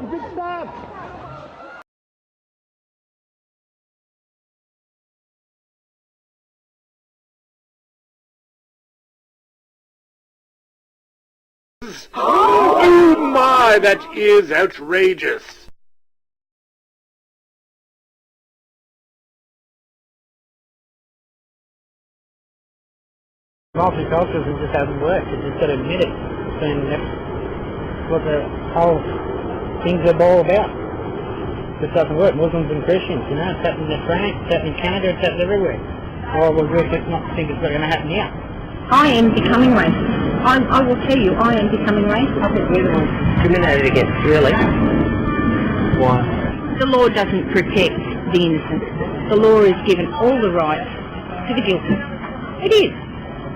He's been stabbed. Oh my, that is outrageous. Multiculturalism just hasn't worked. You just got to admit it. And that's what the whole thing's all about. It just doesn't work. Muslims and Christians, you know, it's happening in France, it's happening in Canada, it's happening everywhere. Or we're just not think it's going to happen here. I am becoming racist. I will tell you, I am becoming racist. I think we're the ones discriminated against, really. Why? The law doesn't protect the innocent. The law is given all the rights to the guilty. It is.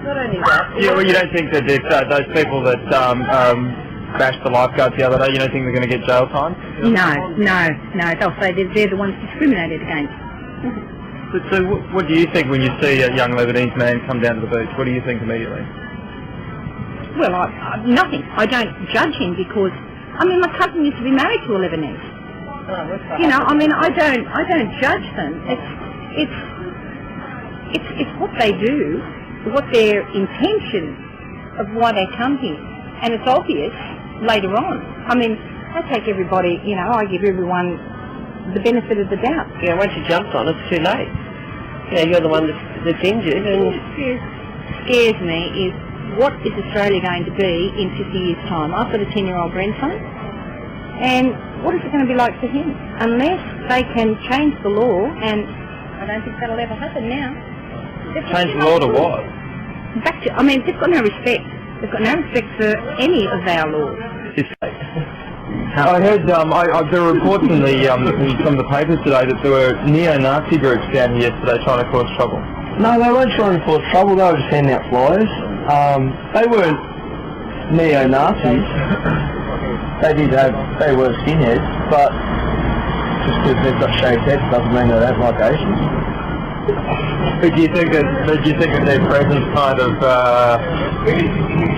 Not only that. Yeah, well, you don't think that if, those people that crashed the lifeguards the other day, you don't think they're going to get jail time? No. They'll say they're the ones discriminated against. So what do you think when you see a young Lebanese man come down to the beach? What do you think immediately? Well, nothing. I don't judge him because, I mean, my cousin used to be married to a Lebanese. You know, I mean, I don't judge them. It's what they do, what their intention of why they come here, and it's obvious later on. I mean, I take everybody, you know, I give everyone the benefit of the doubt. Yeah, once you jumped on, it's too late. Yeah, you're the one that's injured. And what scares me is, what is Australia going to be in 50 years' time? I've got a 10-year-old grandson, and what is it going to be like for him? Unless they can change the law, and I don't think that'll ever happen now. Change the law to what? I mean, they've got no respect. They've got no respect for any of our laws. I heard there were reports in some of the papers today that there were neo-Nazi groups down here yesterday trying to cause trouble. No, they weren't trying to cause trouble, they were just handing out flyers. They weren't neo-Nazis. They were skinheads, but just because they've got shaved heads doesn't mean they don't like Asians. But do you think that their presence kind of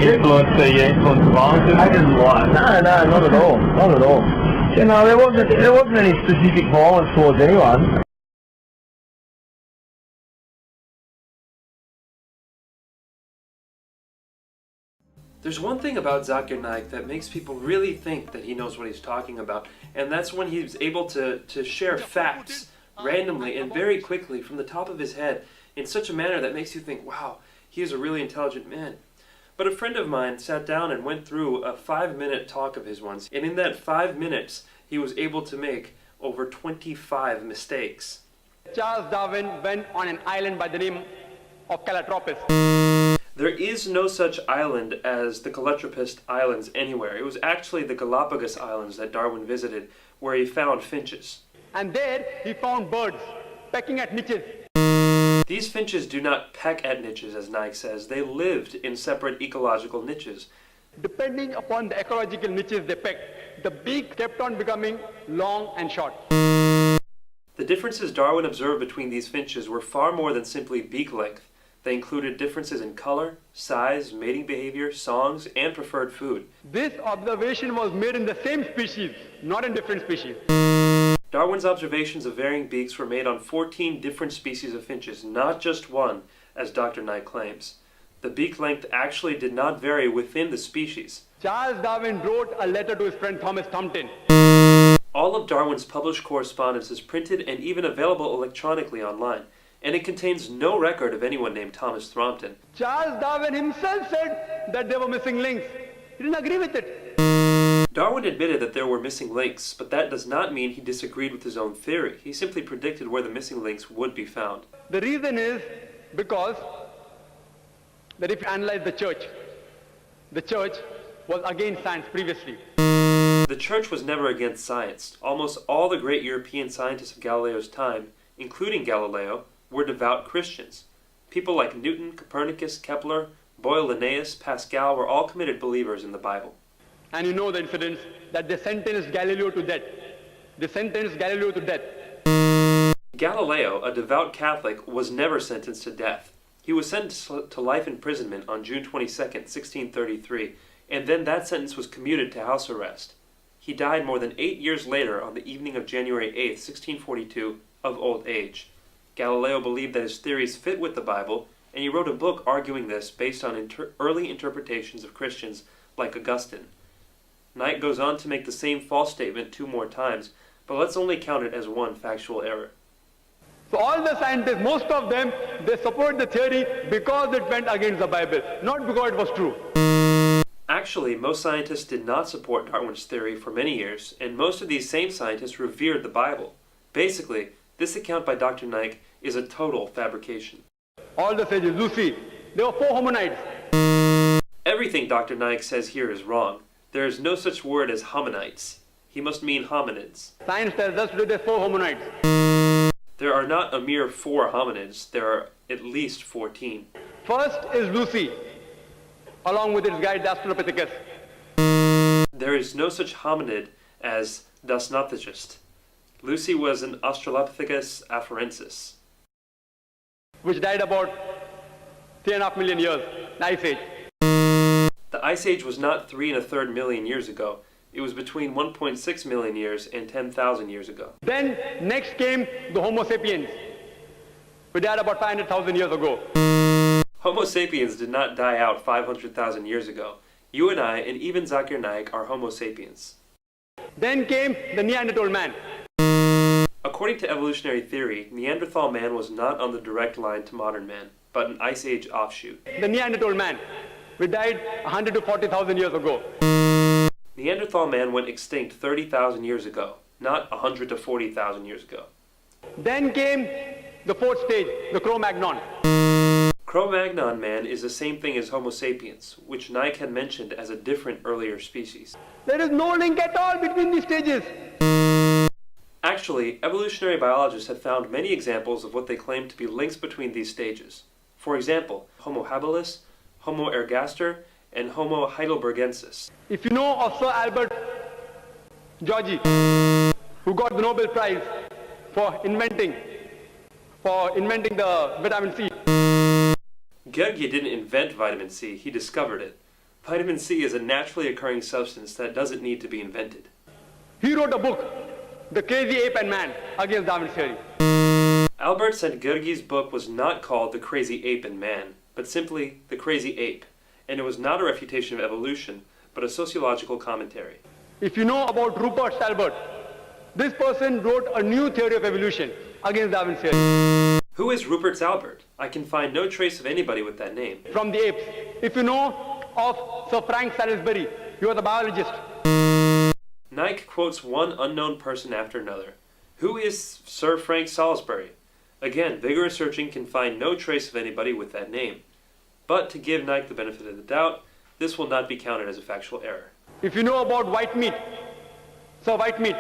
influenced the violence? I didn't lie. No, not at all. Not at all. You know, there wasn't any specific violence towards anyone. There's one thing about Zakir Naik that makes people really think that he knows what he's talking about, and that's when he's able to share facts randomly and very quickly from the top of his head in such a manner that makes you think, wow, he is a really intelligent man. But a friend of mine sat down and went through a 5-minute talk of his once, and in that 5 minutes he was able to make over 25 mistakes. Charles Darwin went on an island by the name of Calotropis. There is no such island as the Calotropis Islands anywhere. It was actually the Galapagos Islands that Darwin visited, where he found finches. And there he found birds pecking at niches. These finches do not peck at niches, as Naik says. They lived in separate ecological niches. Depending upon the ecological niches they pecked, the beak kept on becoming long and short. The differences Darwin observed between these finches were far more than simply beak length. They included differences in color, size, mating behavior, songs, and preferred food. This observation was made in the same species, not in different species. Darwin's observations of varying beaks were made on 14 different species of finches, not just one, as Dr. Naik claims. The beak length actually did not vary within the species. Charles Darwin wrote a letter to his friend Thomas Thompson. All of Darwin's published correspondence is printed and even available electronically online, and it contains no record of anyone named Thomas Thrompton. Charles Darwin himself said that there were missing links. He didn't agree with it. Darwin admitted that there were missing links, but that does not mean he disagreed with his own theory. He simply predicted where the missing links would be found. The reason is because that if you analyze the church was against science previously. The church was never against science. Almost all the great European scientists of Galileo's time, including Galileo, were devout Christians. People like Newton, Copernicus, Kepler, Boyle, Linnaeus, Pascal were all committed believers in the Bible. And you know the incidents that they sentenced Galileo to death. Galileo, a devout Catholic, was never sentenced to death. He was sentenced to life imprisonment on June 22, 1633, and then that sentence was commuted to house arrest. He died more than 8 years later on the evening of January 8, 1642, of old age. Galileo believed that his theories fit with the Bible, and he wrote a book arguing this based on early interpretations of Christians like Augustine. Knight goes on to make the same false statement 2 more times, but let's only count it as one factual error. So all the scientists, most of them, they support the theory because it went against the Bible, not because it was true. Actually, most scientists did not support Darwin's theory for many years, and most of these same scientists revered the Bible. Basically, this account by Dr. Nike is a total fabrication. All the sages, Lucy, there were 4 hominids. Everything Dr. Nike says here is wrong. There is no such word as hominites. He must mean hominids. Science tells us today there are 4 hominids. There are not a mere 4 hominids, there are at least 14. First is Lucy, along with its guide, the Australopithecus. There is no such hominid as Dasnothologist. Lucy was an Australopithecus afarensis, which died about 3.5 million years, the Ice Age. The Ice Age was not 3 1/3 million years ago. It was between 1.6 million years and 10,000 years ago. Then next came the Homo sapiens, who died about 500,000 years ago. Homo sapiens did not die out 500,000 years ago. You and I, and even Zakir Naik, are Homo sapiens. Then came the Neanderthal man. According to evolutionary theory, Neanderthal man was not on the direct line to modern man, but an Ice Age offshoot. The Neanderthal man, who died 100 to 40,000 years ago. Neanderthal man went extinct 30,000 years ago, not 100 to 40,000 years ago. Then came the 4th stage, the Cro-Magnon. Cro-Magnon man is the same thing as Homo sapiens, which Nike had mentioned as a different earlier species. There is no link at all between these stages. Actually, evolutionary biologists have found many examples of what they claim to be links between these stages. For example, Homo habilis, Homo ergaster, and Homo heidelbergensis. If you know of Sir Albert Georgi, who got the Nobel Prize for inventing the vitamin C. Georgi didn't invent vitamin C, he discovered it. Vitamin C is a naturally occurring substance that doesn't need to be invented. He wrote a book, The Crazy Ape and Man, against Darwin's theory. Albert said Georgi's book was not called The Crazy Ape and Man, but simply The Crazy Ape, and it was not a refutation of evolution, but a sociological commentary. If you know about Rupert Salbert, this person wrote a new theory of evolution against Darwin's theory. Who is Rupert Salbert? I can find no trace of anybody with that name. From the apes. If you know of Sir Frank Salisbury, he was a biologist. Nike quotes one unknown person after another. Who is Sir Frank Salisbury? Again, vigorous searching can find no trace of anybody with that name. But to give Nike the benefit of the doubt, this will not be counted as a factual error. If you know about Whitemeat, Sir Whitemeat.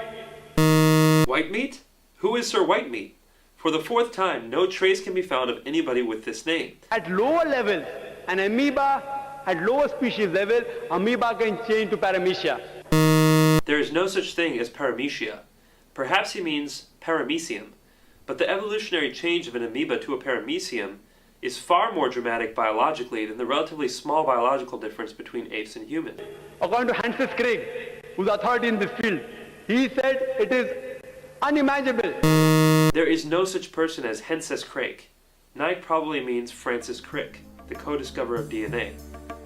Whitemeat? Who is Sir Whitemeat? For the 4th time, no trace can be found of anybody with this name. At lower levels, an amoeba, at lower species level, amoeba can change to paramecia. There is no such thing as paramecia. Perhaps he means paramecium, but the evolutionary change of an amoeba to a paramecium is far more dramatic biologically than the relatively small biological difference between apes and humans. According to Francis Crick, who's authority in this field, he said it is unimaginable. There is no such person as Henses Crick. Nike probably means Francis Crick, the co-discoverer of DNA.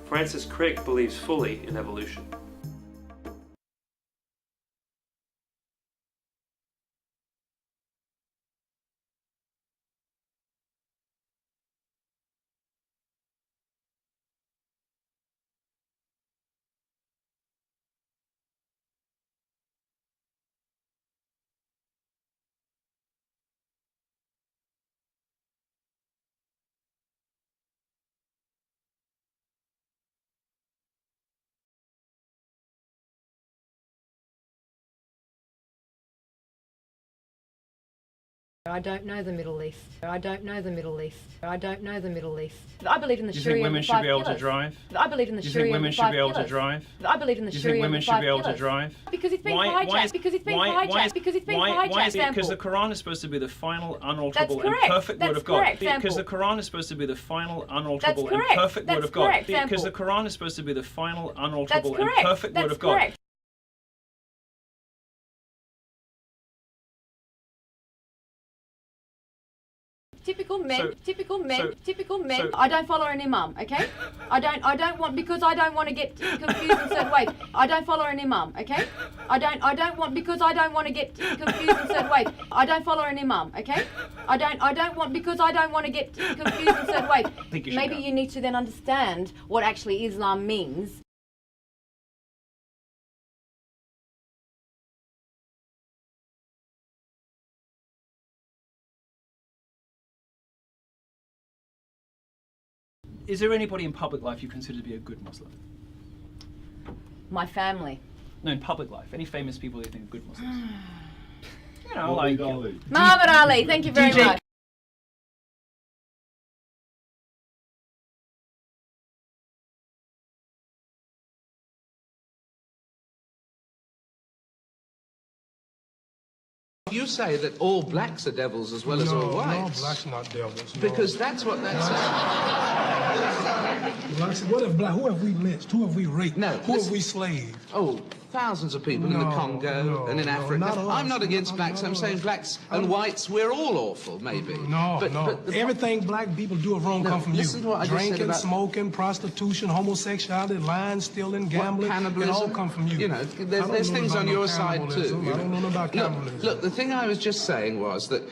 Francis Crick believes fully in evolution. I don't know the Middle East. I don't know the Middle East. I don't know the Middle East. I believe in the Sharia and the 5 pillars. You think women should be able to drive? I believe in the Sharia and the 5 pillars. I believe in the Sharia and the 5 pillars. You think women should be able to drive? Because it's been hijacked. Because it's been hijacked. Because it's been hijacked. Because the Quran is supposed to be the final, unalterable, and perfect word of God. Because the Quran is supposed to be the final, unalterable, and perfect word of God. Because the Quran is supposed to be the final, unalterable, and perfect word of God. typical men. So- I don't follow an imam, okay? I don't want, because I don't want to get confused in certain ways. I don't follow an imam, okay? I don't want, because I don't want to get confused in certain ways. I don't follow an imam, okay? I don't want, because I don't want to get confused in certain ways. think you should Maybe go. you need to then understand what actually Islam means. Is there anybody in public life you consider to be a good Muslim? My family. No, in public life. Any famous people you think are good Muslims? You know, like Muhammad Ali, thank you very DJ much. You say that all blacks are devils as well as all whites. No, blacks are not devils. No. Because that's what that says. Blacks, what if black? Who have we lynched? Who have we raped? No. Who have we slaved? Oh, thousands of people in the Congo and in Africa. not us. I'm not against blacks. I'm saying blacks and whites, we're all awful, maybe. No, no. Everything black people do wrong come from you. Listen to what I just said Drinking, about smoking, prostitution, homosexuality, lying, stealing, gambling. Cannibalism. It all come from you. You know, I there's don't know things about on no your side too. cannibalism. you I don't know about cannibalism. Look, the thing I was just saying was that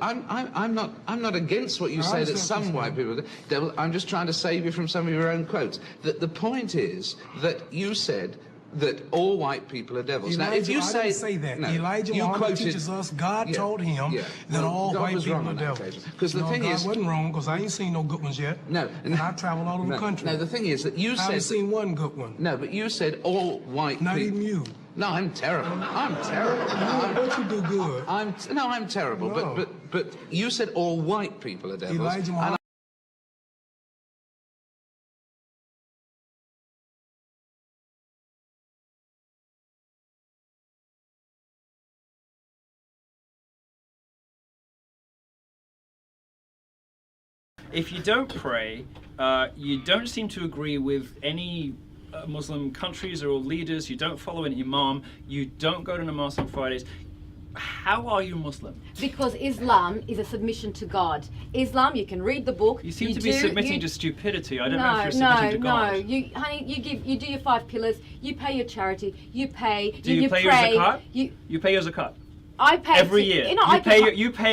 I'm not against what you say that some white people do. I'm just trying to save you from some of your own quotes. The point is that you said that all white people are devils. Elijah, now, if you I didn't say that. no, Elijah you Muhammad quoted, teaches us, God told him that all God white was people wrong are on that devils. occasion. Because the thing God is, wasn't wrong, because I ain't seen no good ones yet. No. And I travel all over the country. No, the thing is that you I haven't said... seen one good one. No, but you said all white people... Not even you. No, I'm terrible. I'm terrible. Don't you do good? I'm terrible. No. But you said all white people are devils. Elijah Muhammad. If you don't pray, you don't seem to agree with any Muslim countries or leaders, you don't follow an imam, you don't go to Namaz on Fridays, how are you Muslim? Because Islam is a submission to God. Islam, you can read the book. You seem to be submitting to stupidity. I don't know if you're submitting to God. No, honey, you do your 5 pillars, you pay your charity, you pay, Do you pay pray, your zakat? You pay your zakat? I pay every year. I pay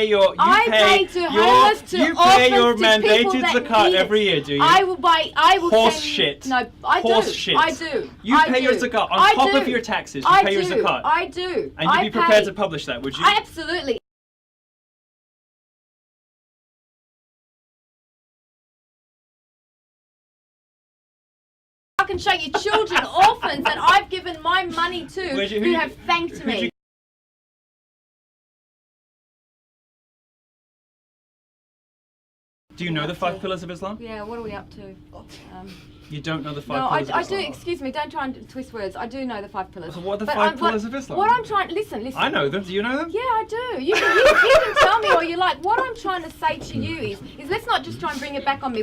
your homeless, to orphans, your to mandated people that zakat need it. every year, do you? I will horse send, shit. No, I horse do. shit. I do. You I pay do. your zakat on I top do. of your taxes. You I pay your do. zakat. I do. And you'd be prepared to publish that, would you? Absolutely. I can show you children, orphans that I've given my money to who have thanked me. Do you know the 5 pillars of Islam? Yeah, what are we up to? You don't know the 5 No, pillars of I Islam? do, excuse me, don't try and twist words. I do know the 5 pillars. So what are the But 5 pillars of Islam? What I'm trying, listen. I know them. Do you know them? Yeah, I do. You can tell me all you like. What I'm trying to say to you is let's not just try and bring it back on me.